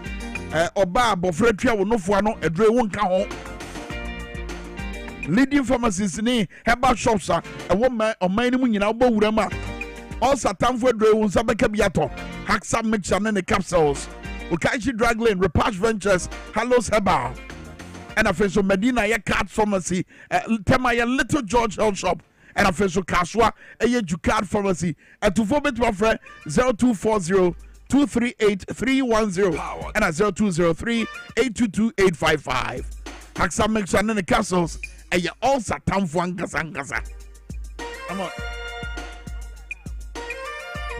[SPEAKER 2] ɔba abɔfra tua wo nofoa no adure wo nka ho leading pharmacies ne herbal shops a ɛwɔ ɔman no mu nyinaa wobɔ wura mu a ɔsa tamfo adure wo nsa bɛka bi atɔ haxa mixture ne capsules Okaichi Drug Lane, Repatch Ventures, Hallows Herbal, and a face of Medina, a card pharmacy, Tema, a Little George Health Shop, and a face of Kaswa, a Jucard Pharmacy, and to form it to offer 0240 238 310 and a 0203 822 855. Haxa Mixture and the Castles, and you also Tamfuangasa. Come on.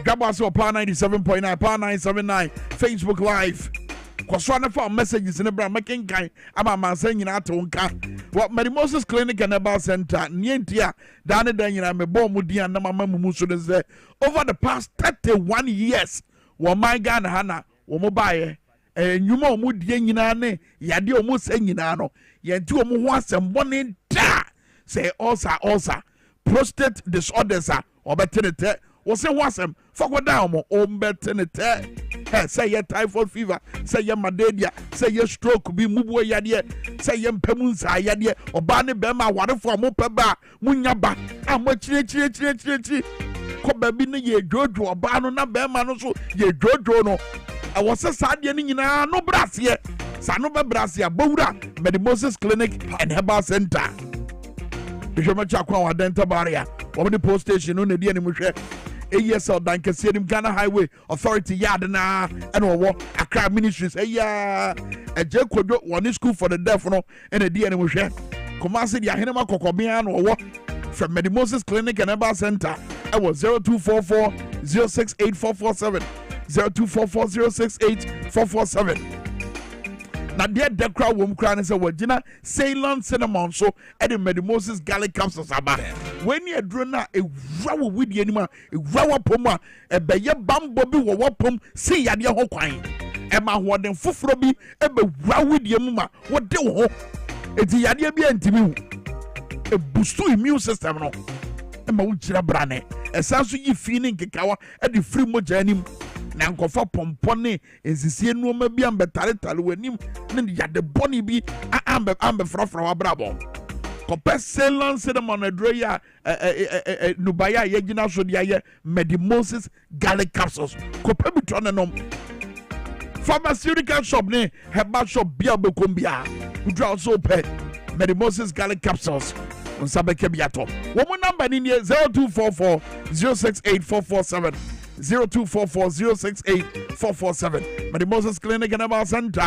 [SPEAKER 2] Dwaboase Power 97.9, Power 979, Facebook Live. Kwaswana for messages in the brand making kind. I'm a saying in Atonka. What Mary Moses Clinic and Herbal Center, Nientia, Dana Daniel, I'm a bomb with the and Namamusun is there. Over the past 31 years, what my Ghana Hana, Womobaye, and you more mood yenane, Yadio Musenginano, Yantu Muwas and one in da. Say also, prostate disorders are or better. Was say wasem fuck down mo ombetenete say ye typhoid fever say ye malaria say ye stroke bi mubu yade say ye mpamunsa yade oba ne be ma warefo mo peba munya ba amachire ko ba bi ne ye dwodo oba no na be ma no so ye dwodo no e wo se saade ne nyina no brase sa no be brase abawura Moses Clinic and Herbal Center Bishop Chakwa wa dental barrier wo the post station no ne die ne mu hwe ASL Dankasianim Ghana Highway Authority yard na and Accra Ministries a Jekodo one school for the deaf no and a DNA Mushe Kumasi the Ahinema Kokobian or from Moses Clinic and Herbal Center I was 0244 068447 0244 068447 na dear the crowd wom crown is a wajina Ceylon cinnamon so Eddie Moses garlic capsules aba when you drona a raw with the anima a raw poma a beye bambo bi wo wopom see ya de ho kwan e ma hoden foforo bi e be raw with the muma wo de ho eti ya de bi antimi e boost immune system no e ma wo gira brane e sanso yi feeling kekawa e de free moja anim na nkofa pompone ensisie nuoma bi ambetaretale wanim ne ya de boni bi ambe frofro wabrabo kope Ceylon cinnamon adroya nubaya yegina so dia ye Moses garlic capsules kope bitone nom pharmaceutical shop ne herbal shop bia bekombia udra also pe Moses garlic capsules unsabeke biato wo mo number ni 0244 068447 0244 068447 Moses Clinic and Herbal Center.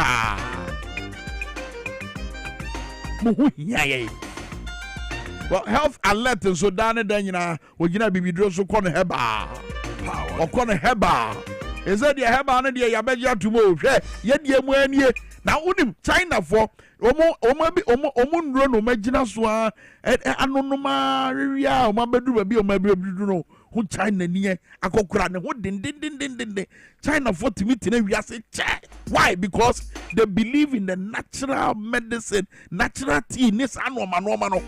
[SPEAKER 2] Well, health alert and so down and then you know we're gonna be so corner heba or corner heba. Is that the heba and the yabeja tomorrow? Yet ye mwanye now unim China for omun run o magina swa anonoma ria o mabedu be o mabedu no who China near akokura ne ho din China for to meet in we say why? Because they believe in the natural medicine, natural tea, this no.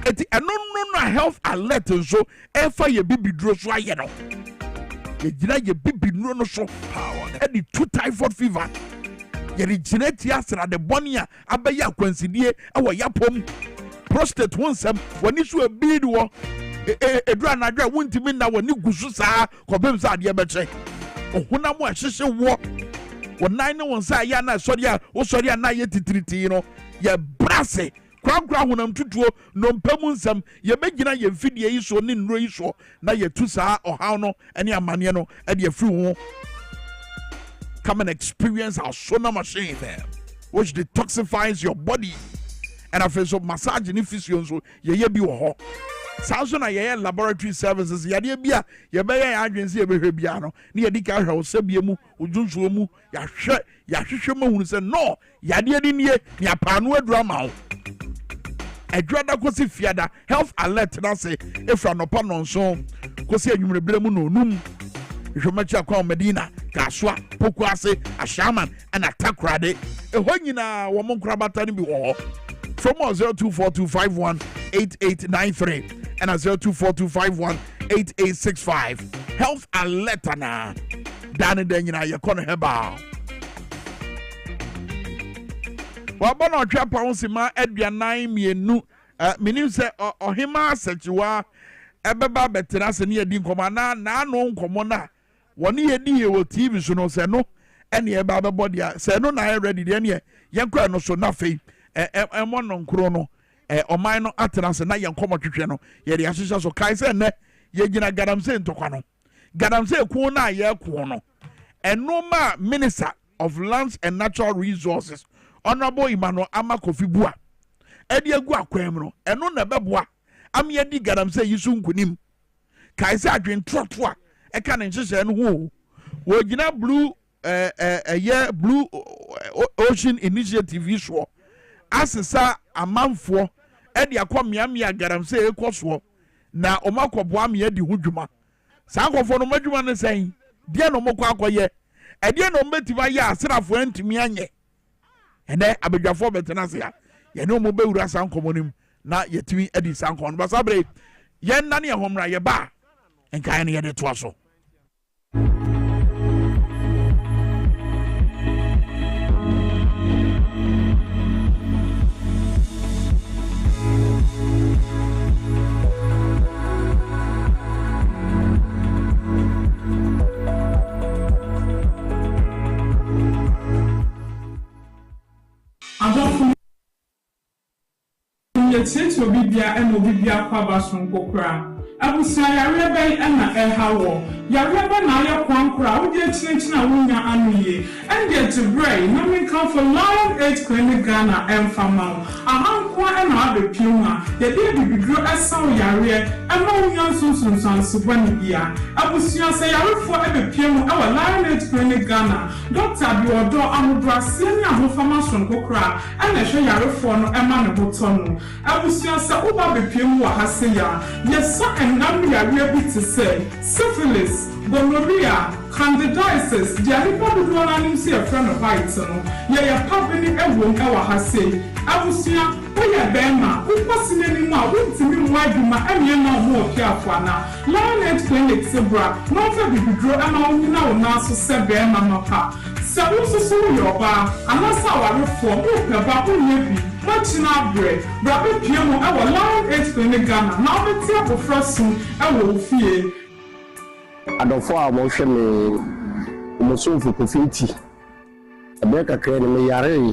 [SPEAKER 2] Eti no health alert so efa ye bibi dro so aye no. Ye gina ye bibi no so power. E the two typhoid fever. Ye gina tiasra the bonia abeya akwansidie e wo yapom. Prostate wonsem woni so e bid wo edura na dwa wontimi na woni gusu saa kobem saa de beche. Ohuna mo ahyehye wo. Wonan ne won saa ya na sori a wo sori a na ye titiriti no. Ye brase kwankwa honam tutuo no mpamu nsam ye begina ye mfidie yi so ne nnuro yi so na ye tu saa ohaw no ene amane no e de afiri ho. Come and experience our sonar machine there which detoxifies your body and after so massage ni physio so ye bi wo ho sanso na ye laboratory services ye de bia ye be ye adwense ye behwe bia no ne ye dika hwe osabie mu ojunsuo mu ya hwehwe mahunu se no ye de ni ye ni apano adura ma ho adwada kosi fiada health alert na say efra no pa no nso kosi anwumrebre mu no num hwemachi akwa Medina kaswa poku ase ashaman and atakrade eho nyina wo mon krabata ni bi wo from 0242518893 and 0242518865 health alert na dane den nyina ye kono heba wabona otwa pounds ma aduanan mienu menim se ohima asachiwa ebeba betena se ne yedi nkoma na no nkomo na woni yedi ye wo TV so no se no ene eba bebo dia se no na ready de ne yenkwa no so na fei emo no nkro no oman no atena se na yenkomo twetwe no ye de ahyehyɛ so kai se ne ye gina Galamsey ntokwa no Galamsey ku na ye ku no enoma Minister of Lands and Natural Resources Honorable Emmanuel Amakofibua edi egu akwam no eno na beboa am ye di Galamsey yisu nkunim kai se adwen trotoa eka ne nhyehyɛ no ho wo gina blue Blue Ocean Initiative issue asesa amanfo edi akomiamia Galamsey ekoso na omakoboa me edi hudwuma sa nkofo no madwuma ne sen die no mokọ akoye edi no mbetima ya asrafo antimi anye ene abedwafo betena se ya ye no mo bewura sa nkomonim na yetimi edi sa nkon basabre ye nna ne homra ye ba enkan ne ye de to aso
[SPEAKER 10] Yet Obibia and Obibia Pabason Kokra. Abusia Yarebe and Ehawo. Yarebe Naya Kwankra, who did Chinchina Wunya Anuye, and yet to Bray, nothing come for Lion 8 Clinic Ghana and Famau. A Hankwa and Abe Puma, the baby grew as Sao Yare, and no young Susan Subanibia. Abusia say Yare for Abe Puma, our Lion 8 Clinic Ghana. Dr. Biodo Amudra Senior Hofamason Kokra, and a show Yare for no Emma Botono. Abusia say Uba Be Puma Haseya. Yes, sir, and Nambi are able to say syphilis, gonorrhea, candidiasis, the Alipa do not see a friend of Haitano. Ye are public and won't ever have say. Abusia, we are Bema, who was in any more, wouldn't see me why you might and you know more careful now. Lion 8 Clinic Zebra, not a big draw, and I will now so say Bema Mapa. So also so your bar, and that's how I reform, the Babu Yabi. Much now bread, Rabbi Piemo, our Lion 8 Clinic Ghana, now the table for soon, I will fear.
[SPEAKER 11] I don't follow motion me, Mosun for Profiti. A break a crane me yare,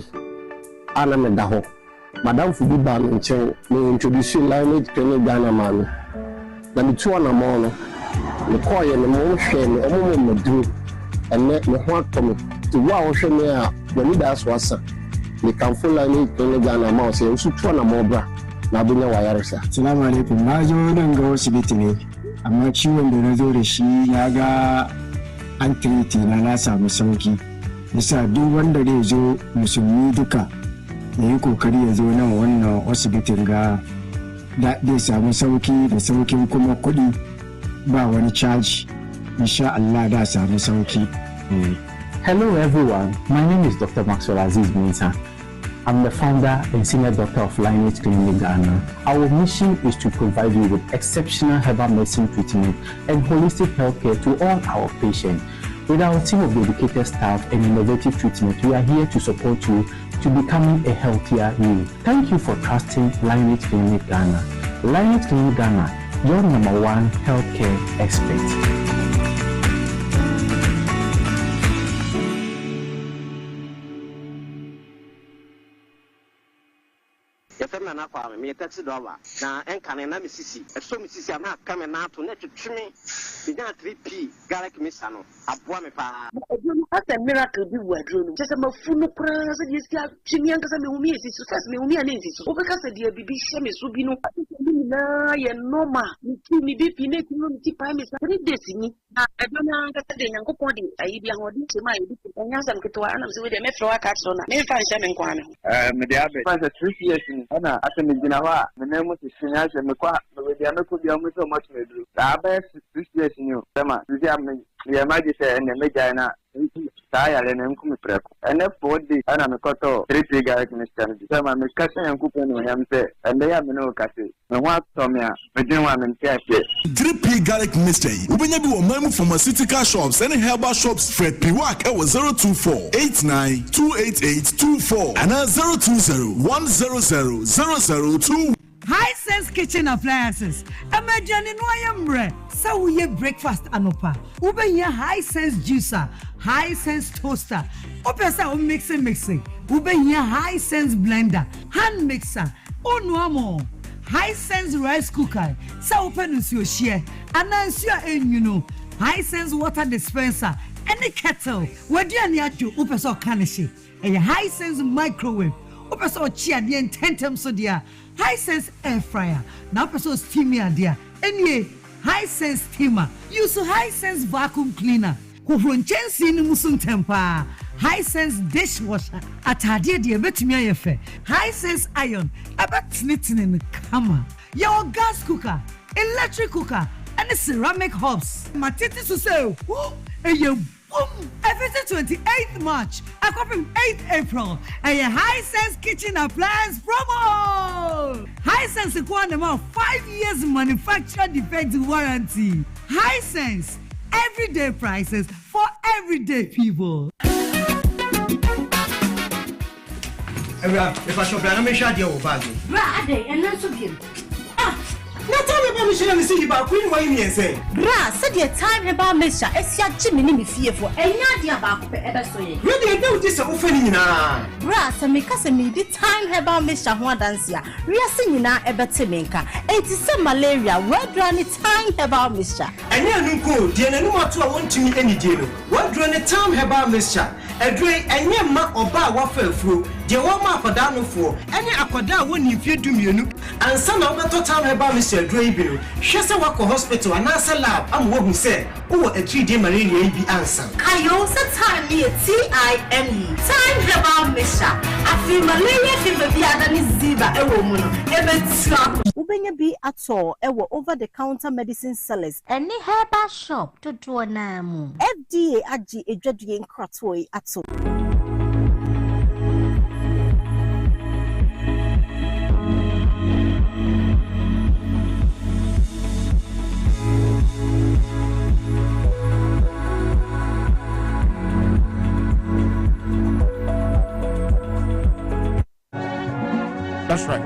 [SPEAKER 11] Anna Medaho. Madame Fubiban and Chen may introduce you Lion 8 Clinic Ghana man. Let me 2 on a mono, the coy and the motion, a moment do, and let me want to me to wow, Shemia, when he does was. The Camphor Line Clinic Ghana mouse, and Sutwana Mobra, Nabunya Wayarsa.
[SPEAKER 23] Salam alaikum. Najo don't go Sibitini. I'm not sure when the Razorishi Yaga Antriti Nanasa Musonki. Mr. Do one day zo Musumi Duka. The Yuko Kari Zona one or Sibitinga. That this Musonki, the Sonki Kuma Kodi, by one charge. Insha Allah, that's Musonki.
[SPEAKER 24] Hello everyone, my name is Dr. Maxwell Aziz Mensah. I'm the founder and senior doctor of Lion 8 Clinic Ghana. Our mission is to provide you with exceptional herbal medicine treatment and holistic healthcare to all our patients. With our team of dedicated staff and innovative treatment, we are here to support you to becoming a healthier you. Thank you for trusting Lion 8 Clinic Ghana. Lion 8 Clinic Ghana, your #1 healthcare expert.
[SPEAKER 25] Na Kwame me taxi driver na enkane na misisi so misisi na kame na to na twetwe binya 3p garlic mixer no aboa me pa
[SPEAKER 26] asa miracle bi wadro no just mafu no kra se die sia twini anka se me humi esi so me humi ana esi so obeka se die bibi hye me so bi no na ye normal mi be fi na ti no ti pa mi sa 3 days ni na ebe na ga de Nyankopon de ayi bia ho de se ma ye bi anya sam ketwa ana se we de me fro aka so na me fa nse me nkwa na
[SPEAKER 12] me de abe fa 3 years ni ana ase me gina wa me na mu ti sinya se me kwa me de ameko bia mu so much me duru aba 6 years ni o tema di am ye ma di se ene me jana saya le nem ku me preko ene 4 days ana me koto 3 garlic mixture ni tema me kase Nyankopon no yam se ende ya me no kase me wa to me a me din wa me ntia se
[SPEAKER 13] 3P garlic mixture ubenya bi wo mamu pharmaceutical shops and herbal shops Fred Piwak e was 02489288824 and 020100002.
[SPEAKER 14] High Sense Kitchen Appliances. Imagine no ayamre. So we have breakfast anopa. Ube here High Sense juicer, High Sense toaster. Opesa o mixing. Ube here High Sense blender, hand mixer. Oh no more. High Sense rice cooker. So open your share. And you know. High Sense water dispenser. Any kettle. Where do you need to opesa kanishi? A High Sense microwave. Opesa chia the intentum so dear. High Sense air fryer. Now person steamer dear. Anyway, High Sense steamer. Use High Sense vacuum cleaner. Who from Chensi ni musun tempa. High Sense dishwasher. Atadie dear betumi ayefe. High Sense iron. About knitting in the camera. Your gas cooker, electric cooker, and the ceramic hobs. Matiti to say, you boom! Everything 28th March, I come from 8th April, and your High Sense kitchen appliance promo. High Sense acquired about 5 years manufacturer defect warranty. High Sense, everyday prices for everyday people.
[SPEAKER 15] If I shop, I'm sure you're bad.
[SPEAKER 16] Brad, and not so good.
[SPEAKER 15] Not all about me, she see about Queen Wayne and say,
[SPEAKER 16] Brad, said your time about Mr. Esia Jimmy fearful, and not the about ever so.
[SPEAKER 15] Really, do this offending now.
[SPEAKER 16] Brad, and make us a minute time about Mr. Huadansia. We are singing now about Timinka. And it's some malaria. What run it time about Mr.
[SPEAKER 15] And you go, dear, no more to I want to meet any deal. What run it time about Mr. A drink and your mark or bar waffle through. The one mark for down for any aquada when you feel to me and some of the time about Mr. Drabill. She's a walk hospital and answer lab. I'm what we said. Oh, a 3-day malaria be answer.
[SPEAKER 16] I also time me TIME. Time about Mr. I feel malaria fever be than Ziba a woman. Ever Ubenya be at all ever over the counter medicine sellers. Any herbal shop to do a namu. FDA agi a judging crotway at all.
[SPEAKER 2] That's right.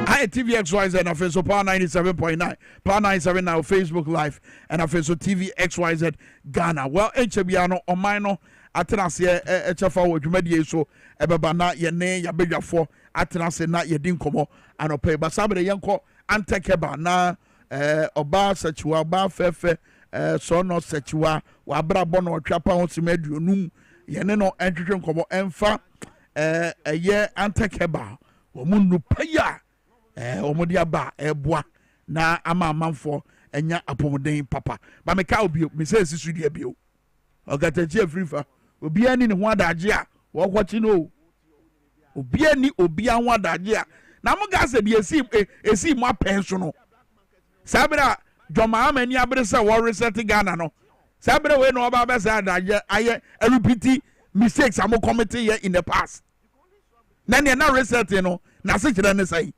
[SPEAKER 2] I TV XYZ and Facebook Power 97.9, Power 97 now Facebook Live and Facebook TV XYZ Ghana. Well, HBiano or minor Atenase HFA with Media so Ebabana Yene Yabeja for Atenase na Yedin Komo and Ope Basabe Yanko Antekeba na Oba Sechua Ba Fefe Sono Sechua Wabra Bono Chapa on Simedu Num Yeneno Entry Komo Enfa a year Antekeba. Omundu paya omudia ba eboa na ama amanfo enya apomoden papa ba me ka obi me say sisu dia bio ogatachi afrifa obi ani ne ho adaje a wo kwachi no obi ani obi an ho adaje a na mo ga se bi esi mo apenso no sabira joma amani abere se wo reset Ghana no sabira we no oba be se adaje aye repeat mistakes am committed here in the past. Nani na reset no na se kire ne sai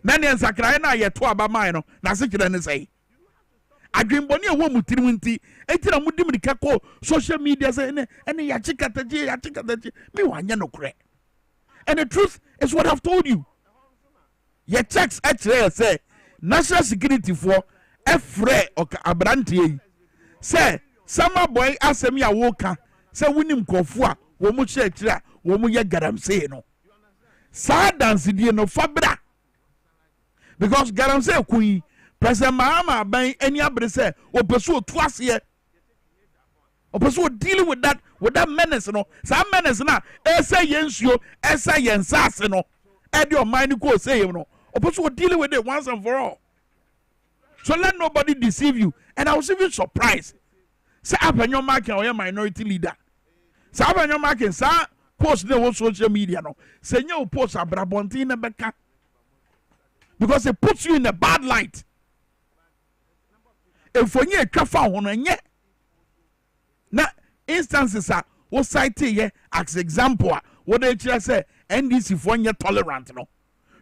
[SPEAKER 2] nani nsakra na ye to aba man no na se kire ne sai adwemboni e wo mutirim nti etira mudim ni kako social media say ene ya chikataje me wanya no kre. And the truth is what I've told you. Your checks actually say national security for efre oka abrantie say sama boy asem ya woka say wonim kofo a wo mu chekira wo mu ye garamse no sa dance die no fabra because garamse kun President Mahama ban any abre say opeso twas here opeso deal with that menace no sa menace na say yensuo say yensase no e de o man ko say no Opposed to dealing with it once and for all. So let nobody deceive you. And I was even surprised. Say up on your market or your minority leader. Say up on your market, sir, post the whole social media. No, say you post a Brabantine Becca. Because it puts you in a bad light. If when you travel on and yet. Now, instances are what cite here as example. What they just say, NDC for you tolerant. No,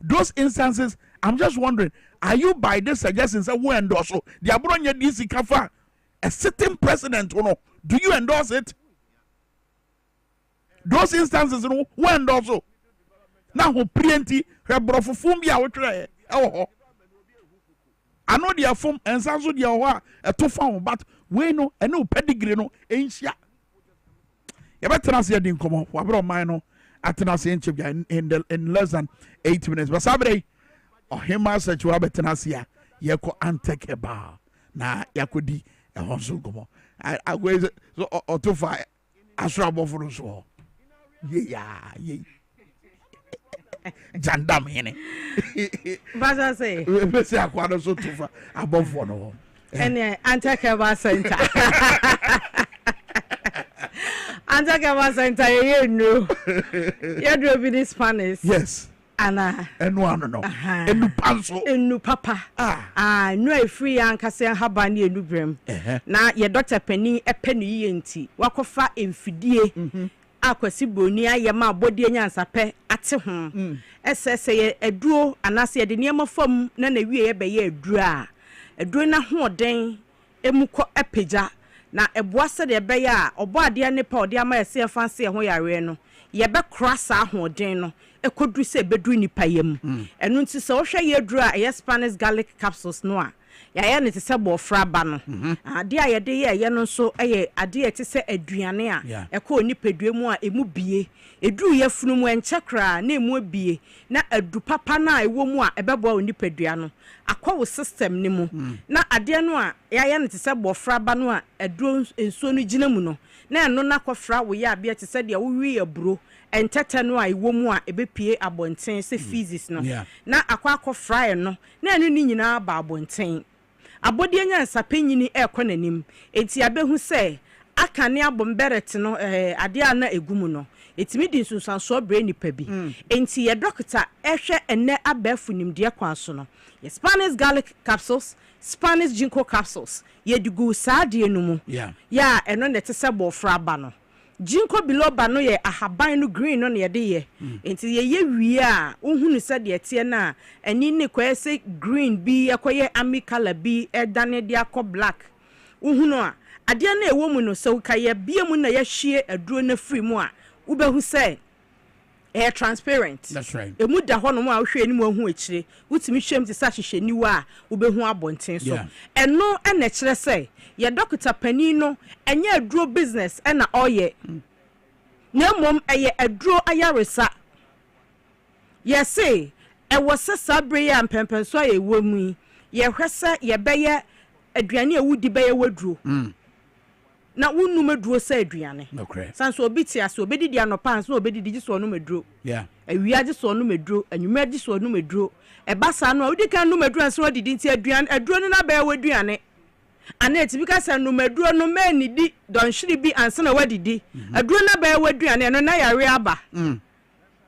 [SPEAKER 2] those instances, I'm just wondering, are you by this suggestion say who endorse so the Abronya DC Kafa a sitting president or no? Do you endorse it? Those instances, who endorse so? Now who plenty her brofufumbi out there. Oh, I know they are from and so they are a two found, but we know and no pedigree no ain't ya. You better not see a ding come up. What about mine? Atenas in less than 8 minutes. But Saturday, or him as such, you have Tenasia, Yako Antekeba. Na Yakudi, a Honsu Gomo. I go or to fire. I saw for us all. Yeah. Jandam hene.
[SPEAKER 4] But I say,
[SPEAKER 2] we say I quite so too far above one.
[SPEAKER 4] And Anti-Galamsey Center. Anti-Galamsey Center, you know. You do be this Spanish.
[SPEAKER 2] Yes.
[SPEAKER 4] Anna.
[SPEAKER 2] And one no. And no panso.
[SPEAKER 4] And no papa. No free and Cassia Habani and Nubrim. Now your doctor penny a penny enti. Wakofa in Fidie. Akwasiboni ayema body nyansa pe ate ho ssɛ aduro anase de niam fam na na wie be ye aduro a aduro na ho den emukɔ epagya na eboa sɛ de be ya obo ade ne pa ode ama yɛse fanse ho yare no ye be krasa ho den no ekoduru sɛ beduru nipa yam enu nti sɛ wo hwɛ ye aduro a ye Spanish garlic capsules no a ya ne te se bofra ba no ade a ye de ye no so eye ade ye te se aduane a ekɔ nipadua mu a emu bie eduru ye funu mu enchekra na emu bie na adu papa na ewo mu a ebebo nipadua no akɔ wo system ni mu na ade no a ya ne te se bofra ba no a aduro ensuo no gina mu no na eno na kɔfra wo ya bia te se de wo wi aburo entete no a ewo mu a ebepie abonten se physics no na akɔfra no na eno ni nyina ba abonten abodi anya nsapanyini ekɔ nanim enti abehu se akane abomberet no ade ana egumu no etimi di nsunsanso bre nipa bi enti ye doctor ehwe enne abafu nimde kwanso no ye Spanish garlic capsules Spanish ginkgo capsules ye digu saade no mu ya eno ne tese bofra ba no ginkgo biloba no ye ahaban no green no ne de ye enti ye wie a ohunu se de tie na ani ne kwese green bi yakoye ami color bi edane de akọ black ohunu a ade na ewo mu no so kaye bia mu na ye hwie aduro na free mu a ubehu se air transparent.
[SPEAKER 2] That's right.
[SPEAKER 4] Emu da ho no mu a hwe ni mu ahu akire utimi hwem ti sa hwehwe ni wa ubehu abonten so eno na kire se ye doctor pani no enye aduro business na oye na mom eye aduro ayaresa ye say e wo se sabre ya mpempen so ye wo mu ye hwese ye beye aduane ewudi beye waduro na wonu meduro sa aduane
[SPEAKER 2] okay
[SPEAKER 4] sanso obi ti ase obedidi anopa anso obedidi ji so no meduro awia ji so no meduro anwuma ji so no meduro ebasa no odi kan no meduro anso odidi nti aduane aduro no na ba waduane ana etibika sa no meduro no mani di don hwiri bi anso na wadidi aduro na ba waduane no na yare aba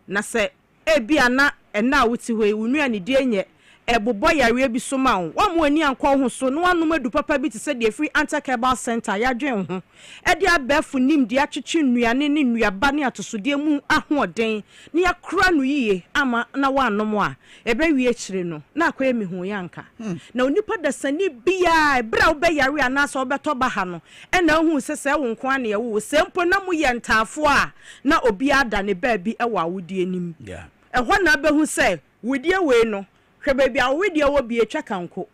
[SPEAKER 4] na se ebi ana ena wuti hoi wunu ani di enye ebobo yare bi so ma wo mo ani ankọ ho so no anu madu papa bi te se de free Anti-Galamsey Center ya dwen ho e de abafu nim de atwetwe nnuane ne nnuaba ne atosode mu ahoden ne yakra no yiye ama na wa anom a ebe wie kire no na akoye mi hu yanka na onipa da sani bia bra wo be yare ana so beto ba ha no e na hu sese wo nko ane ye wo sempo na mu ye ntafo a na obi ada ne ba bi e wa wodi anim e ho na be hu se wodi we no hwe baby awedi wo bi etwa kanko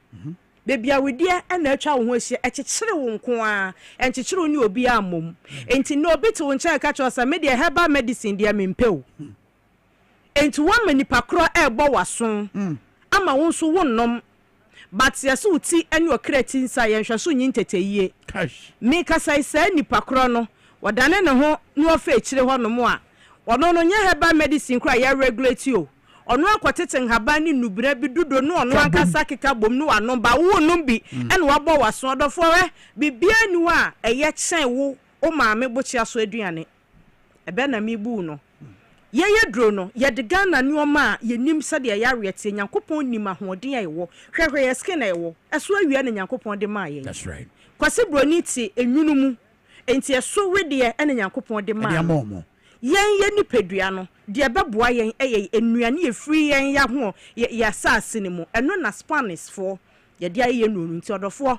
[SPEAKER 4] baby awedi na atwa wo ho ahia ekekere wo nko a enkekere oni obi amom enti no obi to ncha ka cho sa media herbal medicine dia mempew enti wo manipa kro ebo waso ama wo nso wonnom but yeso uti ene okrati nsa ye hwaso nyi nteteyie me kasa isa nipa kro no wadane ne ho no ofa ekire ho no mo a wono no nya herbal medicine kra ya regulate o ono akotete nhaba ni nubra bi dudo no ono ankasa keka bom no ano ba wo no bi ene wabɔ waso adofo bibia ni wa eye kyɛn wo o maame bochia so aduane ebe na mibu no ye dro no ye de Ghana ni o ma ye nim sade ye yare tie Nyankopɔn nim ahoɔden ayewo hwehwe ye skin ayewo ɛso awia na Nyankopɔn de ma ye. That's right. Kwase broni ti enwunu mu enti ɛso wede ene Nyankopɔn de ma ye nipadua no de beboa yen eye enuane ye free yen ya ho ya saase ni mu eno na Spanish for ye de aye nunu nti odofo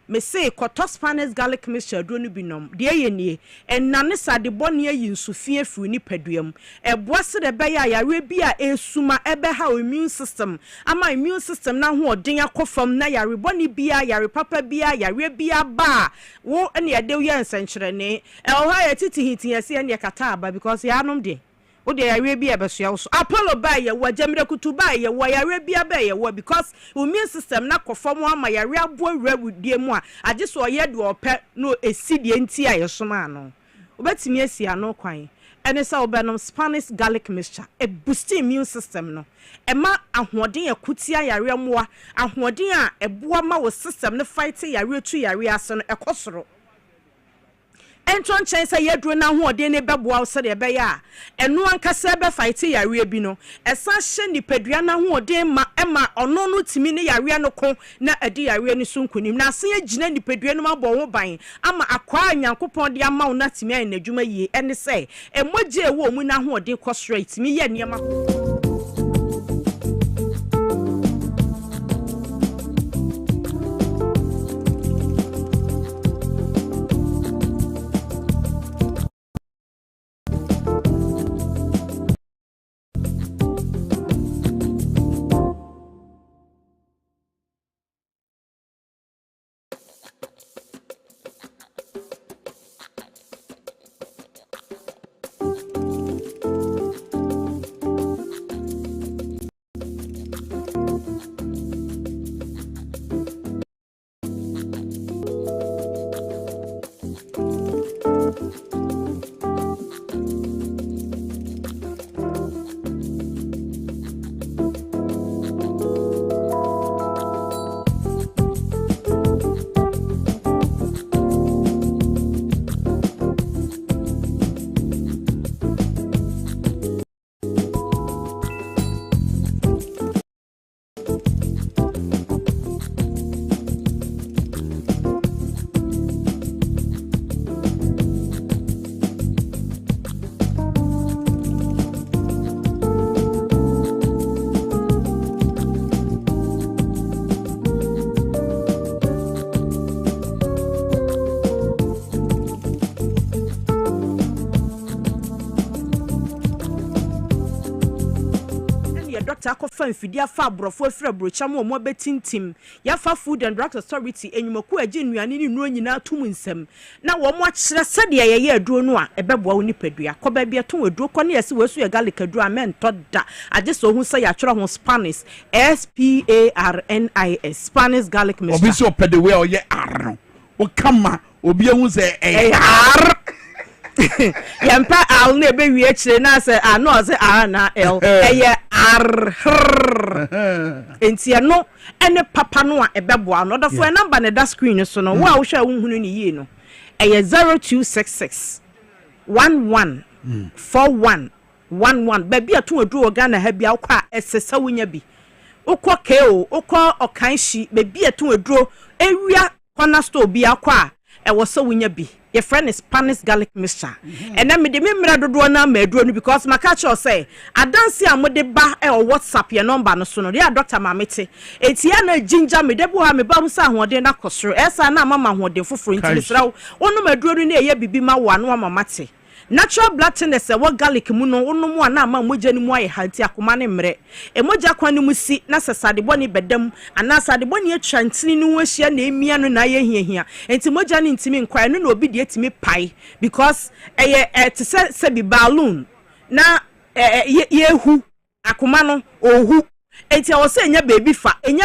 [SPEAKER 4] me say koto Spanish garlic mixture do no binom de ye nie enane sade bone ayi nsufie fru nipadua mu eboa se de be ya yare bi a esuma ebe ha immune system ama immune system na ho odin akofam na yare bone bia yare papa bia yare bia ba wo ene ye de ye nsenkyere ne ha ye titi hiti ye se ene kata aba because ya anom de o de yare bia besoa so Apollo ba ye wa Jamire kutu ba ye wa yare bia ba ye wa because immune system na kofam ama yare abo awudie mu a age so ye de opɛ no esidie nti a ye soma no obetimi asi ano kwan ene sa obenom Spanish garlic mixture e boost immune system no e ma ahoɔden akutia yare moa ahoɔden a eboa ma wo system no fight yare tu yare ase no ekosoro entron chen say yedro na ho ode ne beboa so de be ya eno ankasa be fight yare bi no esa hye nipadua na ho ode ma ema ono no timi ne yare no ko na ade yare no sunkunim na ase agina nipadua no mabɔ ho ban ama akwa Nyankopɔn de ama wo na timi ayi nadwuma yie ene say emoje ewo mu na ho ode kɔ straight timi ye niema Fan fidia fa brofo afra brocham o mo betintim ya fa food and drug authority enyumaku agi nnuane ni nuro nyina tum nsem na wo mo akyere sade ye aduro no a ebeboa wo nipadua koba bia ton aduro ko na yesi wesu ye garlic aduro amen to da age so hu say ya kyere ho Spanish SPARNIS Spanish garlic mixture obi so pede we o ye ar o kama obi ehun say ar yampa al na be wi akyere na say no say na l eye ar enti no ene papa no a ebeboa no da for number na da screen so no wa wo hwa wo hunu ni yi no eye 0266 11 4111 ba bia to aduro Ghana ha bia kwa esesa wonya bi ukọ keo ukọ okanshi ba bia to aduro ewia corner store bia kwa ewo so wonya bi your friend is Spanish garlic mixture and then me de memra dodo na ma aduro no because maka cho say adanse amode ba o WhatsApp your number no so no dia Dr. Mamete etia na ginger me de bo ha me ba hu sa ahoden na kosoro esa na mama ahoden foforo nti srawo onu ma aduro no na eye bibi ma wa no mamate natural blood thinness what garlic mu no onu mu ana ma moja ni mu aye hanti akoma ne mre emoja kwan ni mu si na sesade boni bedam ana sade boni atwa ntini ni wo hia na emia no na ye hia enti moja ni ntimi nkwa no na obi de etimi pai because te se bi balloon na yehu akoma no ohu enti wo se enya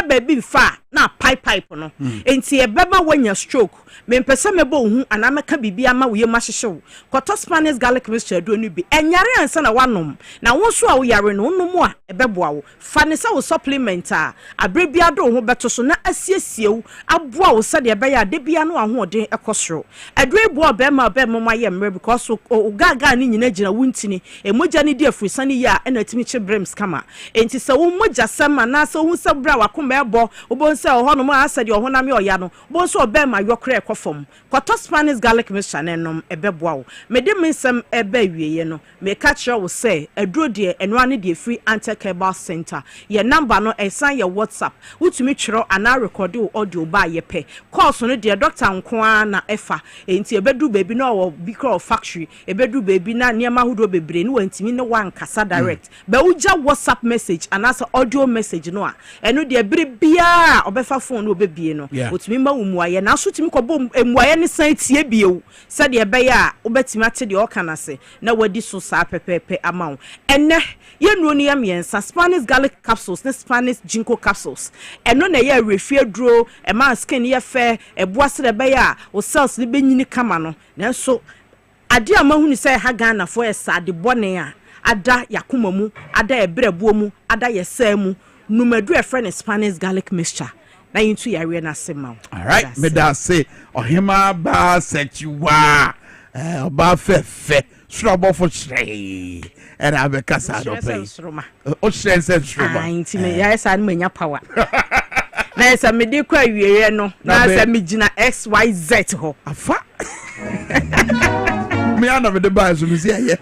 [SPEAKER 4] baby fa na pipe no enti ebeba wanya stroke me mpese mebo hu ana meka bibia ma wo yema hyehyew koto Spanish garlic mixture do no bi enyare ansa na wanom na wo so a wo yare no no mu a ebeboa wo fa ne sa wo supplement a abrebia do ho beto so na asiesie wo aboa wo se de ebeya de bia no ahoden ekosoro adre bo obema ma ye mre because o gaga ni nyina gina wuntini emoja ni de afusani ya na timi che brems kama enti se wo moja sema na se wo se bra wakoma ebo obo se ho no ma asade ho na me oya no bo so obema yokre ekofom koto Spanish garlic mixture nenom ebeboa wo me de mensem ebe wieye no me ka kire wo se adro de eno ane de free Anti-Galamsey center ye number no esan ye WhatsApp wutumi twiro ana record wo audio ba ye pe course no de doctor nko na efa enti ebedu baby no wo bikro factory ebedu baby na niam ahodo bebre no wantimi ne wankasa direct ba uja WhatsApp message anasa audio message no a eno de bere bia obefa phone no obebie no otumi ma umuaye na so timi kobo emuaye ne san tie biewu se de ebe ya obetimi ate de okanase na wadi so sa pepepe amount enne ye nuo ni yam yensa Spanish garlic capsules ne Spanish ginkgo capsules eno na ye refie duro e ma skin ye fe eboase de ebe ya o cells ne benyini kama no nanso ade amahunu se ha Ghana for esa de bone a ada yakoma mu ada ebrebuo mu ada yesa mu numadu e friend Spanish garlic mixture na yintu yare na sema.
[SPEAKER 2] All right, me da say ohima ba sechiwa oba fefe strobo for three and have a casa do pay o sense strobo
[SPEAKER 4] inti me ya esa no manya power na esa me de kwa wiere no na esa me gina XYZ ho
[SPEAKER 2] afa me ana me de ba so me see here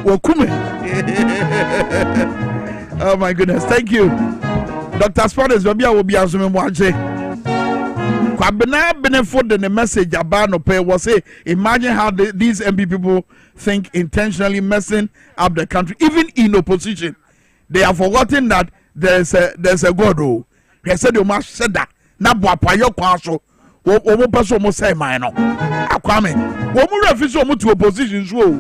[SPEAKER 2] wakume. Oh my goodness, thank you Dr. Spanish baby will be asuming mwaje kwabena benefit the message about no pay was say imagine how these MP people think intentionally messing up the country even in opposition. They have forgotten that there's a God who said you must say that na boapa yo kwaso wo person mo say man no Kwame wo mu refiso mo to opposition so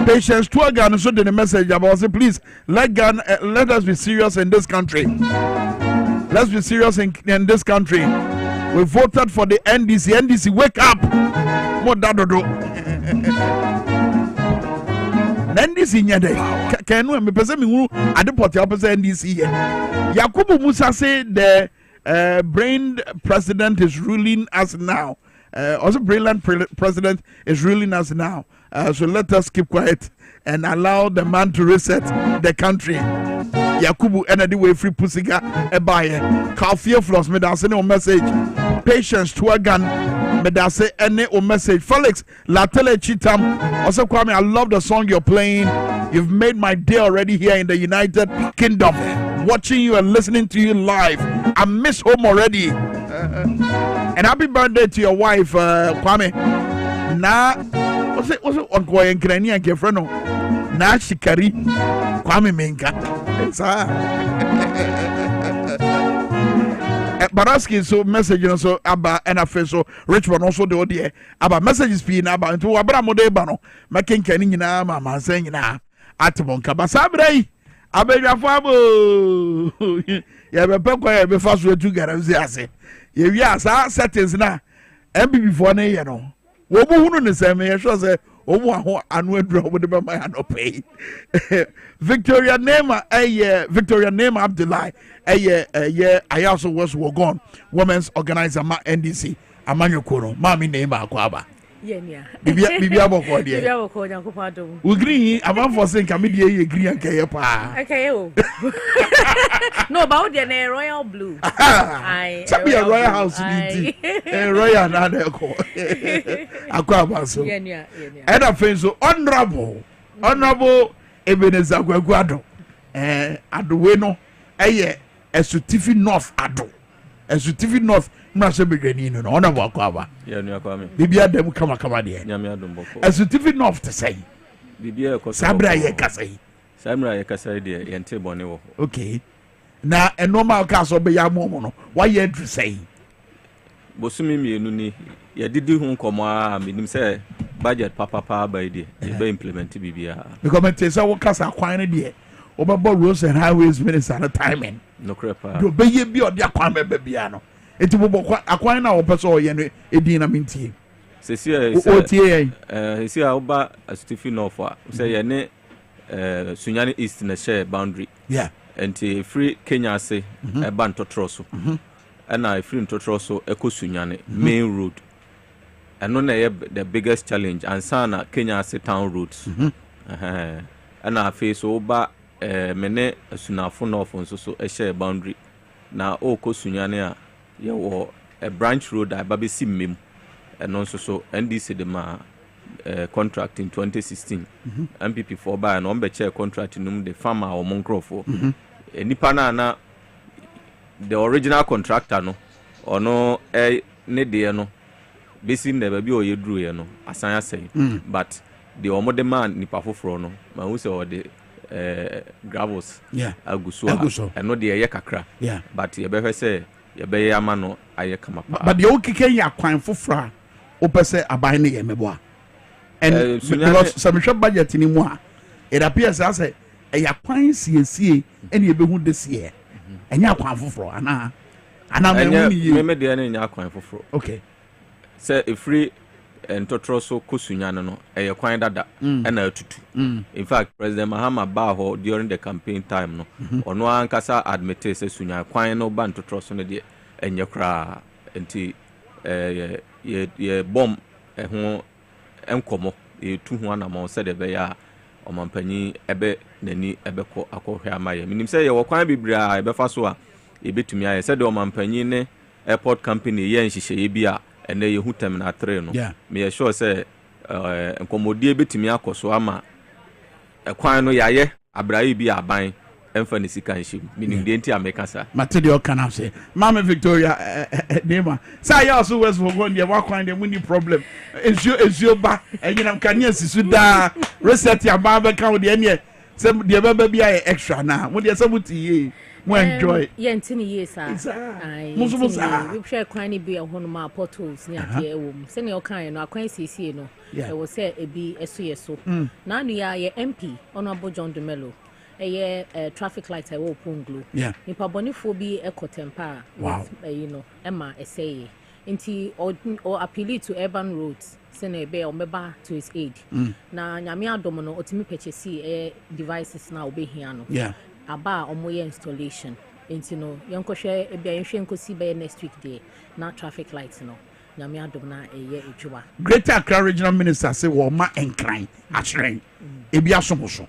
[SPEAKER 2] Patience to a Ghana so the message about say please let us be serious in this country. Let's be serious in this country. We voted for the NDC. NDC, wake up! Mo dadodo. NDC nyade. Kenu me pese mi hu adeport ya pese NDC ye. Yakubu Musa say the brain president is ruling us now. Also brilliant president is ruling us now. So let us keep quiet and allow the man to reset the country. Yakubu energy way free pusiga ebaye. Kafia floss me da say no message. Patience to a gun me da say any o message. Felix Latele Chitam also Kwame, I love the song you're playing. You've made my day already here in the United Kingdom. Watching you and listening to you live. I miss home already. And happy birthday to your wife, Kwame. Na what's it on Koyan Krani and Kefreno? Na Shikari Kwame Minkah. Baraski so message so aba NFA so Richmond also the odie aba messages be na aba nto abra mode ba no making kani nyina mama san nyina atbon ka basabrei abedwafo abo ya be pekwa ya be faso etu garanzi ase ye wi asa settings na MBB for na ye no wo mu hunu ne se me ye sure say omu aho anu adura wo de be my no pay Victoria Nema Victoria Nema Abdullahi I also was gone women's organizer ma NDC amanyokoro mami Nema akwaba
[SPEAKER 1] yenia
[SPEAKER 2] bibia boko de
[SPEAKER 1] bibia boko nyankopon adom
[SPEAKER 2] we green am for saying come dey ye green anke pa
[SPEAKER 1] okay o no about the royal blue
[SPEAKER 2] I sabi a royal house ni royal na de ko akwaba so
[SPEAKER 1] yenia
[SPEAKER 2] and afenso honorable Ebenezer Gwagwado adowe no Esutifi North ado Esutifi North mrase begani no ona bo akwaba
[SPEAKER 3] ya nu akwame
[SPEAKER 2] bibia dem kama de
[SPEAKER 3] nyame adom boko
[SPEAKER 2] Esutifi North to say
[SPEAKER 3] bibia ko
[SPEAKER 2] sabra ye kasai
[SPEAKER 3] de yente bone wo
[SPEAKER 2] okay na normal ka so be ya momo no why ye dru say
[SPEAKER 3] bosumi mienu ni ya didi hu nkomo a menim say budget papa ba ide e be implement bibia
[SPEAKER 2] because me say wo kasa kwan ne de Obaba Roads and Highways Minister at a timing.
[SPEAKER 3] No crepa.
[SPEAKER 2] You be be or the Kwame Bebiano. It will be a now person or Edina Minty.
[SPEAKER 3] Cecilia, see Oba Stephen Offa, say a ne Sunyani East in a share boundary.
[SPEAKER 2] Yeah.
[SPEAKER 3] And free Kenya say a banto trosso. And I free to trosso Eko Sunyani main road. And none the biggest challenge and sana Kenya say town roads. And I face Oba mene Sunafo North on so a share boundary. Now Oko Sunyani a branch road I baby see mim. And also so NDC the contract in 2016 MPP for by an ombeche contract in the farmer or Moncrofo nipana na the original contractor no or no ne de no basi never be o yedru no asan say but the omo man nipa foforo no ma hu say o the gravels aguso and no de ye kakra but ye be say ye be yama no aye kama
[SPEAKER 2] but the okike ya kwan foforo opese aban ne ye meboa and because some budget ni mu a it appears as a ya kwan siesie and ye be hu this year enya kwan foforo ana
[SPEAKER 3] me de na enya kwan foforo
[SPEAKER 2] okay
[SPEAKER 3] say if free and totroso kosunya no eye kwan dada na atutu in fact President Mahama Baho during the campaign time no ono ankasa admit say sunya kwan no ban totroso no de enye kra enti ye bomb ho enkomo e tu ho na mo se de be ya omampanyi ebe nani ebe ko akohwe amaye minim se ye wokwan bibira ebe fa so a e betumi aye se de omampanyi ne airport company ye nhihye ye bia ene ye hu terminal 3 no me ye sure se enkomodie betumi akoso ama ekwan no yaye abrayi bi aban emfa ne sika nhim minim de enti amekasa
[SPEAKER 2] material can have say mama Victoria nema say you also was for one dey wakwan dey money problem ezio ba enyinam kania sisu da reset ya ba be kan dey ene say dey baba bia extra na mo dey say muti mo enjoy
[SPEAKER 1] ye ntini ye sa ai
[SPEAKER 2] mo we
[SPEAKER 1] share kwan ni bi ehonu ma portals ni ade ewom se ne o kan no akwan siesie no e wo say ebi eso na anu ya ye MP honorable John Dumelo traffic light I will punglo.
[SPEAKER 2] Yeah.
[SPEAKER 1] Nipa bonifo bi ekotempa.
[SPEAKER 2] Wow.
[SPEAKER 1] Emma essay. Inti or appeal to urban roads. Sene be or meba to his aid. Na nyame adom no otimi purchase devices na obe hiano.
[SPEAKER 2] Yeah.
[SPEAKER 1] Aba omoye installation. Inti no yankohwe ebia yenhwe nkosi be next week day na traffic lights no. Nyame adom na eye ejuwa.
[SPEAKER 2] Greater Accra Regional Minister say wo ma enkran asren. Ebi asomoso.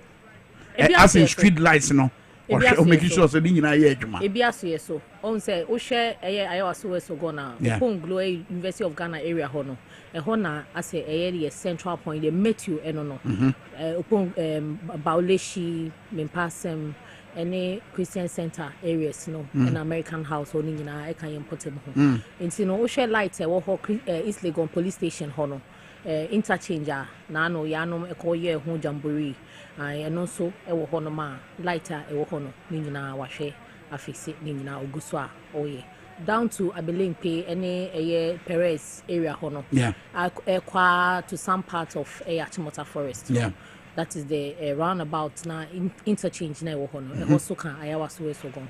[SPEAKER 2] As in street lights no or making sure so din na ye adwuma
[SPEAKER 1] ebi aso ye so on say o share ayewaso so go na Ponglo University of Ghana area ho no ho na as the central point the metro eno no upon Bauleshi Mempasem any Christian center areas no an American house oni nyina e kan importem ho nti no o share light e wo ho East Legon police station ho no interchanger na no ya no e ko ye ho jamboree and also ewo hono ma lighter ewo hono ni nyina wahwe afisi ni nyina oguso a oye down to Abelempe any Perez area hono kwa to some parts of Achimota forest that is the roundabout na interchange na ewo hono e also kan ayawa so go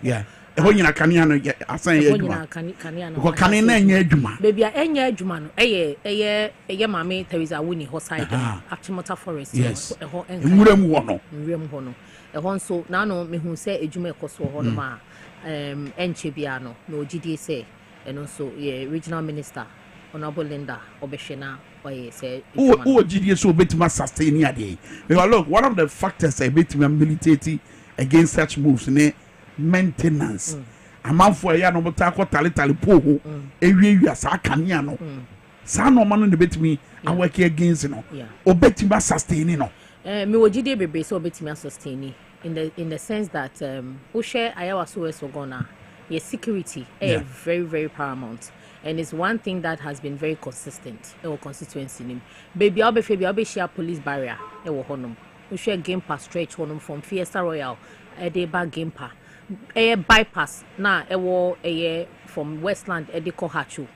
[SPEAKER 2] eho nyina kania no asan ye adwuma
[SPEAKER 1] kania no
[SPEAKER 2] ko kania na enya adwuma
[SPEAKER 1] baby enya adwuma no eye mame Teresa Wuni ho side Achimota forest eho
[SPEAKER 2] nwuram ho no
[SPEAKER 1] eho nso na no mehu se adwuma ekoso ho no ma enche bia no na ogidie se eno so ye regional minister honorable Linda Obeshena say
[SPEAKER 2] who GDS so betima sustain ade because look one of the factors that betima militate against such moves ne maintenance amanfo ya no bota ko tale poho ewiewia sa kanea no sa no ma no ne betimi work against no obetima sustain no
[SPEAKER 1] me wogide bebe so obetima sustain in the sense that who share ayawa so gona your security very very paramount. And it's one thing that has been very consistent in our constituency. Baby, I'll be share police barrier. We share game pass stretch honum from Fiesta Royal. Deba game pass. Bypass. Now, from Westland. Edeko Hachu.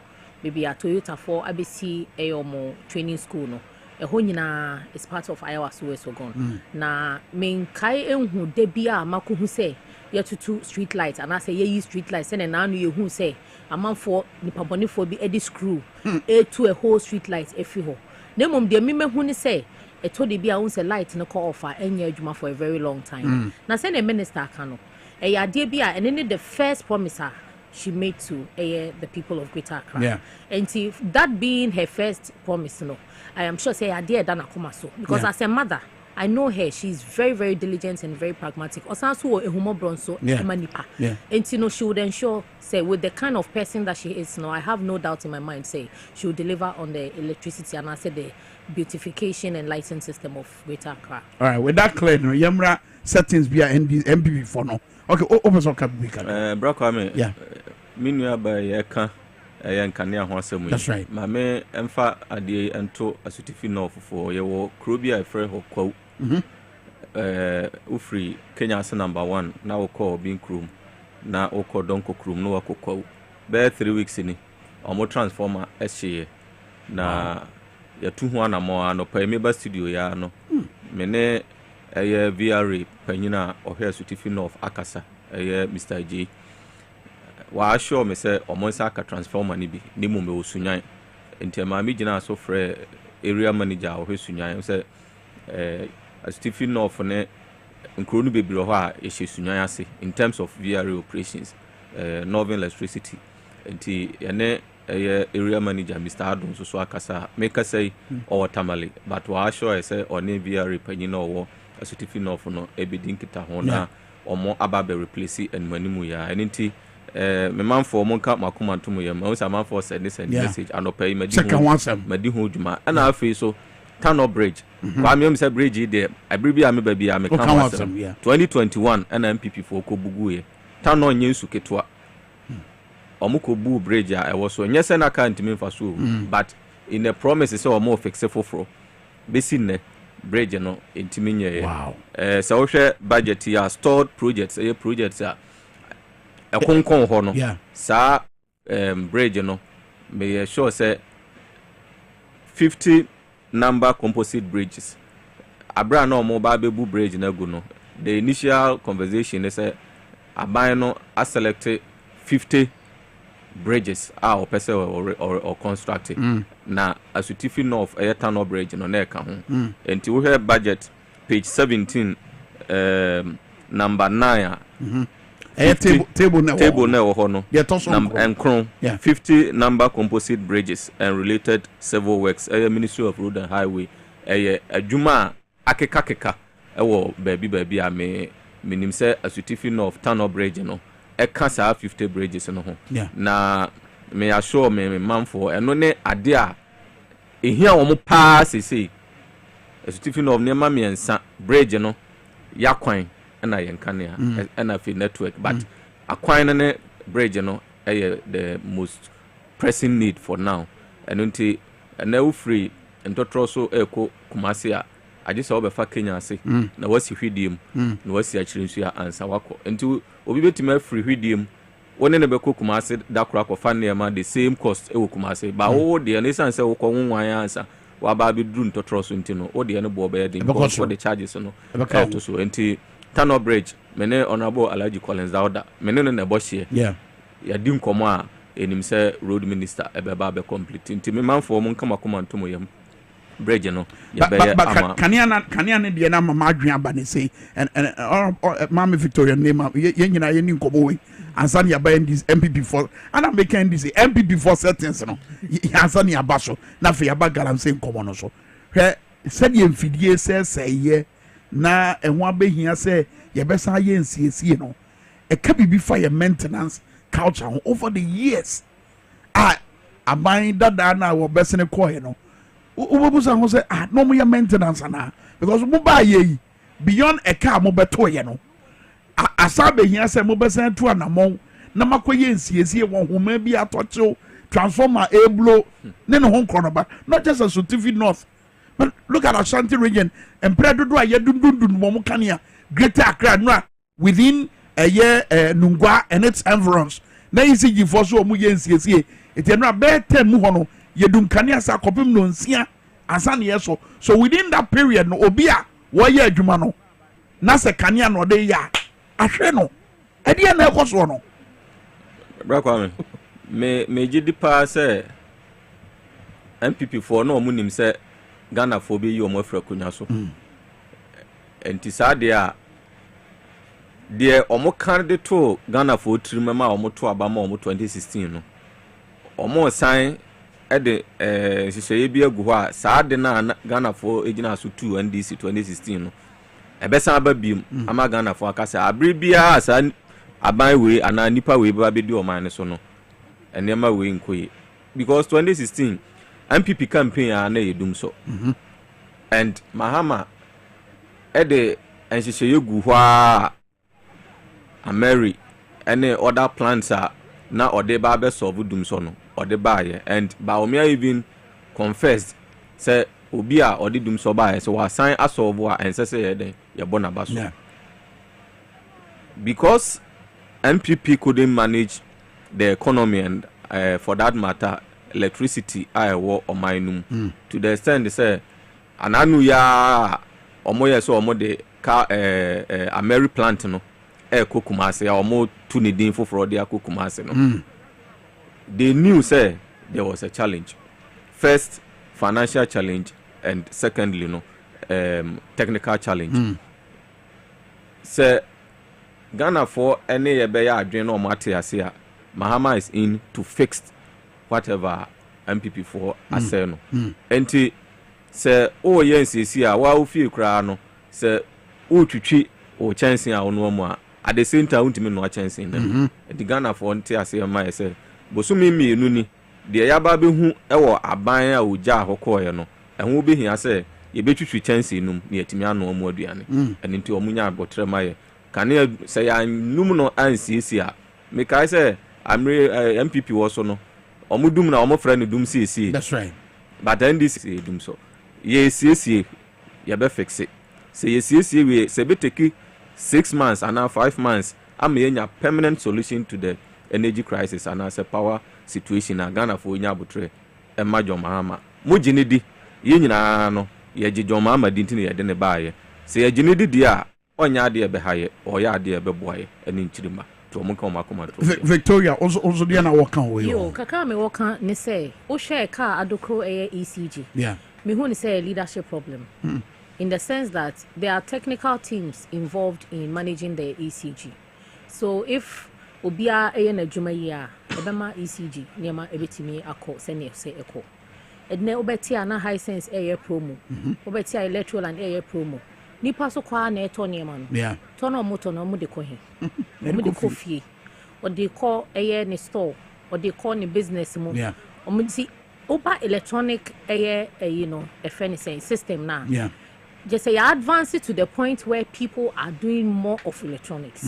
[SPEAKER 1] Baby, a Toyota for ABC. More training school. No. ɛhɔ nyinaa is part of Iowa so gone na menkae enhu de bia makohu sɛ yɛtutu street light and I say ye street light sɛ na anu yehu sɛ amanfo nipabɔnefo bi edi screw to a whole street light efi hɔ na mom de memehu ne sɛ ɛtɔ de bia won sɛ light no call offer enya adwuma for a very long time na sɛ na minister ka no ɛyɛ ade bia and then the first promise she made to the people of Greater Accra and that being her first promise no I am sure say ade da na koma so because as a mother I know her. She's very, very diligent and very pragmatic. Also, a humo bronzo, manipa. And you know, she would ensure, say, with the kind of person that she is now, I have no doubt in my mind, say, she will deliver on the electricity and I said the beautification and lighting system of Greater Accra. All
[SPEAKER 2] right, with that clear, no, Yamra settings be MPP for no. Okay, open some cap we can.
[SPEAKER 3] Kwame, Minua by Yaka. That's right. Mame emfa ade ento asutifi no for yewo krobia efre ho kwa ufri Kenya as number 1 na wo call bin krum na wo call donko krum no wakokwa be 3 weeks ni omo transformer ehye na ya tu ho anamo anopa me ba studio ya no me ne VRA panyina ohwe asutifi no of akasa Mr. J wa show me say omonsa ka transformer ni bi ni mu me osunyan enti ma me gina so frɛ area manager o hesunyan say Stephen North ne nkro no bebre ho a ehye sunyan ase in terms of VRA operations Northern Electricity enti ene area manager Mr. Adon so akasa make say o tamale but wa show say one VRA panyina owo Stephen North no ebedin kita ho na omo ababe replace enmanimu ya enti me man for monka makoma ntomo yam o sa man for send message anopai madi ho djuma ana afi so Tunnel Bridge kwa me say bridge there abribi am ba bia me kan 2021 ana MPP for ko bugu ye tunnel nyensu ketwa omuko bu bridge a e wo so nyese na kan ntimi mfa so but in the promise say omo fix foforo besi ne bridge no ntimi nye ye so wo hwe budget ya stored projects projects a konkon ho no sa bridge no me sure say 50 number composite bridges abra no mo ba bebu bridge na gu no the initial conversation is aban no a select 50 bridges or person or constructed na asutifi north Tunnel Bridge no na ka ho enti we have budget page 17 number 9 table na ho no number 50 number composite bridges and related civil works Ministry of Road and Highway adwuma akeka ewo baabi a me minim say asutifi north Tunnel Bridge no ka sa 50 bridges no ho na me assure me manfo eno ne ade a ehia wo mo pa sese asutifi north ne ma miensa bridge no yakwan na yenkane na fi network but akwan ne bridge no the most pressing need for now and until na we free ntotro so eko kumase a agisa obefa Kenya ase na wasi hwidiem na wasi achirinsu ya ansa wako nti obi betima free hwidiem woni ne beko kumase dakora ko fa na the same cost ewo kumase ba wo de na sanse wo ko nwan ansa wa ba be dru ntotro so nti no wo de ne bo be de for the charges no to so nti Tunnel Bridge mene honorable Alhaji Collins Dauda mene no na bohye ya di nkomo a enim say road minister ebeba be complete nti me manfo mo nka makoma ntomo yam bridge no ya be ama
[SPEAKER 2] kania ne de na mama adwen aba ne say mama Victoria name ye nyina ye ni nkomo we ansan ya ba this MPP for and am making this MPP for settings no ansan ya ba so na fe ya ba Galamsey nkomo no so hwe se de mfidie se ye na enwa behia se yebesa ye nsiesie no e ka bibi fire maintenance culture over the years aban dada na wo besene koye no ubobusa ho se no mo ya maintenance na because mo ba ye beyond a car mo beto ye no asa behia se mo besene to anamon na makoye nsiesie won homa bi atocho transformer eblo ne no ho nkronoba not just a Sotifi North. But look at Ashanti region and Predodo a yedundundun momukania Greater Accra no within a year Nungwa and its environs. Na isi for so mu yensie it na be 10 mu hono yedunkania sa kopim no nsia ansa ne so within that period no obi a wɔyɛ adwuma no na sɛ kanea no ɔde yɛ ahwɛ no ɛdeɛ na ɛkɔ so no
[SPEAKER 3] bra Kwame me gidi pa sɛ MPP for no ɔmo nim sɛ Ghana for bi yi ɔmo afra konya so enti saa deɛ ɔmo kan de to Ghana for tirimama ɔmo to abama ɔmo 2016 no ɔmo san ɛde hyehyɛeɛ bi agu hɔ a saa de na Ghana for egyina so 2 NDC 2016 no ɛbɛsan aba biem ama Ghana for akasa abere bia saa aban we ana nipa we ba bedi ɔman ne so no enema we nkoye because 2016 MPP campaign na yedum so and Mahama ɛde nhyehyɛeɛ gu hɔ a Ameri ene other plants na ode ba be solve dum so no ode ba ye and Baomia even confessed say obi a ode dum so ba ye so wa sign asolve a ense say ye den ye bona ba so because MPP couldn't manage the economy and for that matter electricity ayewo omanum to the extent they say ananu ya omoye so omode ka Ameri plant no Kumase or to Nidin for Frodia Kumase. No, they knew say there was a challenge. First, financial challenge, and secondly, technical challenge. Say Ghana for any ebeya adreno or Matiasia, Mahama is in to fix whatever MPP for Aseno. Enti say oh yes, here, wa ufi krano say uchichi or chancing our no at the same time ultimate no chance in them the Ghana for ntia say my say bosumi mienu ni de yaba be hu ewo aban a oja ahokoye no ehun be hia say ye betwitwi chance num ne yatimi ano omo aduane ene nti omunya abotre maye kane say anum no ansisi a me kai say amre MPP wo so no omudum na omofra ne dum sisi
[SPEAKER 2] that's right
[SPEAKER 3] but then this is dum so ye sisi ye be fix it say ye sisi we say be take 6 months and now 5 months am a permanent solution to the energy crisis and as a power situation na Ghana for nya botre e majo Mahama mo ginidi ye nyina no ye gijo Mahama dinti ne ye de ne baaye se ye ginidi dia onya de be haye o ya de be boaye eni nchirima to mo kan makoma to
[SPEAKER 2] Victoria also dia na wokan we
[SPEAKER 1] yo kaka me wokan ne say o share car adokro ECG
[SPEAKER 2] yeah
[SPEAKER 1] me hu ne say leadership problem in the sense that there are technical teams involved in managing the ECG. So if obia na adwuma yi a ebema ECG niema ebetimi akọ sene se ekọ edne obetia na high sense air promo obetia electoral and air promo nipa so kwa na eto niema no
[SPEAKER 2] yeah
[SPEAKER 1] tono moto no mu de ko he mu de ko fie o de ko air ne store o de ko ne business mu
[SPEAKER 2] yeah
[SPEAKER 1] o mu ti oba electronic air a system na
[SPEAKER 2] yeah
[SPEAKER 1] just say advance it to the point where people are doing more of electronics.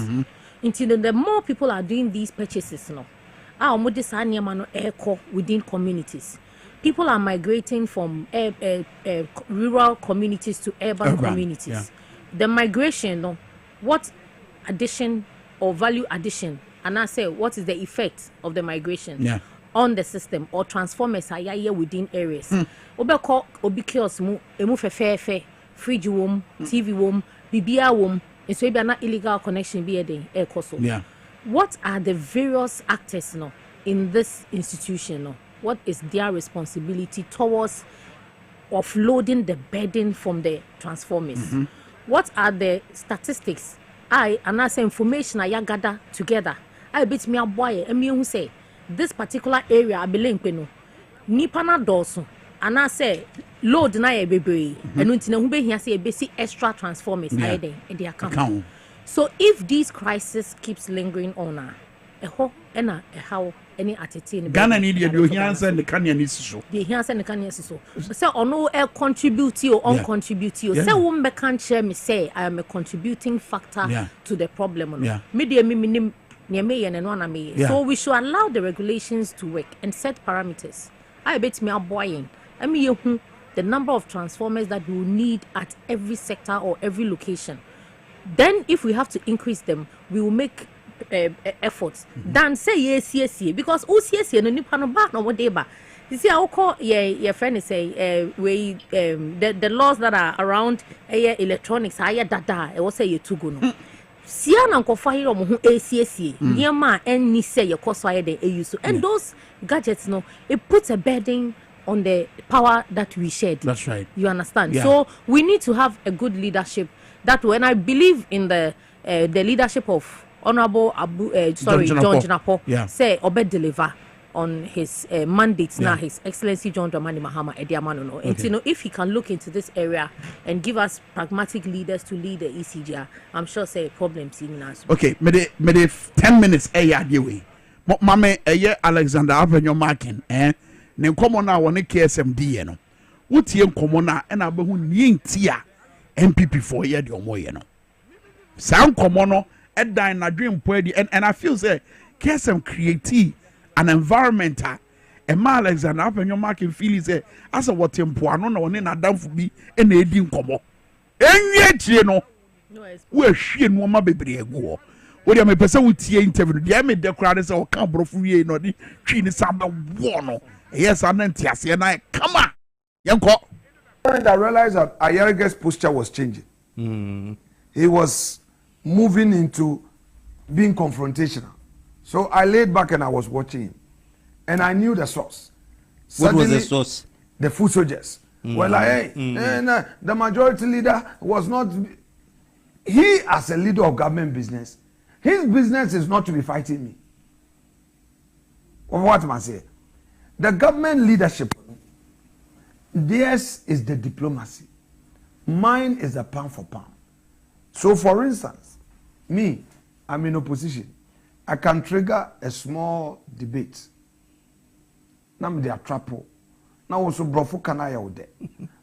[SPEAKER 1] Until the more people are doing these purchases now, within communities. People are migrating from rural communities to urban communities.
[SPEAKER 2] Yeah.
[SPEAKER 1] The migration, what addition or value addition, and I say what is the effect of the migration on the system or transformers are here within areas. Obeko obikios mu emu fe fridge wom, TV wom, bibia wom, and so be an illegal connection be a cost.
[SPEAKER 2] Yeah.
[SPEAKER 1] What are the various actors in this institution? What is their responsibility towards offloading the burden from the transformers? What are the statistics? And I say information I gather together. I bet me a boy and me who say this particular area I believe nipa na doso. And I say load na e bebre enu ntina hu be hia say e be see extra transformers in the account. So if this crisis keeps lingering on how any attitude
[SPEAKER 2] Ghana need you hia say the Kenya needs so
[SPEAKER 1] the hia say the Kenya so say ono e contribute or uncontribute you say wo me can share me say I am a contributing factor to the problem me dey me nim ne me ye no na me so we should allow the regulations to work and set parameters. I bet me a boy the number of transformers that we will need at every sector or every location. Then if we have to increase them, we will make efforts. Then say yes, because OCS no nipa no ba no whatever. You see, I'll call your friend say the laws that are around electronics, data, I will say you too good. Sian and Kofire ACSC, near ma and ni say your cost fire they use. And those gadgets, no, it puts a burden on the power that we shared.
[SPEAKER 2] That's right.
[SPEAKER 1] You understand?
[SPEAKER 2] Yeah.
[SPEAKER 1] So we need to have a good leadership. That when I believe in the leadership of Honorable John Jinapo, say Obed deliver on his mandates now, His Excellency John Dramani Mahama Ediamano. And you know, if he can look into this area and give us pragmatic leaders to lead the ECGR, I'm sure say problems in us.
[SPEAKER 2] Okay, me 10 minutes away. Mame Alexander Avenue marking ne nkomo na woni KSMD no wotie nkomo na na abehu nientia MPP for ye de omoye no sa nkomo no edan na dream poedi and I feel say KSM create an environment a ma Alexander Avenue marking feel say as a watempo ano na woni na damfo bi na edi nkomo enwie chie no wo ahwie no ma bebre agu wodi am pese wotie interview dia me de kra de say o kan brofo wie no di twi ni sa be wo no. Yes, I'm not here. Come on, Yanko.
[SPEAKER 8] I realized that Ayerige's posture was changing. He was moving into being confrontational. So I laid back and I was watching him, and I knew the source.
[SPEAKER 17] What was the source?
[SPEAKER 8] The food soldiers. Well, the majority leader was not. He, as a leader of government business, his business is not to be fighting me. What am I saying? The government leadership, theirs is the diplomacy. Mine is the pound for pound. So, for instance, me, I'm in opposition. I can trigger a small debate. Now, I'm there trapo. Now, also, brofo can I out there.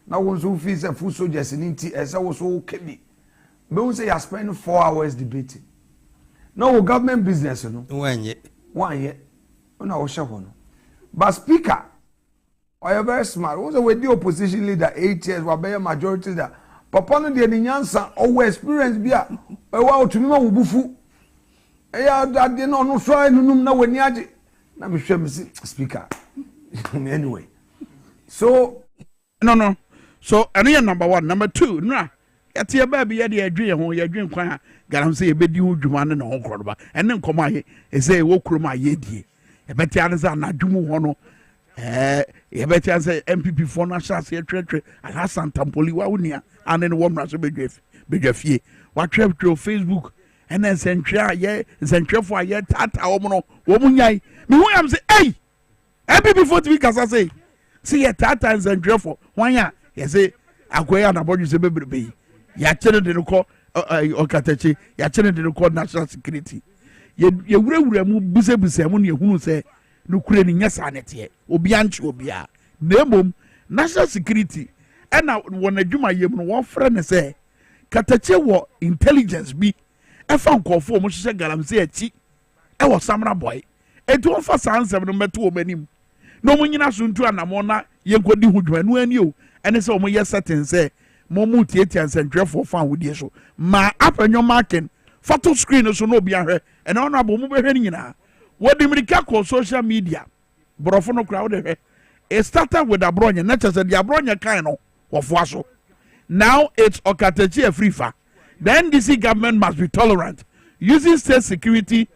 [SPEAKER 8] Now, also, fees a food soldiers in Inti, as I was so okay. But we say I spend 4 hours debating. No government business, you know.
[SPEAKER 17] 1 year.
[SPEAKER 8] 1 year. No, I shall know. But speaker, or you very smart. Also, with the opposition leader 8 years, we be majority leader. Papa no de nyansa or experience bia. E wa otumi ma wubufu. E ya ade no so enunum na wani age. Na me hwe me speaker. Anyway. So
[SPEAKER 2] no. So any number 1, number 2, na. Yati e ba bia de adwe ho ye adwe kwan a Galamsey e bedi ho dwuma ne ho koroba. Ene nkoma ye e say wo kroma ye die. Ebeti anza na dwumu ho no ebeti anza MPP for national secretary Alhassan Tampoli wa unia ane no womra so bedwafie wa twetwe Facebook ene nsentwefo aye tata wo no wo munyai me hu am say hey MPP for tv kasa say see ye tata nsentwefo wanya ye say akoya na bodju se bebrebe ya kene de ko okatachi ya kene de ko national security ye wurawura mu busebuse mu ne hunu se no kure ni nyasa nete obi anche obi a nemom national security na won adwuma yem no won frɛ ne se katache wo intelligence bi efa nkofo mo hye Galamsey achi e wo samra boy etu on fa sansem no meto o manim no mo nyina so ntu anamo na ye nkodi hu dwuma no ani o ene se o mo ye setting se mo mu tietia nsentwefo fa wodie so ma apanyo marking photo screen so no bia hwe and honorable mu behwe nyina wodi mirika ko social media brofo no crowd hwe it started with abronya na chese the abronya kan no wofo so now it's okatachi afrifa the NDC government must be tolerant using state security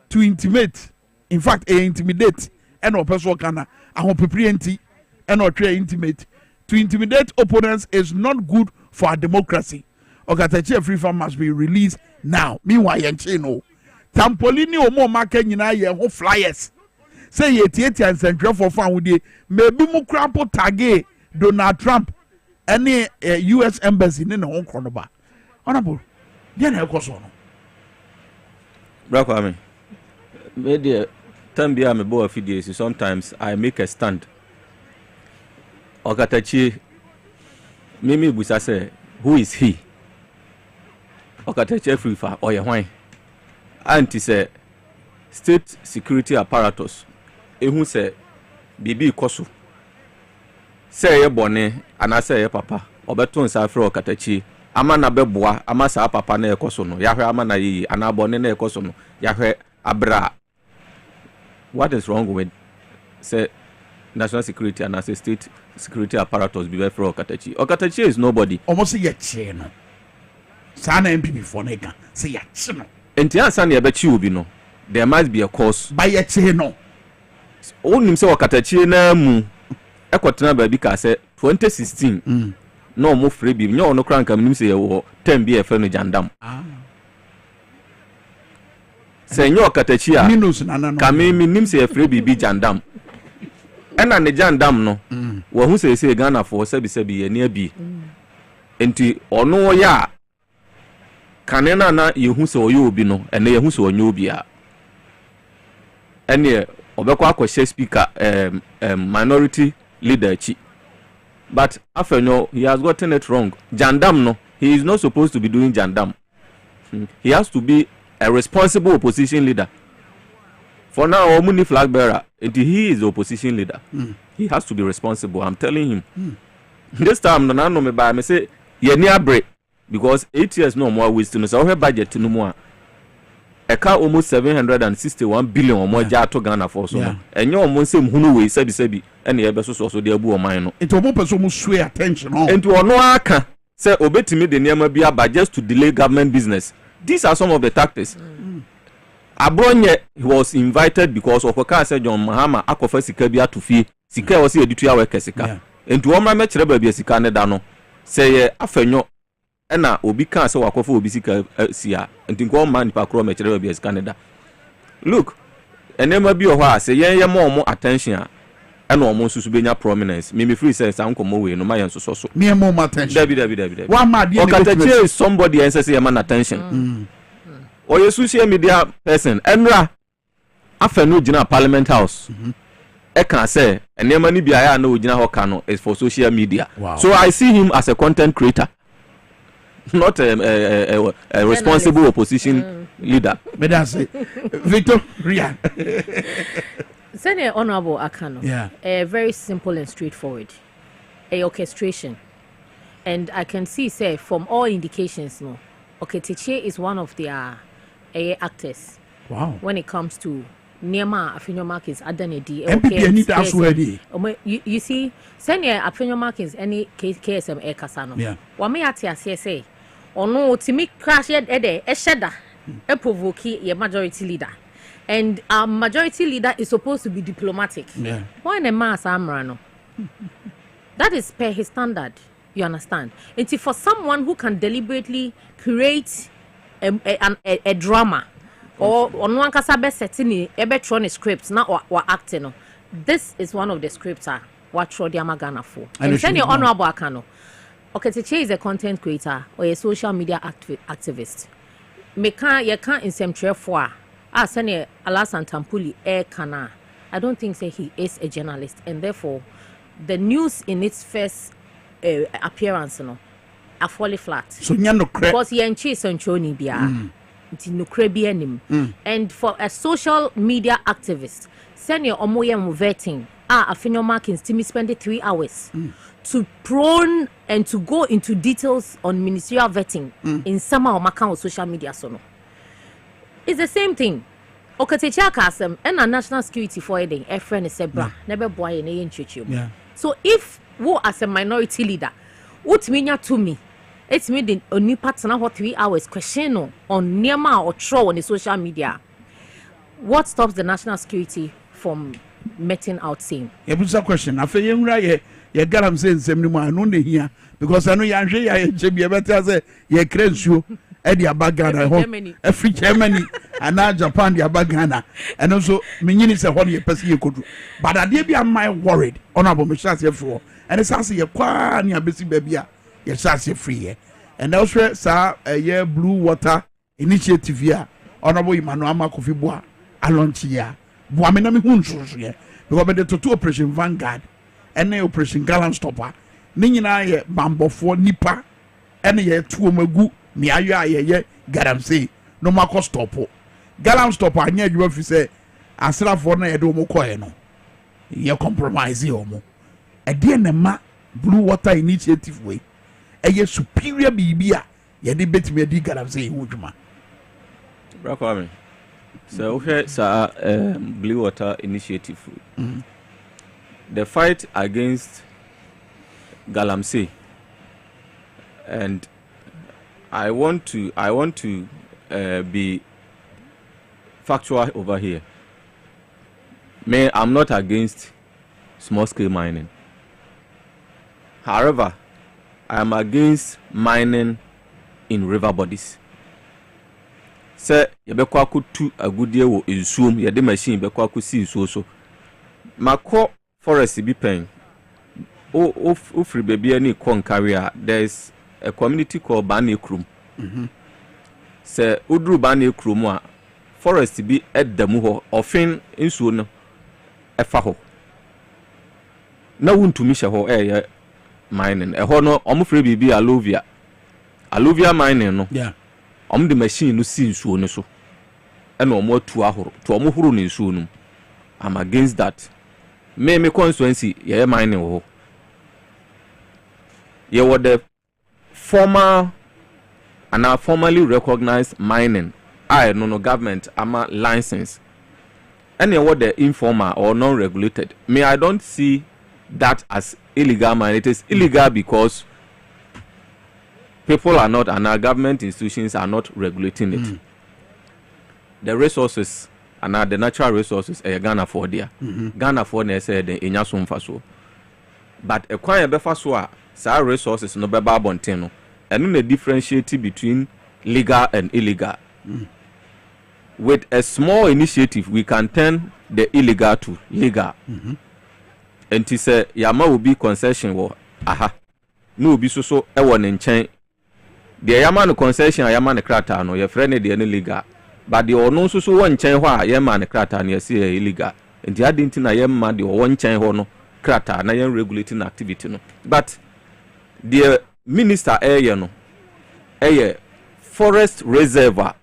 [SPEAKER 2] to intimidate and person kana ahon peprienti and or intimate to intimidate opponents is not good for our democracy. Okatachi Afrifa must be released now. Meanwhile, Yanchino Tampolini omo maka nyina ye ho flyers. Say ye tietia and central for fan with maybe mo crampo tagge Donald Trump any US embassy in Hong Kong ba. Honorable, then I go so.
[SPEAKER 3] Kwame, maybe time be am about a few days. Sometimes I make a stand. Okatachi, Mimi Busa say, who is he? Okatachi Afrifa or Yahweh. Anti say state security apparatus. Ehun say bibi koso. Say ye bone ana say ye papa. Obeto nsa afro Okatachi. Ama na beboa ama sa papa na ekoso no. Yahwe ama na yi ana bone na ekoso no. Yahwe abra. What is wrong with say national security and as a state security apparatus be for Okatachi. Okatachi is nobody.
[SPEAKER 2] Almost a cheno. Sana MPP for nega. Say ya cheno.
[SPEAKER 3] Enti San Yabechi will be no. There must be a cause.
[SPEAKER 2] By a cheno.
[SPEAKER 3] Only himself Okatachi na mu. Ekwatena baby ka say 2016. No more free be. No crank am nim say 10 BFN no jandam. Senyor Okatachi a.
[SPEAKER 2] Minus na no.
[SPEAKER 3] Kame nim say free be jandam. Ena ne jandam no. Wo hu say Ghana for sebi ye near bi. Enti ono ya kanena na yehu se oyo obi no ene yehu se onyo obi a ene obekwa akwhye speaker minority leader chi, but afenyo he has gotten it wrong. Jandam no, he is not supposed to be doing jandam. He has to be a responsible opposition leader. For now omuni flag bearer, he is the opposition leader. He has to be responsible, I'm telling him. This time no me ba me say ye ni abre. Because 8 years no more wasting. So our budget no more. Eka almost 761 billion or more jato Ghana for so. And you almost say hunu we sebi and ye beso so de abu o man no. It omo person mo sway attention on. And to ono aka say obetimi de niam bia but just to delay government business. These are some of the tactics. Abronye he was invited because Okoka said John Mahama akofa sika bia to fie. Sika was editu ya work sika. And to omra me kire ba bia sika ne da no. Say afenyo ena obi kan se wakofo obi sika sia ntinko man pa kro mechere ba Canada. Look, enema bi o ha se yen mo attention a ena o mo susu benya prominence. Me free say san komo we no ma yen so so. Me mo attention. Dabi. One man dey Okatachi is somebody and say man attention. Or your social media person enra afenu gina Parliament House. E can say enema ni bia na ogina ho kan no is for social media. Wow. So I see him as a content creator. Not a responsible opposition leader. But that's it. Victor, Ria.
[SPEAKER 1] Senior Honorable Akano. Yeah. Very simple and straightforward. A orchestration. And I can see, say, from all indications, no, Okatachi is one of their actors. Wow. When it comes to Niema Afinyo Markins, Adanedi, you see, Senior Afinyo Markins, any KSM Kasano. Yeah. Wame ati say. Ono timi crash ede esheda e provoke your majority leader, and our majority leader is supposed to be diplomatic. Yeah. Why a mass amrano? That is per his standard. You understand? And for someone who can deliberately create a drama or on one kasabe setting ebetronic scripts now or acting, this is one of the scripts what Shodiama Ghana for. And send your Honorable Akano. Okatachi is a content creator or a social media activist. You can't in some for send Alasan Tampuli kana. I don't think say he is a journalist, and therefore the news in its first appearance are fully flat. So because he and Chase and Choni bia no crebianim. And for a social media activist, send your omoyam vetting. Afinyo Markins Timmy spent 3 hours to prone and to go into details on ministerial vetting in some of my social media. So it's the same thing. Okatachi akasem and a national security for a day. A friend is a bra, never boy in a church. So if wo as a minority leader, what mean to me? It's me the only partner for 3 hours question on Nema or throw on the social media. What stops the national security from meting out same?
[SPEAKER 2] It's a question. I feel you Galamsey nsem no ne here because I know you anhwe ya chebia better say you crensu e dia bagana ho every Germany and now Japan dia bagana and also menyini say ho ne pese ye kodu but ade bia am worried honorable Mr. for and it's as ye kwa ne abesi babia ye chance free here and also sa ye blue water initiative here honorable Emmanuel Amakofi Boa alonchi ya boa me na me hunso ye because the to operation Vanguard and operation Gallant Stopper ninyina ye bambofo nipa ene ye tuomagu mi ayo ye Galamsey no mako stopo Gallant Stopper anya adwuma fi say asrafo na ye do mo koye no ye compromise ye omo e de na ma blue water initiative way e ye superior bibia ye de betime di Galamsey ho dwuma
[SPEAKER 3] bra Kwame so okay sa blue water initiative the fight against Galamsey, and I want to be factual over here. I'm not against small-scale mining. However, I am against mining in river bodies. Say, you be tu a good year wo insuum, you de machine be si so. Mako forest be paying. Free baby any con carrier. There's a community called Bani Krum. Say, Udru Bani Krumwa forest be at the muho, often insuum efaho. Na wuntu misha ho mining. No free baby aluvia mining no.
[SPEAKER 2] Yeah.
[SPEAKER 3] The machine no see nsuo ne so and omo tu ahoro to omo huru ne nsuo num. I'm against that. Me constituency ye mining ho. Ye were the formal and formally recognized mining. I no government ama license. And ye were the informal or non-regulated. I don't see that as illegal mining. It is illegal because people are not, and our government institutions are not regulating it. The resources and the natural resources Ghana for there. Ghana for there say the Inyasum faso. But a quiet befaso, sa resources no beba bonteno, and no differentiate between legal and illegal. With a small initiative, we can turn the illegal to legal. And to say Yama will be concession war. Aha. No be so ewan in chain. The Yaman concession, Yaman crata, no, your friend, the illegal. But the no so one chain, why Yaman crata, and you see illegal. And the adding to Yamma, the one chain, no crata, and I am regulating activity. No. But the minister, forest reservoir,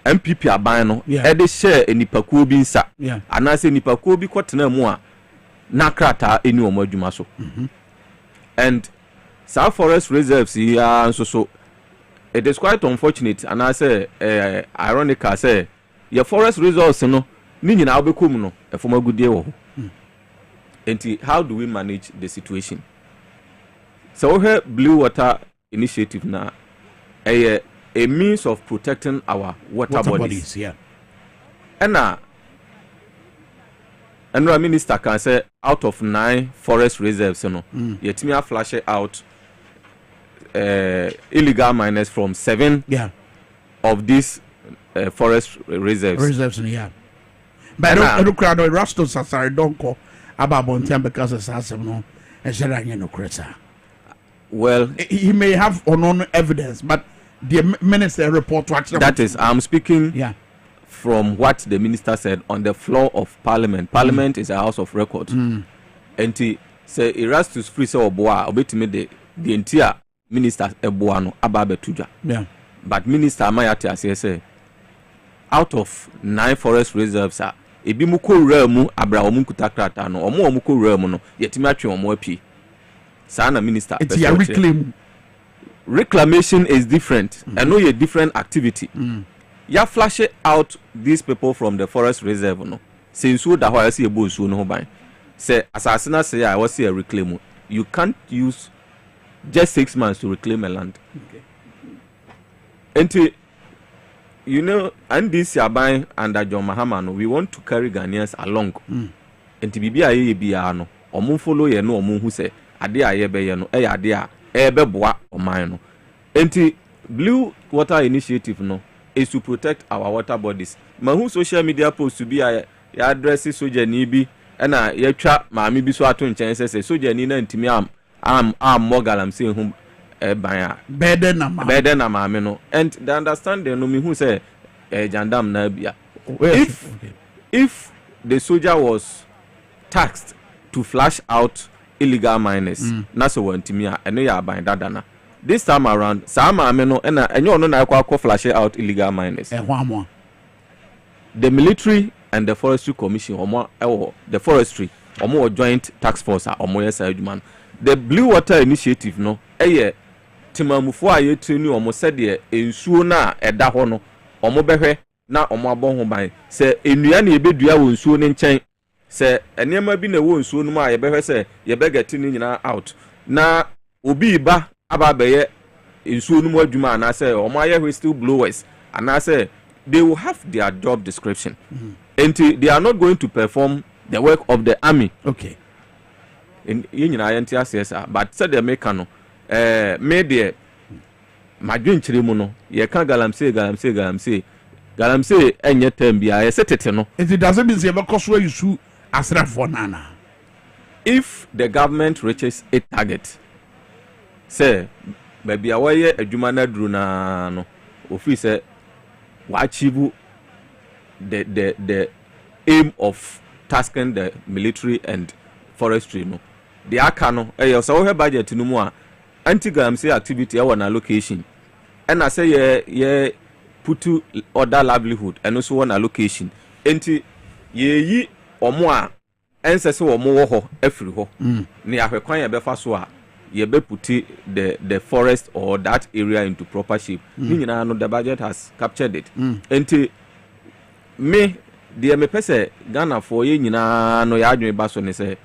[SPEAKER 3] MPP abano, Eddie share in Nipakubi sa, and I say Nipakubi quatna moa, na crata in your modumaso. And South Forest Reserves here, so it is quite unfortunate, and I say, ironic, I say, your forest resource, no, Nini now become no, a former good year. And how do we manage the situation? So, her Blue Water Initiative now, a means of protecting our water bodies.
[SPEAKER 2] Yeah.
[SPEAKER 3] And our minister can say, out of 9 forest reserves, yet me flash out. Illegal miners from 7 of these forest reserves.
[SPEAKER 2] Yeah. But I don't crowd or Rastos as I don't call about Bontian because it's as no and said no cresa.
[SPEAKER 3] Well,
[SPEAKER 2] he may have unknown evidence, but the minister report to actually
[SPEAKER 3] that is, I'm speaking from what the minister said on the floor of Parliament. Parliament is a house of records. And he say Erastus free so boa obetime the entire minister Ebuano Ababetuja.
[SPEAKER 2] Yeah.
[SPEAKER 3] But Minister Amayati say out of 9 forest reserves ebi muko remu abra omu kutakrata no omu omuko remu no yetimi atwe omu api. Sana minister
[SPEAKER 2] it's a reclaim.
[SPEAKER 3] Reclamation is different. I know a different activity. Ya flash out these people from the forest reserve no. Since you da ho see ebo nsuo no ho ban. Say asasina say I was see a reclaim. You can't use just 6 months to reclaim a land. Okay. And you know, and this Yabai under John Mahama, we want to carry Ghanaians along. And to be a biano, or moon follow ye no moon who say, Adia yebeyano, adia, ebeboa or mine. And the Blue Water Initiative no is to protect our water bodies. Mahu social media post to be a addresses soja nibi, and I trap my maybe so at chances, soja nina and Timiam. I'm more Galamsey whom better than Mameno. And the understanding no me who say Jandam Nabia. If the soldier was taxed to flash out illegal miners, Naso one Timia, and they are buying that. This time around, Sama Ameno and you know flash out illegal miners. The military and the forestry commission or the forestry or more joint task force or more man. The Blue Water Initiative no timamufu aye treni omo said de ensuo na eda ho no omo behwe na omo abon ho ban se enua na ebedua wo nsuo ne nchen se enema bi na wo nsuo no ma ye behwe se ye begeti ni nyina out na obi ba aba beye nsuo no mu adwuma na se o ma ye whistle blowers and say they will have their job description and they are not going to perform the work of the army.
[SPEAKER 2] Okay.
[SPEAKER 3] In NTSS, but said the mechano media madwin chire mu no ye ka galamsey enye tambia ye setete no
[SPEAKER 2] it doesn't mean say because where you sue asra for nana.
[SPEAKER 3] If the government reaches a target say maybe awaye adwuma na duru na no ofi say wa achieve the aim of tasking the military and forestry no the akano so we budget no mu a anti-Galamsey activity e na location and I say ye put other livelihood and also one allocation enti ye yi omo a ense se omo wo ho afiri ho ne ahwekwan ye befa so a ye be put the forest or that area into proper shape ni nyina no the budget has captured it enti me the me pese Ghana for ye nyina no ya adwen ba so ne se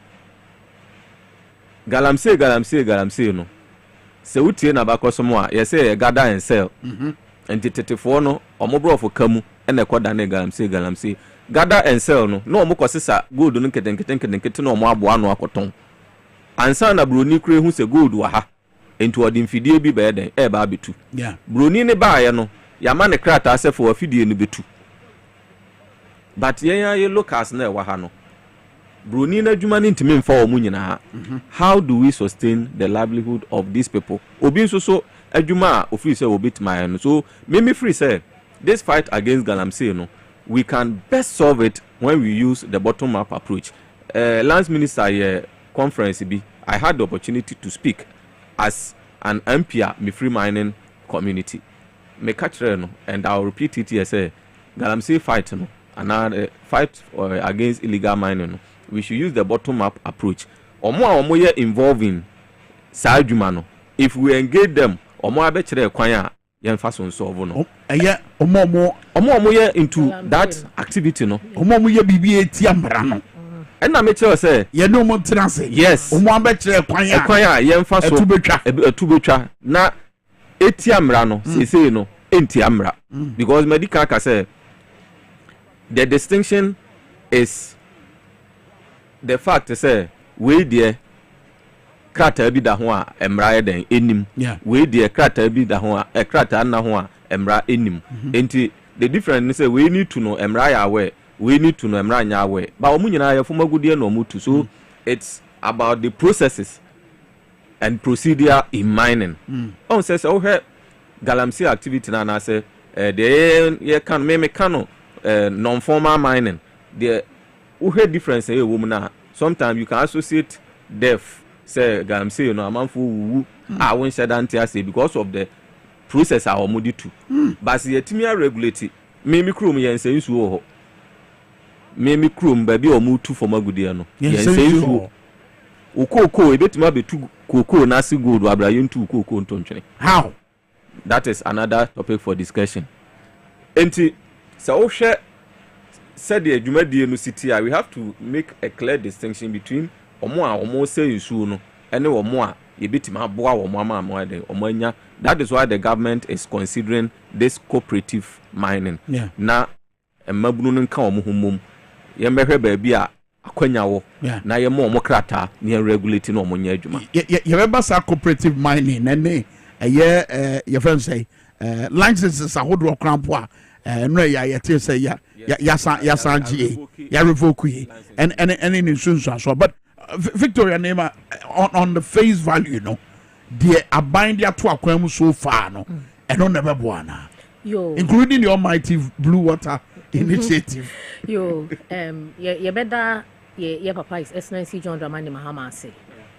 [SPEAKER 3] Galamsey no se utie na bakosomo a ye se gather and sell enti tetefo no omobrofo kamu ene koda ne Galamsey gather and sell no omukosesa gold no nketenkete no omo aboa no akoton ansa na broni kure hu se gold wa ha enti odi mfidie bi be den e ba betu broni ne baaye no yama ne krata asefo afidie no betu but ye locals na wa ha no broni na adwuma ne ntimi mfa omu nyina how do we sustain the livelihood of these people obi so adwuma ofiri say obitima no so me free say this fight against Galamsey no we can best solve it when we use the bottom up approach. Lance minister conference bi I had the opportunity to speak as an MP me free mining community me catch no and I'll repeat it here say Galamsey fight no and fight against illegal mining no we should use the bottom up approach omo ye involving sa adwuma no if we engage them omo abekere kwan a yemfa so solve no omo ye into that activity no
[SPEAKER 2] omo ye bibi eti amra no
[SPEAKER 3] na me chere say
[SPEAKER 2] ye no mo transe
[SPEAKER 3] yes
[SPEAKER 2] omo abekere kwan
[SPEAKER 3] a yemfa so etubetwa na eti amra no sesei no enti amra because medical ka say the distinction is the fact say we there krata bi da ho a emra ye den enim we there krata bi da ho a krata na ho a emra enim enti the difference is say we need to know emra ya we need to know emra nya we ba omu nyina ya fuma gudie no mutu so it's about the processes and procedure in mining on says oh Galamsey activity na say the ye can me can non formal mining the uhe difference e wo mu na sometimes you can associate death say Galamsey no amanfo wu a won sheda ntia because of the process a omodi to but ye timi regulate me krom yen say nsu ho me krom ba bi omutu for magudie no yen say nsu ukoko ebetima betu koko na si gold abra yentu koko ntontwene
[SPEAKER 2] how
[SPEAKER 3] that is another topic for discussion enti so hwe said the adwumadie no city we have to make a clear distinction between omo say nsu no ene omo yebetima aboa omo ama den omo anya that is why the government is considering this cooperative mining na emabunu no nka omo homom ye mehwe ba bia akwanya wo na ye mo krata na regulate no omo nya adwuma
[SPEAKER 2] ye beba sa cooperative mining ene ye friend say licenses ahodo krampo a no ya te say ya sanji ya revoke ye and insurance so but Victoria Nema on the face value you know the abind ya to akwam so far no and no never buana including the almighty blue water initiative
[SPEAKER 1] ye better ye papa is excellency John Dramani Mahama say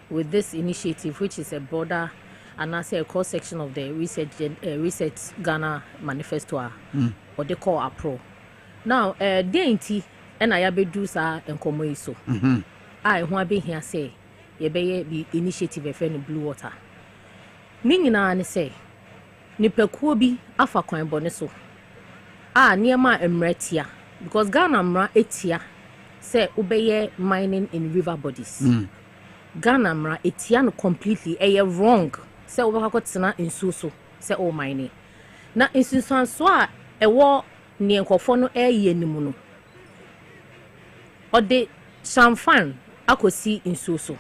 [SPEAKER 1] with this initiative which is a border and I say a cross section of the research Ghana manifesto or they call a pro now DNT and I be do sa enkomo iso I want be here say ye be the initiative a friend blue water ni nyina ne say nipakuo bi afa kwan bone so niema emretia because Ghana mra etia say obeye mining in river bodies. Ghana mra etiano completely wrong. Say obakotena insuso say o mining. Na insuso so a ewo ne nkofo no nimu no. Ode chamfan akosi insuso.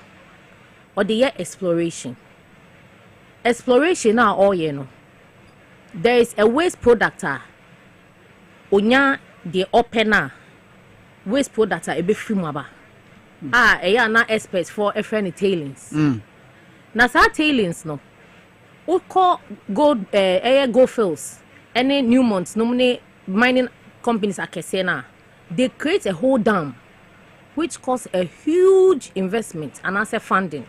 [SPEAKER 1] Ode ye exploration. Exploration na all ye no. There is a waste product onya the opener waste product ebe frimaba eya na experts for a friend tailings na sa tailings no uko gold gold fields any Newmont no mining companies akese na they create a whole dam which costs a huge investment and as a funding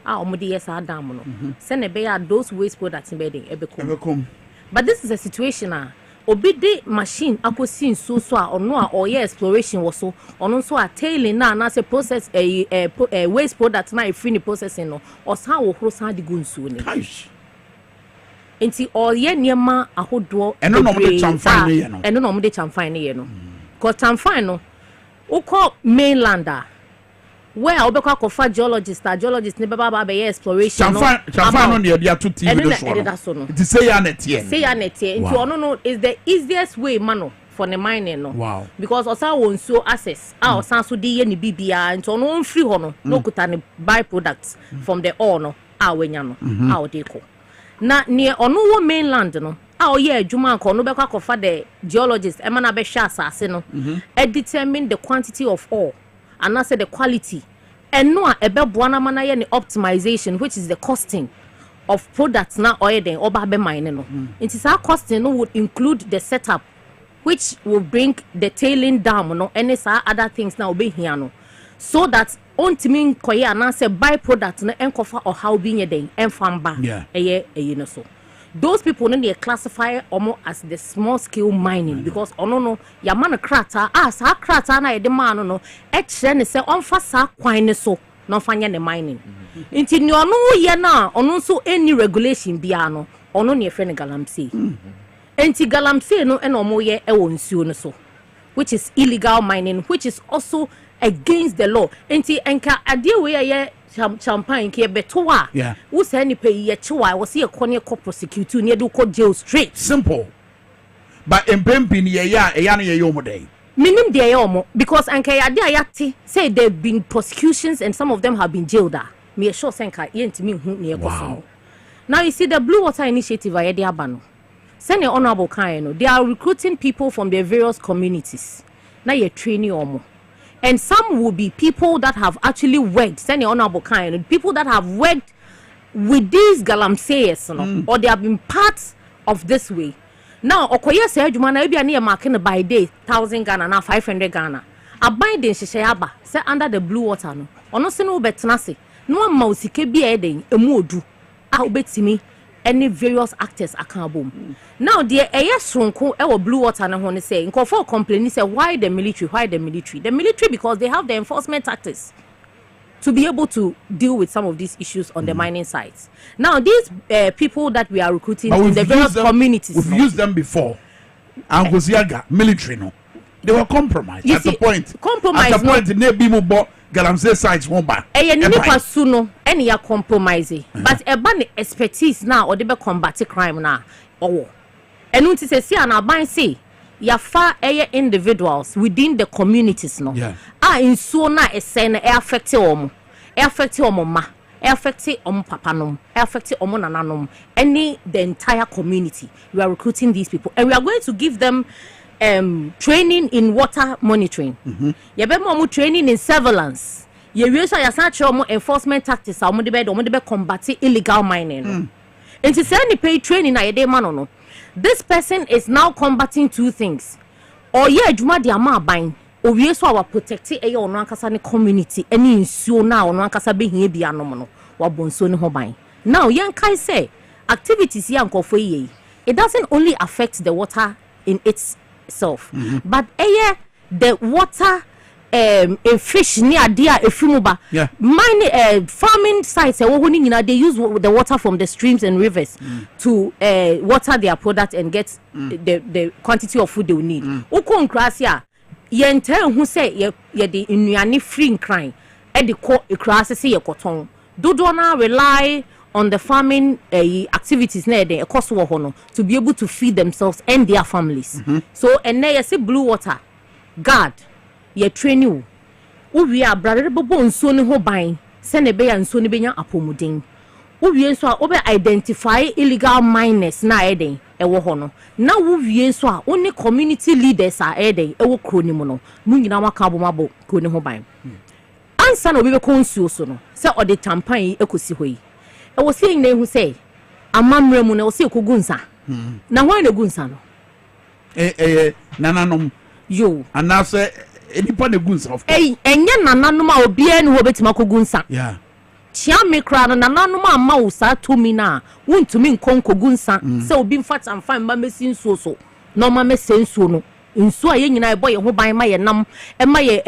[SPEAKER 1] omudi yes dam no send be those waste products ebe but this is a situation obi de machine akosi nso so a ono a oye exploration wo so ono so a tailing na say process a waste product na free ni processing no osan wo horo san de gu nso ni enti oye niema ahodo
[SPEAKER 2] eno no mo de chamfan ne ye no
[SPEAKER 1] eno no mo de chamfan ne ye no ko chamfan no uko mainland where obekwa kofa geologist ne baba be exploration no
[SPEAKER 2] chamfan no ne dia to TV so no it say ya netie
[SPEAKER 1] nti ono no is the easiest way mano for the mining no
[SPEAKER 2] wow
[SPEAKER 1] because osa won so access osa so de ye ne bibia nti ono free ho no kuta ne byproducts from the ore no wenya no de ko na ne ono wo mainland no oye adwuma ko no bekwa kofa the geologist e mana be hwa asase no determine the quantity of ore and I say the quality and no ebeboa na mana ye ne optimization which is the costing of products na oil den oba be mine no it is our costing no would include the setup which will bring the tailing dam no and some other things na obe hia no so that ontimi koye and say byproduct na enkofa or how be den enfamba no so those people no they classify almost as the small scale mining because no ya man krata sa krata na ye de man no e kire ne se onfa sa kwan ne so no fanya ne mining nti ni ono ye na ono so any regulation bia no ono ne friend Galamsey nti Galamsey no e no mo ye e won nsuo no so which is illegal mining which is also against the law nti enka ade we ye champagne ke beto a wo say ni pay ye chewa wo say e ko prosecute ni do ko jail straight
[SPEAKER 2] simple but empempi ni ye ya no ye yo mo dey
[SPEAKER 1] minim de ye omo because anka ya de ayate say there have been prosecutions and some of them have been jailed me sure say anka ye ntimi hu ni e ko so now you see the Blue Water Initiative aye de aba no send the honorable kind no they are recruiting people from their various communities na ye training omo. And some will be people that have actually worked, send the honorable kind, people that have worked with these Galamseyers, or they have been part of this way. Now, Okoye said, you man, be near marking by day 1,000 Ghana, now 500 Ghana. A binding Shishayaba, say under the Blue Water, no, or no sino betnasi, no mouse, he can be adding a modu. I'll bet me. Any various actors accountable. Now the Sonko our Blue Water na hone say in for complain say why the military the military because they have the enforcement tactics to be able to deal with some of these issues on the mining sites. Now these people that we are recruiting in the various communities
[SPEAKER 2] we've used them before and military no they were compromised at the point ne bi mo bo Galamsey sites won ba
[SPEAKER 1] nipa su no ene ya compromise but eba ne expertise na o de be combat crime na owo enu nti se sia na ban say ya fa individuals within the communities no in so na ese na affect omo ma affect omo papa no affect omo nananom any the entire community. We are recruiting these people and we are going to give them training in water monitoring. Yebemo training in surveillance. Ye use ya sancho enforcement tactics a de be combat illegal mining. And to say any pay training na yede man no. This person is now combating two things. Or ye adwuma de ama ban. O we so our protect e ono ankasa ne community any nsuo na ono ankasa be hia bia no no. Wa bonso ne ho ban. Now yan kai say activities here nkofo ye. It doesn't only affect the water in itself, but the water fish near dia efumuba mine farming sites they use the water from the streams and rivers to water their product and get the quantity of food they will need. Uko nkrasia yente hu say ye de nnuane free nkran e de ko ekrase se ye koton dodo na rely on the farming activities na de cost wo ho no to be able to feed themselves and their families. So and na ye say blue water guard ye training wo wi abrare bobo nsuo ne ho ban se ne be ya nsuo ne benya apomuden wo wi nso a wo be identify illegal miners na eden ewo ho no na wo wi nso a oni community leaders a eden ewo kroni mu no mu nyina waka abomabo kroni ho ban ansa na obi be konsuo so no se ode campaign ekosi hoyi e wo se nyina hu se amamre mu na wo se ekogunsa na hwan na gunsa no
[SPEAKER 2] nananom
[SPEAKER 1] yo
[SPEAKER 2] anase enipa na gunsa of
[SPEAKER 1] enye nananom a obi enu ho betima kogunsa
[SPEAKER 2] yeah
[SPEAKER 1] chia me kra no nananom amma wo sa tumi na wontumi nkonkogunsa se obi mfata mfa mma mesi nsuo so no ma mesi nsuo no nsuo a ye nyina ebo ye ho ban ma ye nam e ma ye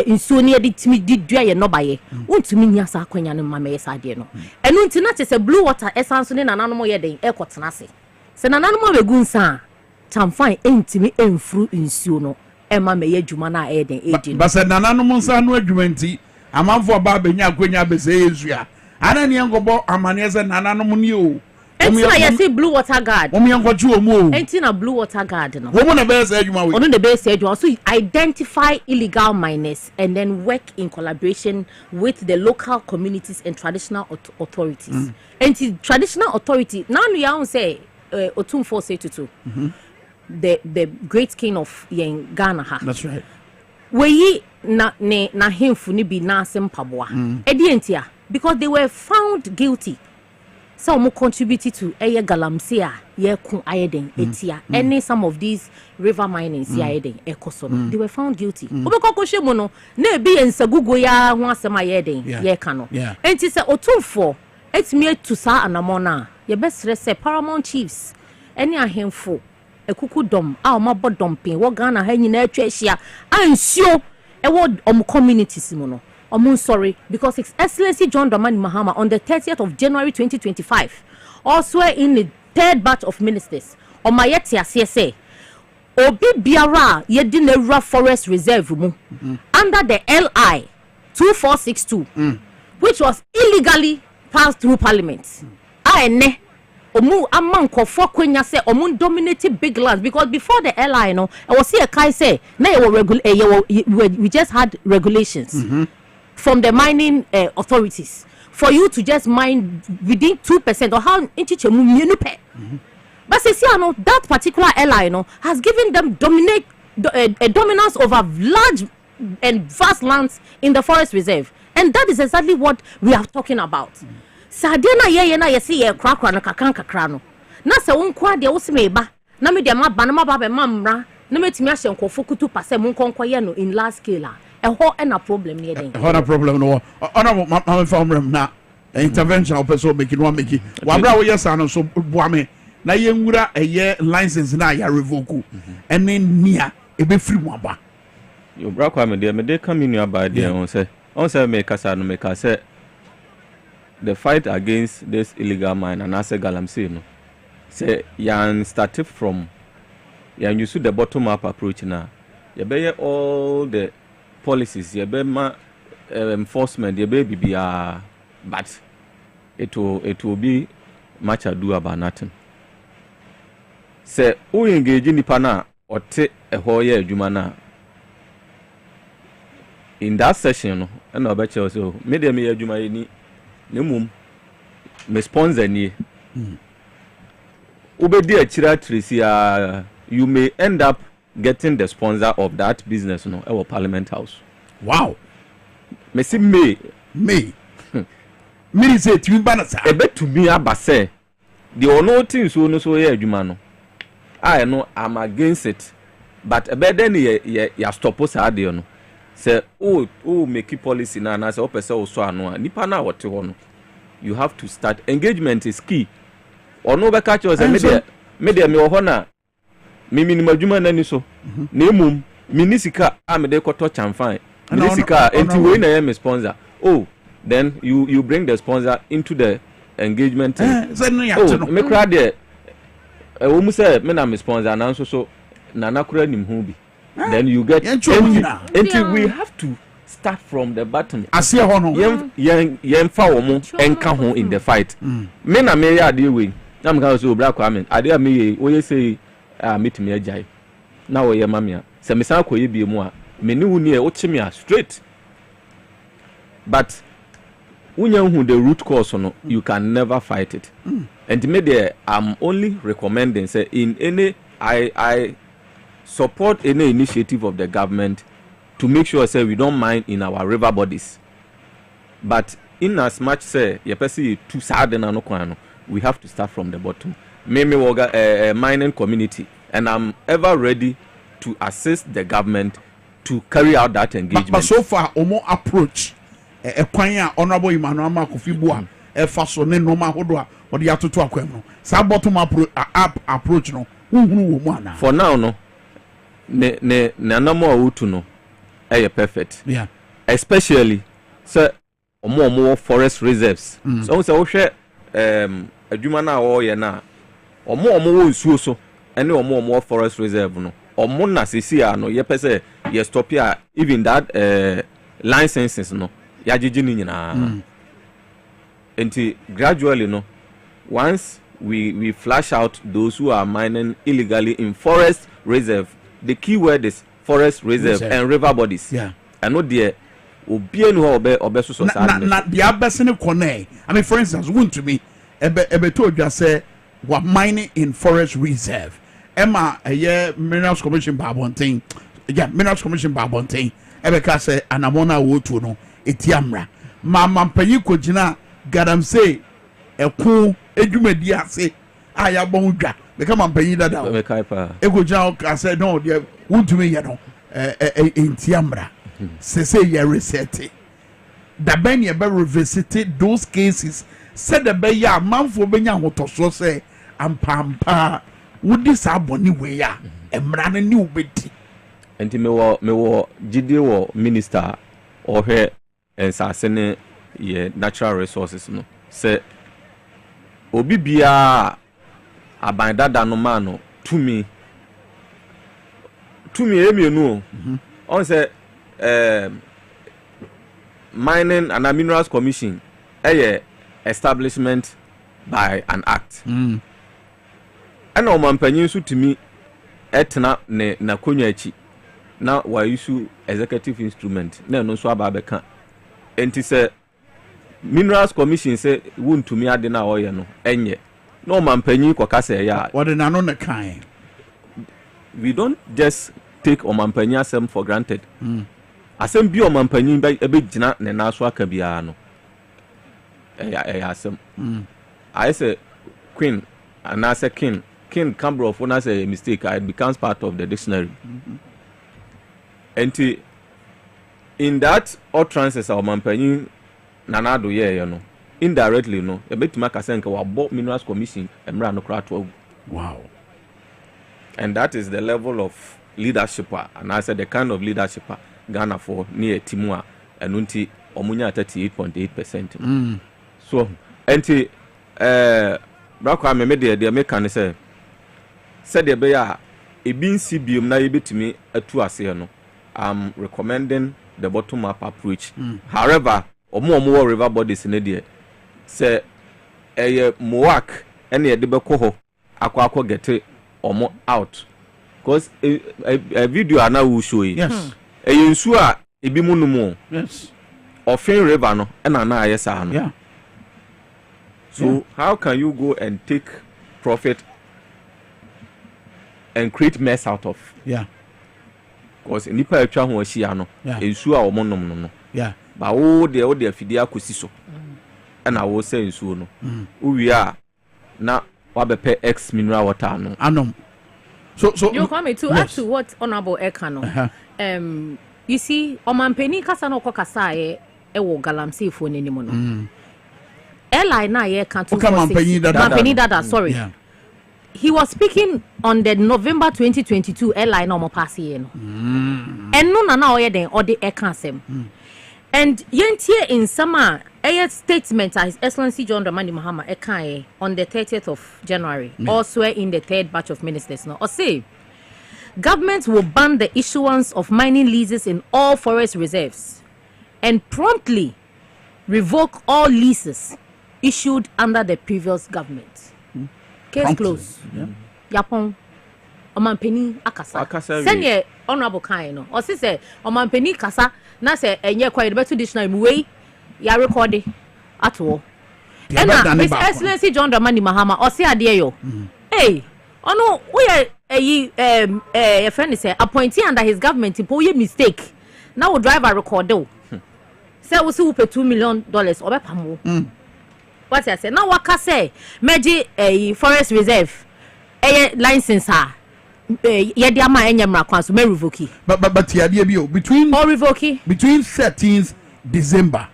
[SPEAKER 1] nsuo ne ye ditimi didua ye no baye wontumi nya sa akwanya no ma me ye sa de no enu nti na te blue water essence ne nananom ye den e kotena se nananom abegunsa tamfan entimi emfru nsuo no e ma me ye dwuma na e den edi
[SPEAKER 2] ba se nananom nsa no adwuma nti amanfo ba benya akwanya bese yezua ana ne ngobo amane ze nananom ni o
[SPEAKER 1] entina ye say blue water guard
[SPEAKER 2] omo yankoju omo
[SPEAKER 1] entina blue water guard no
[SPEAKER 2] womo na be say adwuma we
[SPEAKER 1] ono de be say adwuma so identify illegal miners and then work in collaboration with the local communities and traditional authorities enti traditional authority now you am say otumfo say tutu the great king of Ghana ha
[SPEAKER 2] that's right
[SPEAKER 1] we na hemfu ni bi na asempaboa edientia because they were found guilty so mo contributed to Galamsey ye kun ayeden etia any some of these river mining ayeden ekoso no they were found guilty obekoko hwemu no na ebi ensagugo ya ho asem ayeden ye ka no enti se otumfo etimi etu sa anamona ye besre se paramount chiefs any ahemfo ekuku dom a omabo dompin wo Ghana ha nyina atwa hia ansio ewo communities mu no sorry because His Excellency John Dramani Mahama on the 30th of January 2025 also in the third batch of ministers omayeti asese obi biara yedi na Ewura Forest Reserve mu under the LI 2462 which was illegally passed through parliament ene omu amankofo kwenya se omu dominated big lands because before the LI no I was here kai say na we just had regulations from the mining authorities for you to just mine within 2% or how inchichemu mienu pe but see no that particular LI no has given them dominance over large and vast lands in the forest reserve and that is exactly what we are talking about. Sadena ye na yesi ye krakra no kakra no na se wonkwa de wosemeba na me de maba na maba be mamra na metimi ahye nkofo kutu pase monkonko ye no in large scale ho na problem ye den
[SPEAKER 2] ho na problem no ona ma famrem na intervention opeso make no make wa bra wo yes ano so boame na ye nwura eye license na ya revoke ene nia e be free mo aba
[SPEAKER 3] yo bra kwa me de come in aba de on say me kasa no me kasa the fight against this illegal mine and Anti-Galamsey no say yan started from yan use the bottom up approach now you be all the policies you be enforcement you be but it will be much ado about nothing say who engage nipa na ote ehoye adwuma na in that session no and obeche so me dem ye adwuma ni nemum me sponsor ni ubedi achira trisia you may end up getting the sponsor of that business no our parliament house.
[SPEAKER 2] Wow.
[SPEAKER 3] Me see me
[SPEAKER 2] say to banasa
[SPEAKER 3] e bet to me abase the ono things so no so ye adwuma no I know I'm against it but e bet then ya stop us ade no say oh make policy na say opese wo so ano nipa na wote ho no you have to start engagement is key ono be catch us me de me wo ho na me minimadwuma na ni so na emum minisika am de koto chamfan minisika enti we na me sponsor then you bring the sponsor into the engagement me kra de wo mu say me na me sponsor na so na nakura nim hu bi then you get until we have to start from the bottom.
[SPEAKER 2] Asia hono.
[SPEAKER 3] Yen fa omo enka ho in the fight. Me na me ya de we. Na me ka so obra Kwame. Ade me ye o ye say meet me ajai. Na wo ye mamia. Se me san koye bi mu a me ni wuni e o chi me a straight. But when you know the root cause no, you can never fight it. And me there I'm only recommending say in any I support any initiative of the government to make sure say we don't mine in our river bodies. But in as much say you person too sad and no, we have to start from the bottom. Me a mining community, and I'm ever ready to assist the government to carry out that engagement.
[SPEAKER 2] But so far, Omo approach a kwanya honorable Emmanuel Kofi Boa e faso ne no ma hodo a odi atoto akwam no. Sa bottom approach no.
[SPEAKER 3] For now no. Ne anamo utu no. Perfect.
[SPEAKER 2] Yeah.
[SPEAKER 3] Especially so omo forest reserves. So we say adwuma na wo ye na omo wo nsuo so ene omo forest reserve no. Omo na sisi a no ye pese ye stop here even that licenses no ya gigi ni nyina. Until gradually no once we flash out those who are mining illegally in forest reserve, the key word is forest reserve and river bodies.
[SPEAKER 2] Yeah.
[SPEAKER 3] I know there obi enu obe so sad.
[SPEAKER 2] Na the abesene kone. I mean, for instance, want to me ebe told you say we mining in forest reserve. Emma Minerals Commission Babontin. Yeah, Minerals Commission Babontin. Ebe ka say anamona wotu no etiamra. Mama panyi ko gina Galamsey eku edwumadi ase aya bon dwa. Because man panyi dada. Ego gina ka say no there want me you know entiamra. Say you reset da ben ye be revisit those cases said the be ya manfo benya hotoso say ampampa wudi sa boni we ya emra ne ni ubedi
[SPEAKER 3] enti me wo gidi wo minister or he ensase ne ye natural resources no say obi bia aban dada no ma no tumi emienu on say mining and minerals commission establishment by an act and o mampanyin su timi etna ne na konwa achi na wa issue executive instrument na no so ababeka enti se minerals commission say wuntumi ade na oye no enye na o mampanyin kokasa ya
[SPEAKER 2] what na no na kan
[SPEAKER 3] we don't just take o mampanyin asem for granted. Asem bi o mampanyin ba ebe gina ne na so aka bia no asem I say queen and I say king cambro for na say a mistake it becomes part of the dictionary. And in that utterances o mampanyin nana do ye no indirectly no ebetima ka say nka wa bo minerals commission emra no kra to.
[SPEAKER 2] Wow.
[SPEAKER 3] And that is the level of leadership and I said the kind of leadership Ghana for near Timua and unti omunya 38.8%. So enti Brakwa me de make an say said the beya e bin CBM na yebetimi atu ase no. I'm recommending the bottom up approach. However, omo river bodies in there say moak ene ye de beko ho akwa get omo out because a video now will show you.
[SPEAKER 2] Yes.
[SPEAKER 3] Nsu a ebi munumu.
[SPEAKER 2] Yes.
[SPEAKER 3] Ofin river no and na ayesa no.
[SPEAKER 2] Yeah.
[SPEAKER 3] So how can you go and take profit and create mess out of?
[SPEAKER 2] Yeah.
[SPEAKER 3] Because nipa etwa ho ahia no. Nsu a omonom no.
[SPEAKER 2] Yeah.
[SPEAKER 3] Ba wo de afidi akosi so. And I will say nsu no. We are na wabepe X mineral water no.
[SPEAKER 2] Anom. So
[SPEAKER 1] you come to add to what honorable Ekano. You see, Omampeni kasa no kokasa e wo Galamsey fo nenimu no. Eli na ye kan 246. Mampeni dada, sorry. Yeah. He was speaking on the November 2022 Eli no mo pass ye no. Enu na na oye den ode ekansem. And yentie in summer a statement His Excellency John Dramani Mahama Ekaye on the 30th of January, also in the third batch of ministers. No, or say government will ban the issuance of mining leases in all forest reserves and promptly revoke all leases issued under the previous government. Case promptly. Closed. Yapon Omampeni akasa. Send honorable kind no. Or say Omampeni kasa na say enye kwa beto dictionary way ya record at all. And His Excellency John Dramani Mahama or say ade yo. Hey, ono we a friend say appointee under his government impo ye mistake. Now drive a record do. Say we see pay $2 million obepamo. What I say? Now waka say meji a forest reserve license ha. Yedi ama enyemra kwanso me revoke.
[SPEAKER 2] But yadi bi o between
[SPEAKER 1] or revoke
[SPEAKER 2] between 13th December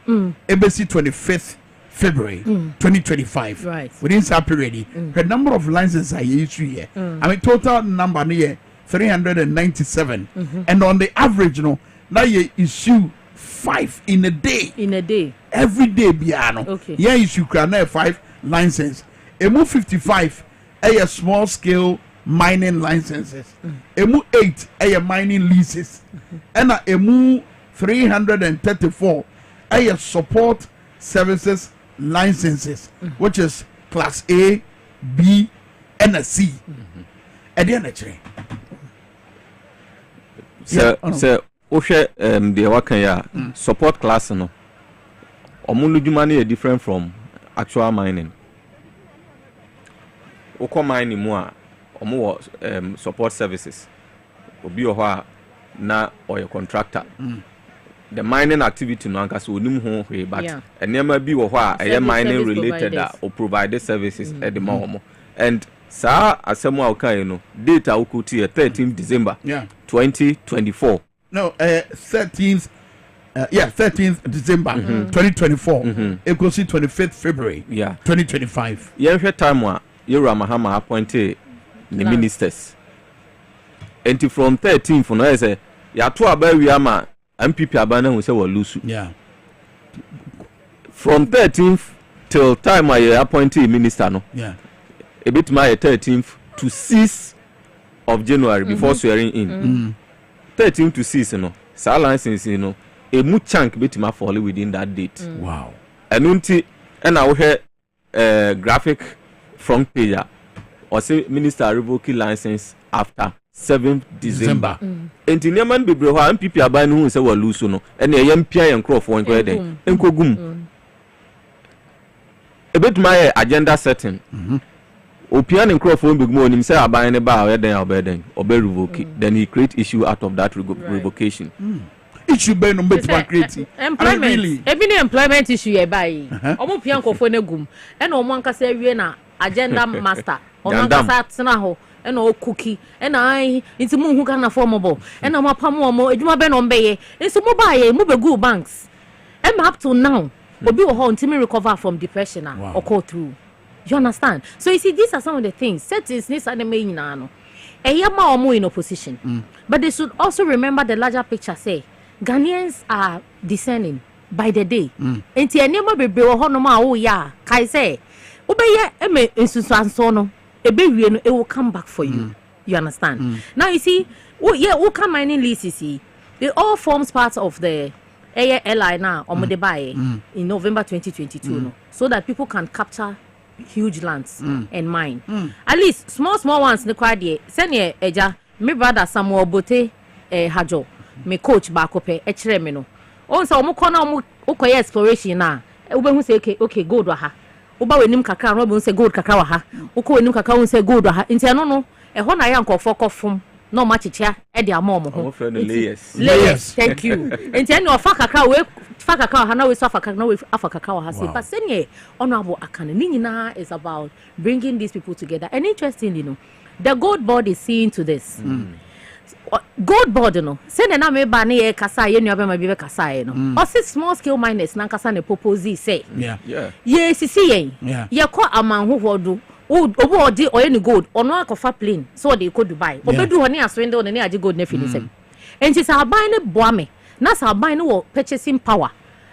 [SPEAKER 2] embassy 25th February 2025.
[SPEAKER 1] Right.
[SPEAKER 2] Within that period, the number of licenses I issue here. I mean total number here 397. And on the average, now you issue 5 in a day.
[SPEAKER 1] In a day.
[SPEAKER 2] Every day biano.
[SPEAKER 1] Okay.
[SPEAKER 2] Yeah, issue can 5 licenses. Emu 55 a small scale mining licenses. Emu 8 a mining leases. And emu 334 a support services licenses, which is class A, B, and a C. And then actually.
[SPEAKER 3] So Oshe the Wakaya support class no. Omulujumani is different from actual mining. Oko mining more omo support services. Obi oha na or your contractor. The mining activity no anka so onim ho hwe but enema bi wo ho a mining related or provide services at the moment. And sa asemu a okan no data okuti 13th December 2024.
[SPEAKER 2] No, 13th December 2024. Equals 25th February 2025.
[SPEAKER 3] Yenhwe time wa Yura Mahama appointed the ministers. And from 13th no say ya to aba wiama MPP abana hu say we lose.
[SPEAKER 2] Yeah.
[SPEAKER 3] From 13th till time I appointed minister no.
[SPEAKER 2] Yeah.
[SPEAKER 3] A bit my 13th to 6th of January before swearing in. 13 to 6 no. Sa license no. A mu chunk bit ma fall within that date.
[SPEAKER 2] Wow.
[SPEAKER 3] And unti and I hear graphic front page or say minister revoke license after 7th December. And in Yaman be bro MPP aban who say we lose no. And a MPI and crop for enko gum. A bit my agenda setting. Opian and crop for big morning say aban ne ba then obeden obe revoke. Then he create issue out of that revocation.
[SPEAKER 2] Issue be no bet ma create.
[SPEAKER 1] Employment. Even employment issue e buy. Omo pian kofo na gum. E na omo anka say wie na agenda master. Omo anka sa tena ho. E na o cookie. E na ai nti mu hu kana formobo. E na mapam omo edwuma be no mbeye. Nso mo ba ye mo be go banks. E ma up to now. Obi wo ho ntimi recover from depression or go through. You understand? So you see these are some of the things. Settings ni sa na me nyina no. E ya ma omo in opposition. But they should also remember the larger picture say Ghanaians are discerning by the day. Enti enema bebre wo hono ma wo ya kai say obeye eme ensusuanso no ebewie no it will come back for you. You understand? Now you see who can mining leases they all forms part of the ALI now on the buy in November 2022 no, so that people can capture huge lands and mine. At least small ones ne kwa de send ye eja me brother Samuel Bote Hajo me coach back up e kire me no on say omo kona omo okoye exploration na ube hu say okay gold wa ha uba wenim kakra no be say gold kakra wa ha uko wenim kakra hu say gold wa ha nti no e ho na ya nkofo kofom no ma chichia e de amom ho layers thank you nti ene ofa kakra we fa kakra ha na we so fa kakra na we afa kakra wa ha say but senye honorable akane ni nyina is about bringing these people together. And interestingly the gold board is seeing to this. Gold board no say na me ba na ye kasa ye nua be ma bi be kasa ye no o say small scale miners na kasa na propose say ye sisi yen ye ko amanhoho do obo odi oye ni gold ono akofa plane so they go Dubai obedu ho ne aswende ne age gold na fini sem enti sa aban ne boa me na sa aban ne wo purchasing power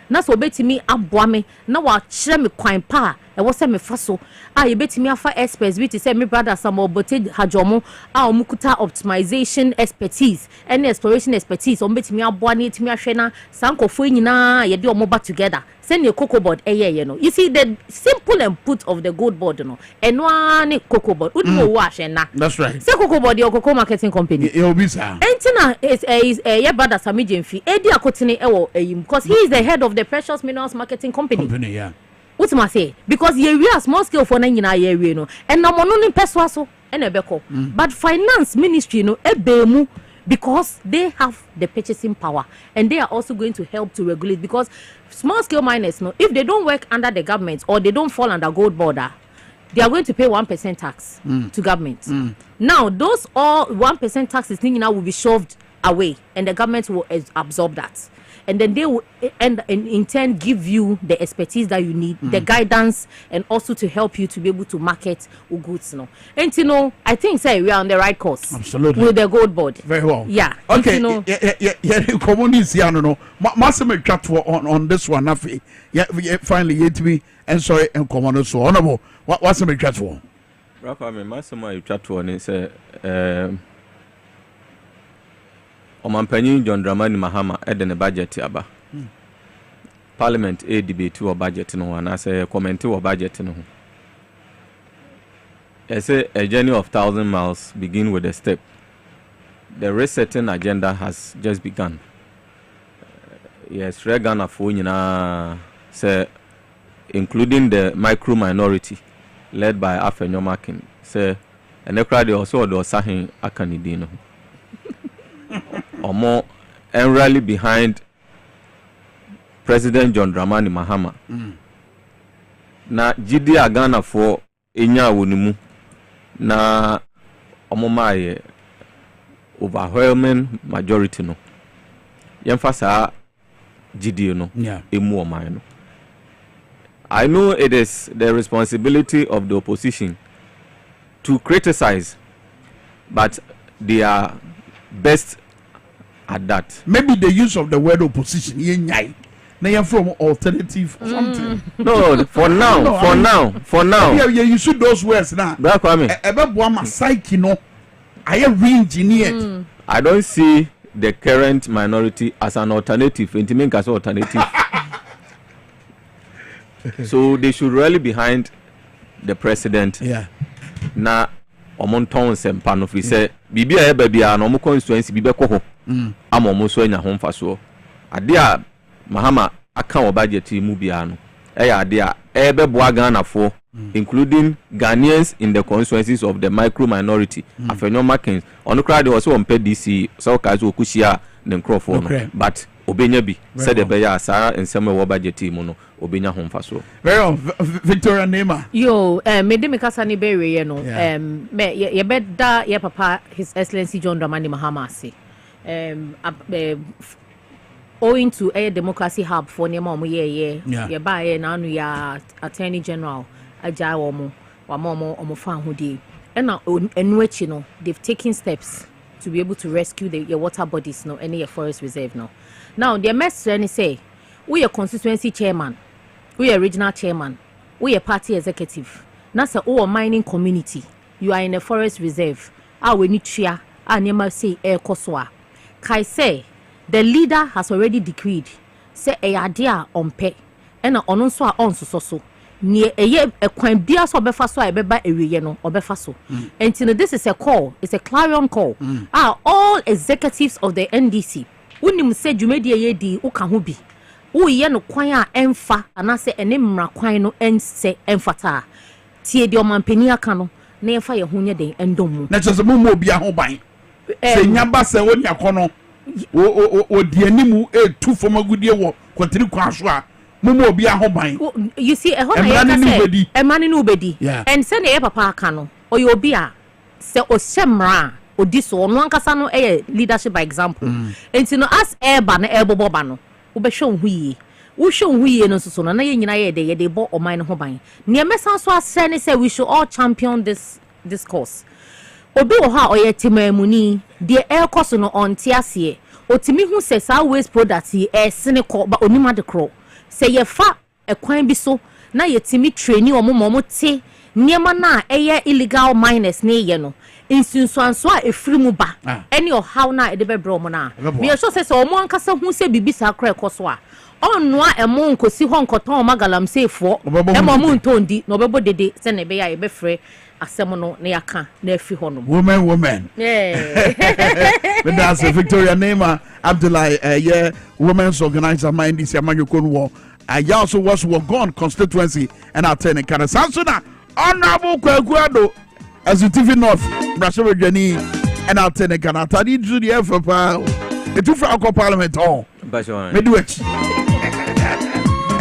[SPEAKER 1] na so betimi aboa me na wa kire me kwan pa was a me faso. Ah, you bet me afa experts, we to say me brother some obote hajomo, ah mukuta optimization expertise, and exploration expertise, on bet me a boani to me a shena, sanko fuina, ye do moba together. Send your cocoa board, you know. You see the simple input of the gold board, you know, and one cocoa board, would no wash and na.
[SPEAKER 2] That's right.
[SPEAKER 1] Say cocoa board, your cocoa marketing company.
[SPEAKER 2] You'll be sir.
[SPEAKER 1] Entina is a brother Samijin fee, Eddie Akotine, because he is the head of the precious minerals marketing company.
[SPEAKER 2] Yeah.
[SPEAKER 1] What am I say? Because ye are small scale for nine year, no, and no one in persuaso and a beko. But finance ministry, no, ebemu. Because they have the purchasing power and they are also going to help to regulate, because small scale miners, no, if they don't work under the government or they don't fall under gold border, they are going to pay 1% tax to government. Now those all 1% taxes now will be shoved away and the government will absorb that, and then they will and in turn give you the expertise that you need, the guidance, and also to help you to be able to market goods. No, and you know, I think say we are on the right course.
[SPEAKER 2] Absolutely.
[SPEAKER 1] With the gold board.
[SPEAKER 2] Very well.
[SPEAKER 1] Yeah.
[SPEAKER 2] Okay.
[SPEAKER 1] You know,
[SPEAKER 2] Communities, no. Massive chat on this one. Yeah. Finally, yet me and sorry and common so honorable. What's the chat for?
[SPEAKER 3] Rafa, me massive chat for is Omanpanyin John Dramani Mahama ede ne budget aba. Parliament debate o budget no and say comment o budget no. I say a journey of 1,000 miles begin with a step. The resetting agenda has just begun. Yes, Regana for nyina say including the micro minority led by Afenyomakin say enekra de also do sahin akanidi no. Or more and rally behind President John Dramani Mahama. Na Jidi Agana for Inya Wunimu na omomaye overwhelming majority no. Yemfasa Jidi no. Emu omai no. I know it is the responsibility of the opposition to criticize, but they are best at that.
[SPEAKER 2] Maybe the use of the word opposition, now you're from alternative something.
[SPEAKER 3] No, for now.
[SPEAKER 2] Yeah, you should those words now.
[SPEAKER 3] Black Kwame. I don't see the current minority as an alternative. As alternative. So they should rally behind the president.
[SPEAKER 2] Yeah.
[SPEAKER 3] Na omonton sempa no fi say bibia e ba bia no mo constituency bibe kɔ hɔ ama mo so anya ho mfaso ade a Mahama aka wo budget mu bia no e ya ade a e be boa Ghana fo including Ghanaians in the constituencies of the micro minority Afenyomakins ono kra de wo mpe DC so ka so okuhia ne nkrofo no but obenya bi said the beya saa ensem wo budget mu no obenya ho mfaso.
[SPEAKER 2] Well, Victoria Nema.
[SPEAKER 1] Yo, me de me kasa ni bewe ye no. Me ye beda ye papa His Excellency John Dramani Mahama say. Owing to a democracy hub for nema omo ye ba ye na anu ya Attorney General aja omo omo fa hodi. And now enuechi no, they've taken steps to be able to rescue your water bodies no, any your forest reserve no. Now the message say we are constituency chairman, we are regional chairman, we are party executive. Nasa o mining community, you are in a forest reserve. We need chia, nema say air koswa. Kai say the leader has already decreed say a idea on pay and on so on so near a quite bia so befa so beba area no obefa so. And this is a call, it's a clarion call. All executives of the NDC. Unim say Jumedia ye di uka hubi. Uye no kwanya emfa anase enemra kwan no ense emfata. Tie di omampani aka no na emfa ye hunye den endomu.
[SPEAKER 2] Na chese mo obi a ho ban. Se nyaba se woni akono. O di animu tu foma gudie wo kwantiri kwa so a mo obi a ho ban.
[SPEAKER 1] You see e ho na ye ka emani no obedi. And say na papa aka no oyo obi a se o semra odiso no ankasa no leadership by example. Enti no as eba na ebobo no wo show huye no so na ye nyina ye de bo oman no ho ban ne mesan so asene say we should all champion this cause. Obi wo ha oye timamuni de course no on tiase otimi hu say sa waste product sene ko ba onima de kro say ye fa ekwan bi so na yetimi train omo te niema na eye illegal miners ne ye no insunsuanso a efiri mu ba any or how na e de bebro mo na me so say omo ankasa hu se bibisa akra ekoso a onnoa emo nkosi ho nkoton Anti-Galamsey fo emo mu ntondi no bebo dede se ne be ya e be frɛ asem no na yaka na afi ho no
[SPEAKER 2] women but that's Victoria Nema Abdullahi women's organizer mind this Amanyokon war I also was gone constituency and attend in Canada Sansuna honorable Kwaguado as you TV North Brasho Jani and attend in Canada did do the F the two Franco Parliament all me do it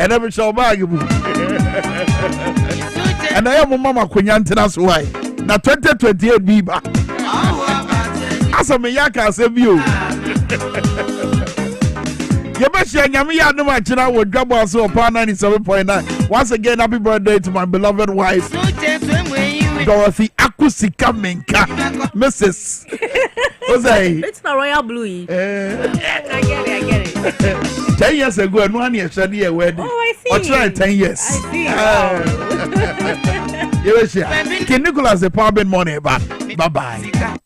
[SPEAKER 2] and every show bag and I am Mama Kunyantina why na 2028 biba asa me yaka asebio Yebesha nyame ya no machina wo Dwaboase opa 97.9 once again happy birthday to my beloved wife Dorothy Akusika Minkah Mrs.
[SPEAKER 1] It's the royal blue. I get it.
[SPEAKER 2] 10 years ago, no one years a wedding.
[SPEAKER 1] Oh, I see.
[SPEAKER 2] Or try 10 years.
[SPEAKER 1] I see.
[SPEAKER 2] Yes, King Nicholas, the power money back. Bye bye.